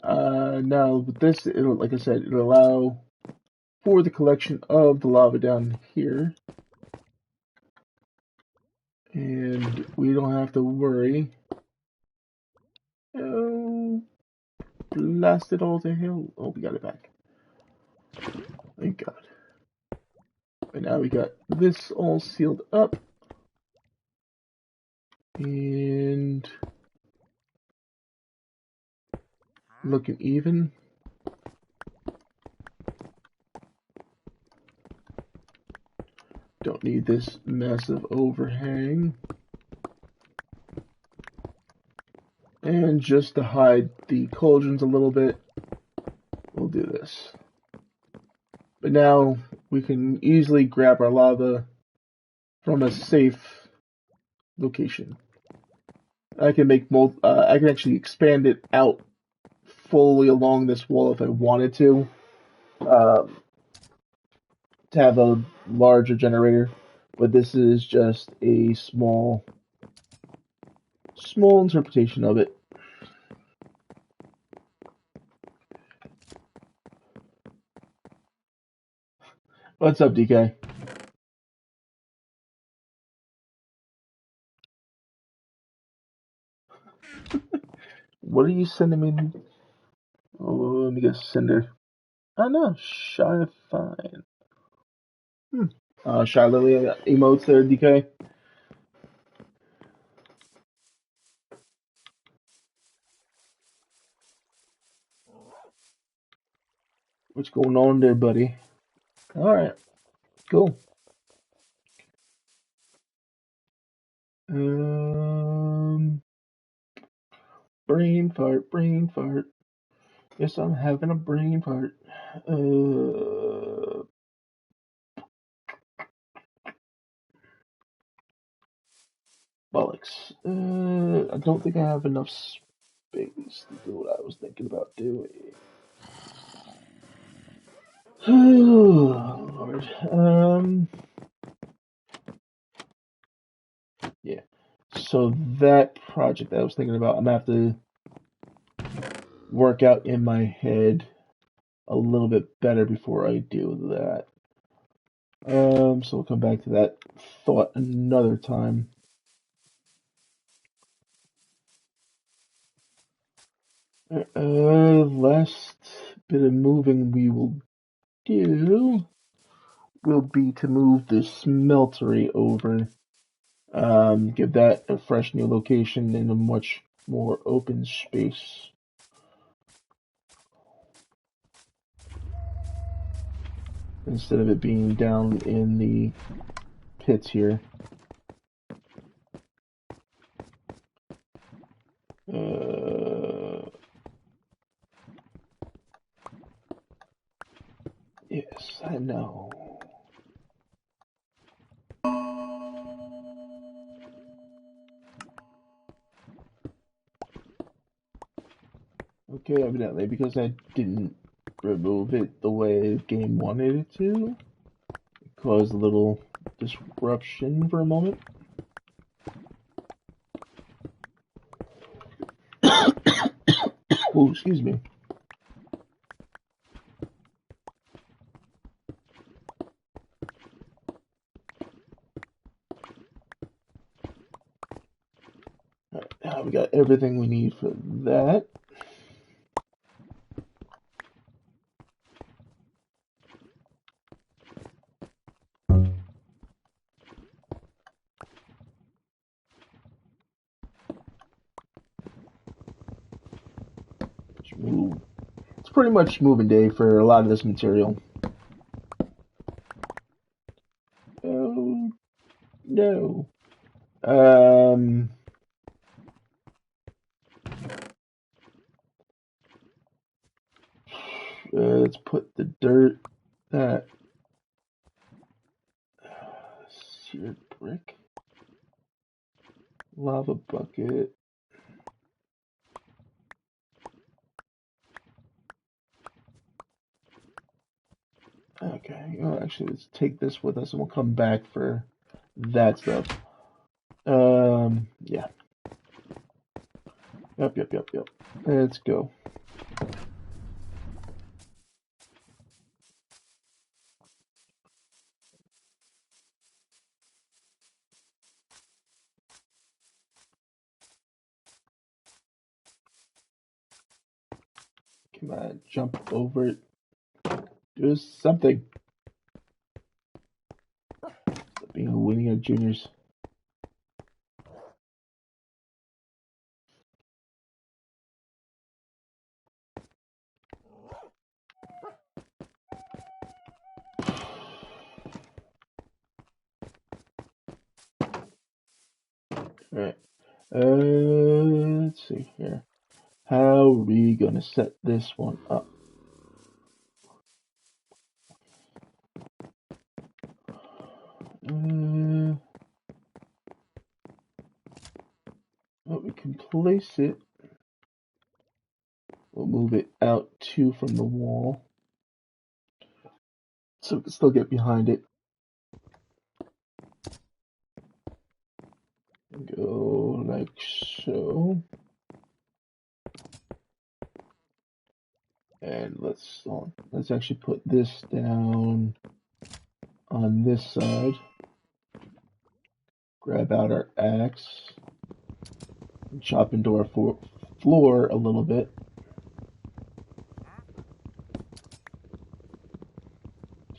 Speaker 1: Now with this, it'll, like I said, it'll allow for the collection of the lava down here. And we don't have to worry. Oh, blast it all to hell. Oh, we got it back. Thank God. And now we got this all sealed up. And looking even. Don't need this massive overhang. And just to hide the cauldrons a little bit, we'll do this. But now we can easily grab our lava from a safe location. I can I can actually expand it out fully along this wall if I wanted um, to have a larger generator. But this is just a small interpretation of it. What's up, DK? What are you sending me? Oh, let me guess, Cinder. I know, Shy Fine. Shy Lily emotes there, DK. What's going on there, buddy? Alright, cool. Brain fart, brain fart. Yes, I'm having a brain fart. Bollocks. I don't think I have enough space to do what I was thinking about doing. Oh, Lord. Yeah. So that project that I was thinking about, I'm gonna have to work out in my head a little bit better before I do that. So we'll come back to that thought another time. Last bit of moving we will do will be to move the smeltery over. Give that a fresh new location in a much more open space. Instead of it being down in the pits here. Yes, I know. Okay, evidently, because I didn't remove it the way the game wanted it to, it caused a little disruption for a moment. Oh, excuse me. Alright, now we got everything we need for that. It's pretty much moving day for a lot of this material. Oh, no. Let's put the dirt, that seared brick, lava bucket. Okay, actually, let's take this with us and we'll come back for that stuff. Yeah. Yep. Let's go. Come on, jump over it. Do something. Stop being a winning at juniors. Alright. Let's see here. How are we gonna set this one up? place it, we'll move it out 2 from the wall so we can still get behind it. Go like so. And let's actually put this down on this side. Grab out our axe and chop into our floor a little bit.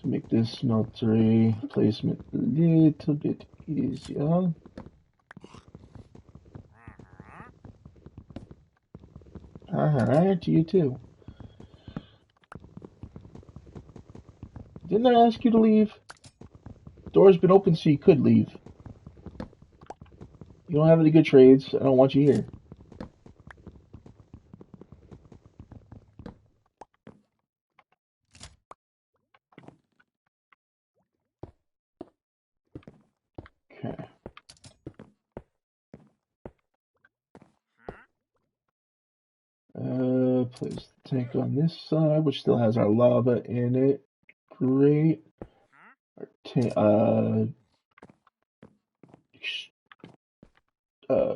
Speaker 1: To make this smeltery placement a little bit easier. Alright, you too. Didn't I ask you to leave? Door's been open so you could leave. You don't have any good trades. I don't want you here. Okay. Place the tank on this side, which still has our lava in it. Great. Our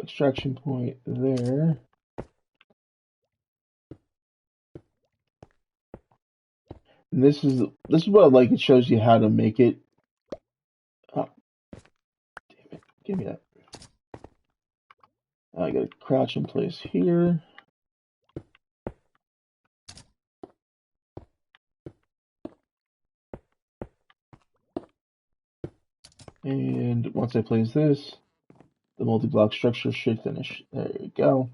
Speaker 1: extraction point there. And this is what like it shows you how to make it. Oh, damn it! Give me that. I gotta crouch in place here. And once I place this, the multi-block structure should finish. There you go.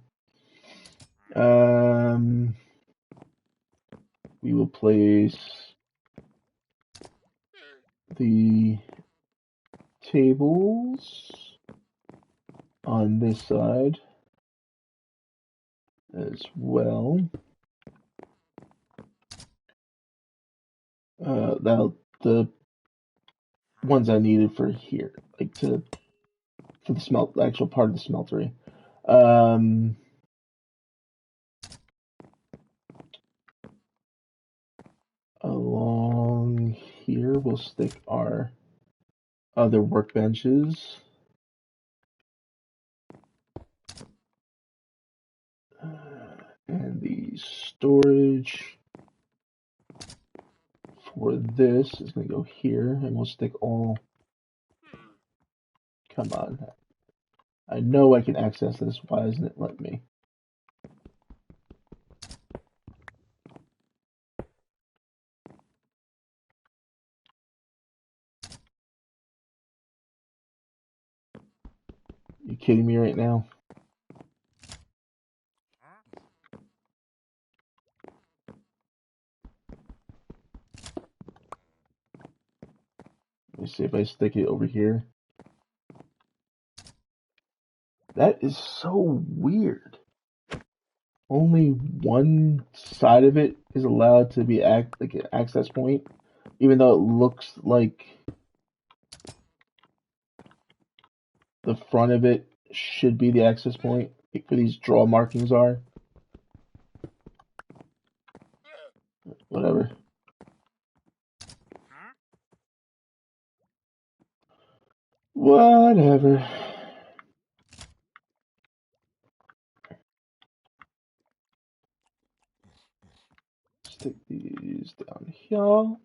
Speaker 1: We will place the tables on this side as well. The ones I needed for here, like for the actual part of the smeltery. Along here, we'll stick our other workbenches. And the storage for this is going to go here, and we'll stick all. Come on. I know I can access this. Why isn't it letting me? You kidding me right now? Let me see if I stick it over here. That is so weird. Only one side of it is allowed to be like an access point, even though it looks like the front of it should be the access point where these draw markings are. Whatever. Whatever. Stick these down here.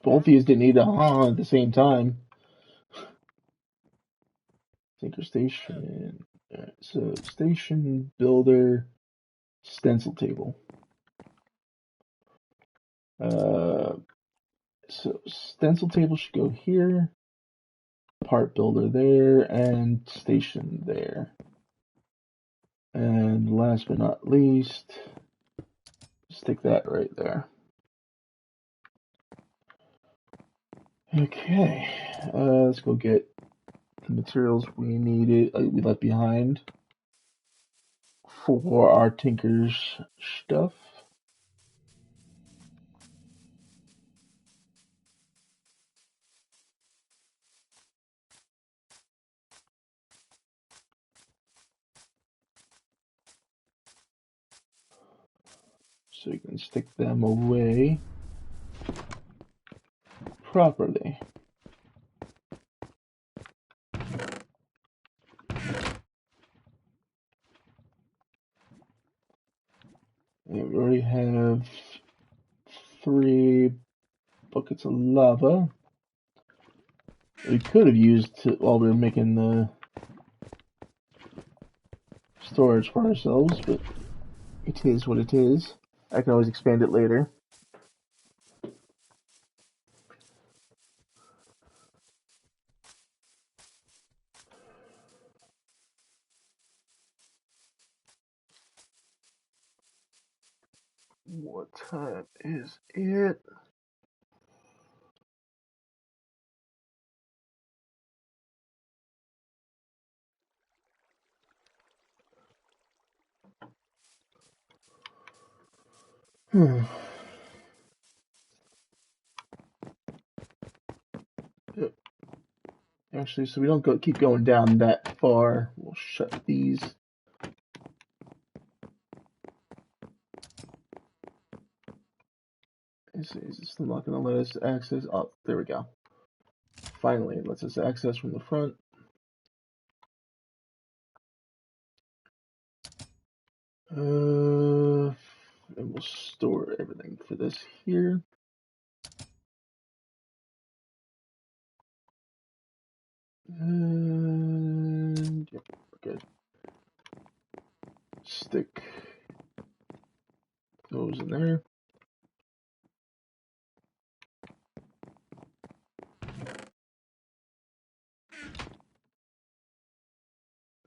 Speaker 1: Both these didn't need a at the same time. Tinker station. Alright, so station, builder, stencil table. So stencil table should go here, part builder there, and station there. And last but not least, stick that right there. Okay, let's go get the materials we needed, we left behind for our Tinker's stuff. so you can stick them away properly. And we already have 3 buckets of lava. We could have used while we were making the storage for ourselves, but it is what it is. I can always expand it later. What time is it? Actually, so we don't keep going down that far. We'll shut these. Is it still not going to let us access? Oh, there we go. Finally, it lets us access from the front. And we'll store everything for this here. And yep, okay. Stick those in there.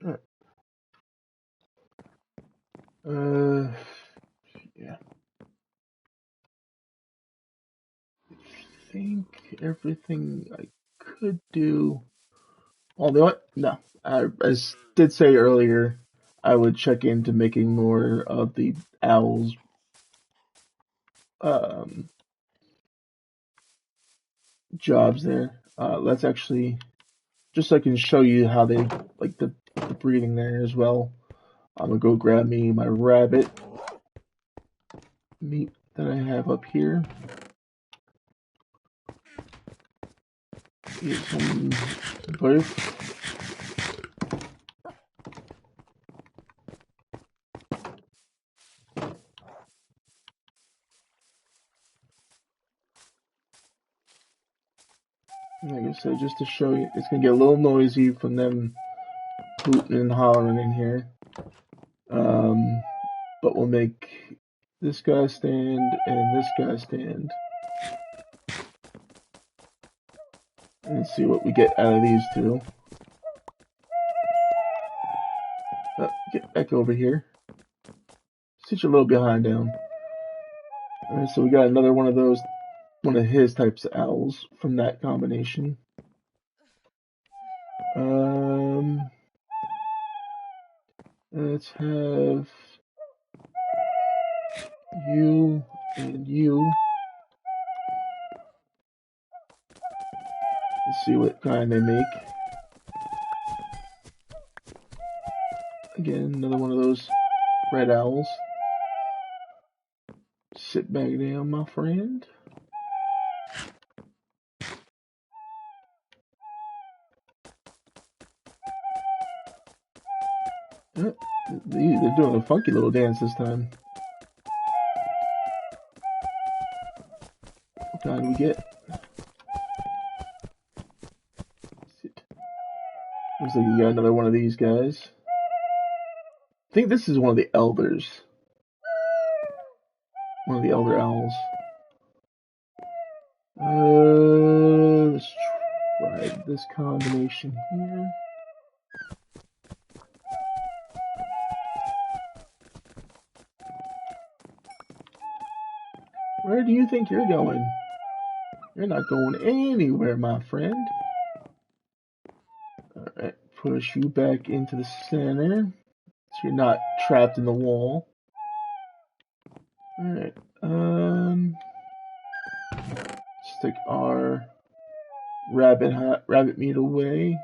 Speaker 1: All right. Yeah. I think everything I could do. Oh, you know what? No. I did say earlier I would check into making more of the owls jobs there. Let's actually, just so I can show you how they like the breeding there as well. I'm gonna go grab me my rabbit meat that I have up here. Get some birth. Like I said, just to show you, it's gonna get a little noisy from them hooting and hollering in here. But we'll make this guy stand and this guy stand. And see what we get out of these two. Get back over here. Sit you a little behind down. Alright, so we got another one of those, one of his types of owls from that combination. Let's have you and you. Let's see what kind they make. Again, another one of those red owls. Sit back down, my friend. They're doing a funky little dance this time. What kind do we get? Looks like you got another one of these guys. I think this is one of the elders. One of the elder owls. Let's try this combination here. Where do you think you're going? You're not going anywhere, my friend. Alright, push you back into the center so you're not trapped in the wall. Alright, stick our rabbit meat away.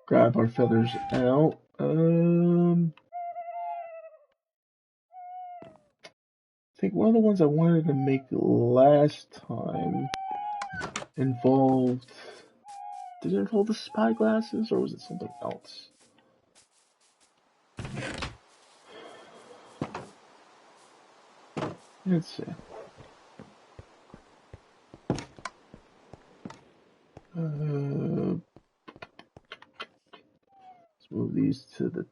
Speaker 1: Grab our feathers out. think one of the ones I wanted to make last time involved... Did it involve the spyglasses, or was it something else? Let's see. Let's move these to the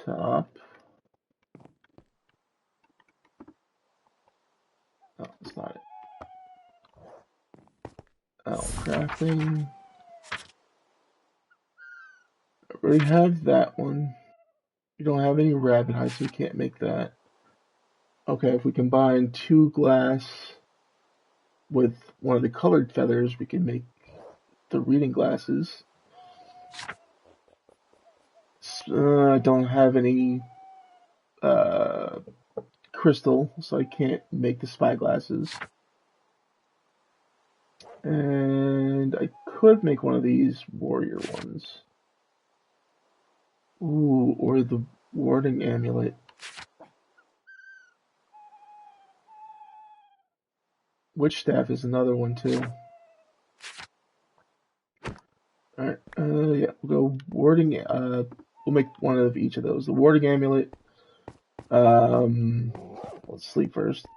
Speaker 1: top. Oh, that's not it. Oh, crafting. I already have that one. You don't have any rabbit hides, so we can't make that. Okay, if we combine 2 glass with one of the colored feathers, we can make the reading glasses. I don't have any crystal, so I can't make the spyglasses. And I could make one of these warrior ones. Ooh, or the warding amulet. Witch staff is another one too. Alright, yeah, we'll go warding, we'll make one of each of those. The warding amulet, let's sleep first.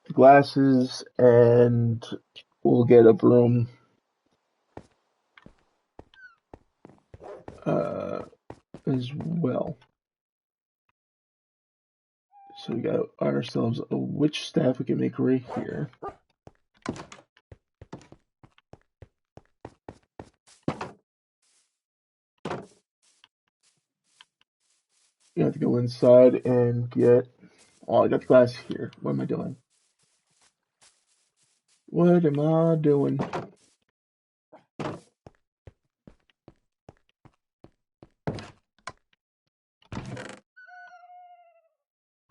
Speaker 1: The glasses, and we'll get a broom. As well. So we got ourselves a witch staff we can make right here. You have to go inside and get... Oh, I got the glass here. What am I doing? What am I doing?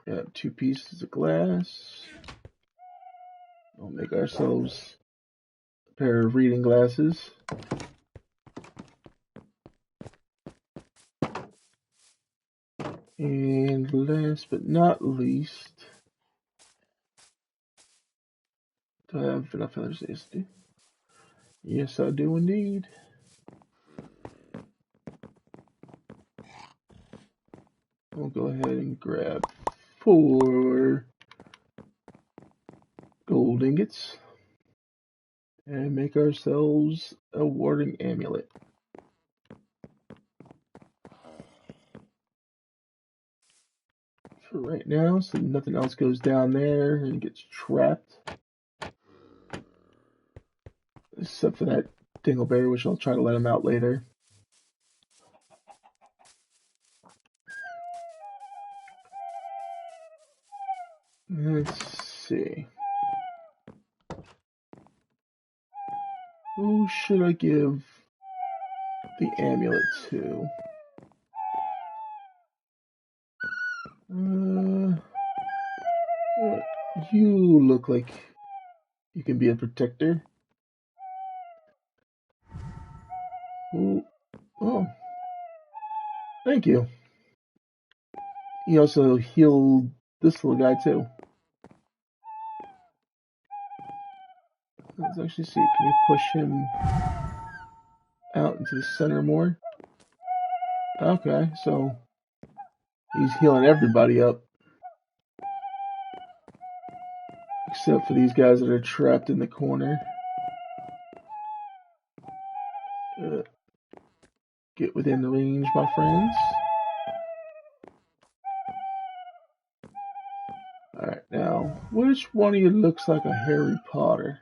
Speaker 1: Got 2 pieces of glass. We'll make ourselves a pair of reading glasses. And last but not least, do I have enough feathers? Yes, I do. Yes, I do indeed. We'll go ahead and grab 4 gold ingots and make ourselves a warding amulet. For right now, so nothing else goes down there and gets trapped. Except for that dingleberry, which I'll try to let him out later. Let's see. Who should I give the amulet to? You look like you can be a protector. Ooh. Oh. Thank you. He also healed this little guy too. Let's actually see. Can we push him out into the center more? Okay, so he's healing everybody up. Except for these guys that are trapped in the corner. Get within the range, my friends. Alright, now, which one of you looks like a Harry Potter?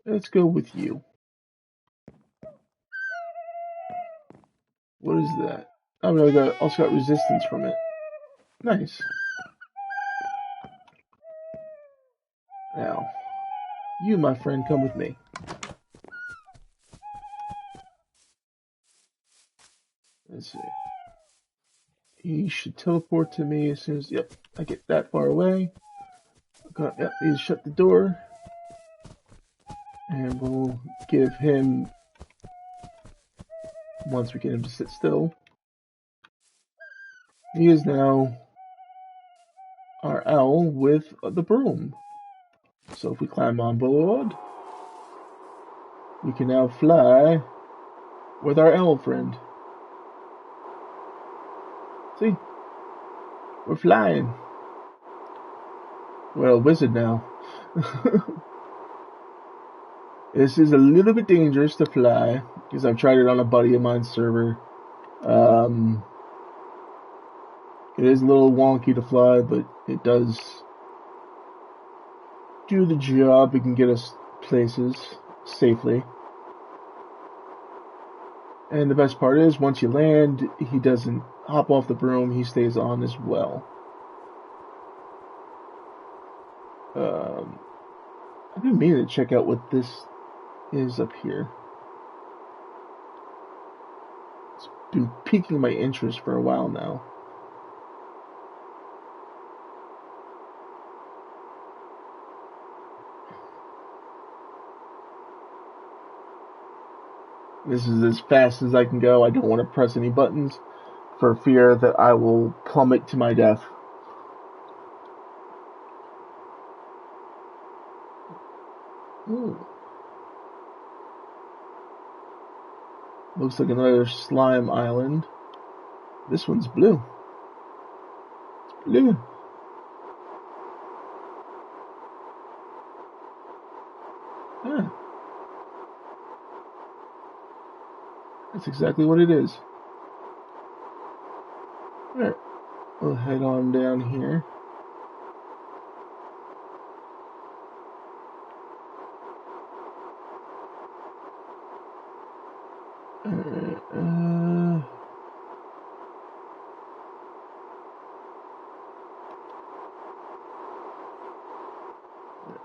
Speaker 1: Let's go with you. What is that? Oh, no, I also got resistance from it. Nice. Now, you, my friend, come with me. Let's see. He should teleport to me as soon as, yep, I get that far away. Yep, he's shut the door. And we'll give him once we get him to sit still, he is now our owl with the broom. So if we climb on board, we can now fly with our owl friend. See? We're flying. We're a wizard now. This is a little bit dangerous to fly, because I've tried it on a buddy of mine's server. It is a little wonky to fly, but it does do the job. It can get us places safely. And the best part is, once you land, he doesn't hop off the broom, he stays on as well. I've been meaning to check out what this is up here. It's been piquing my interest for a while now. This is as fast as I can go. I don't want to press any buttons for fear that I will plummet to my death. Ooh. Looks like another slime island. This one's blue. It's blue. Ah. That's exactly what it is. Alright, we'll head on down here.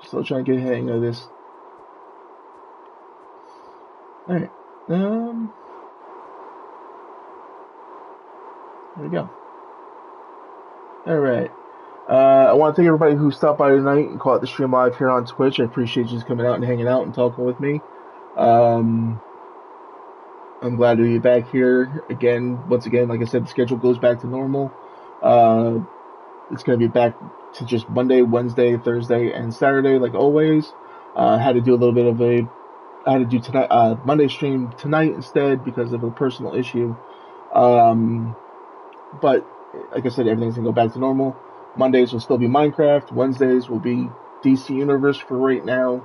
Speaker 1: Still trying to get a hang of this. Alright, there we go. Alright. I want to thank everybody who stopped by tonight and caught the stream live here on Twitch. I appreciate you just coming out and hanging out and talking with me. I'm glad to be back here again. Once again, like I said, the schedule goes back to normal. It's going to be back to just Monday, Wednesday, Thursday, and Saturday, like always. I had to do a little bit of I had to do tonight, Monday stream tonight instead because of a personal issue. But like I said, everything's gonna go back to normal. Mondays will still be Minecraft. Wednesdays will be DC Universe for right now.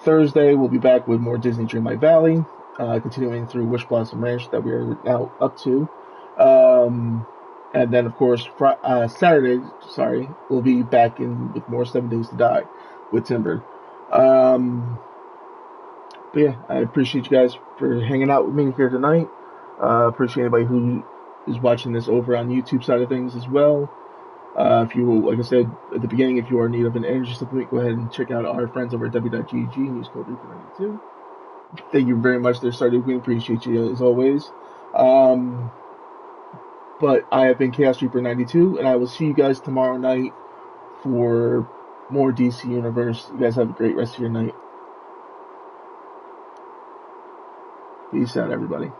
Speaker 1: Thursday we'll be back with more Disney Dreamlight Valley, continuing through Wish Blossom Ranch that we are now up to. And then of course Saturday, we'll be back in with more 7 Days to Die with Timber. But yeah, I appreciate you guys for hanging out with me here tonight. Appreciate anybody who is watching this over on YouTube side of things as well. If you, like I said at the beginning, if you are in need of an energy supplement, go ahead and check out our friends over at w.gg and use code REAPER92. Thank you very much there, Stardew Queen. Appreciate you as always. But I have been Chaos Reaper 92, and I will see you guys tomorrow night for more DC Universe. You guys have a great rest of your night. Peace out, everybody.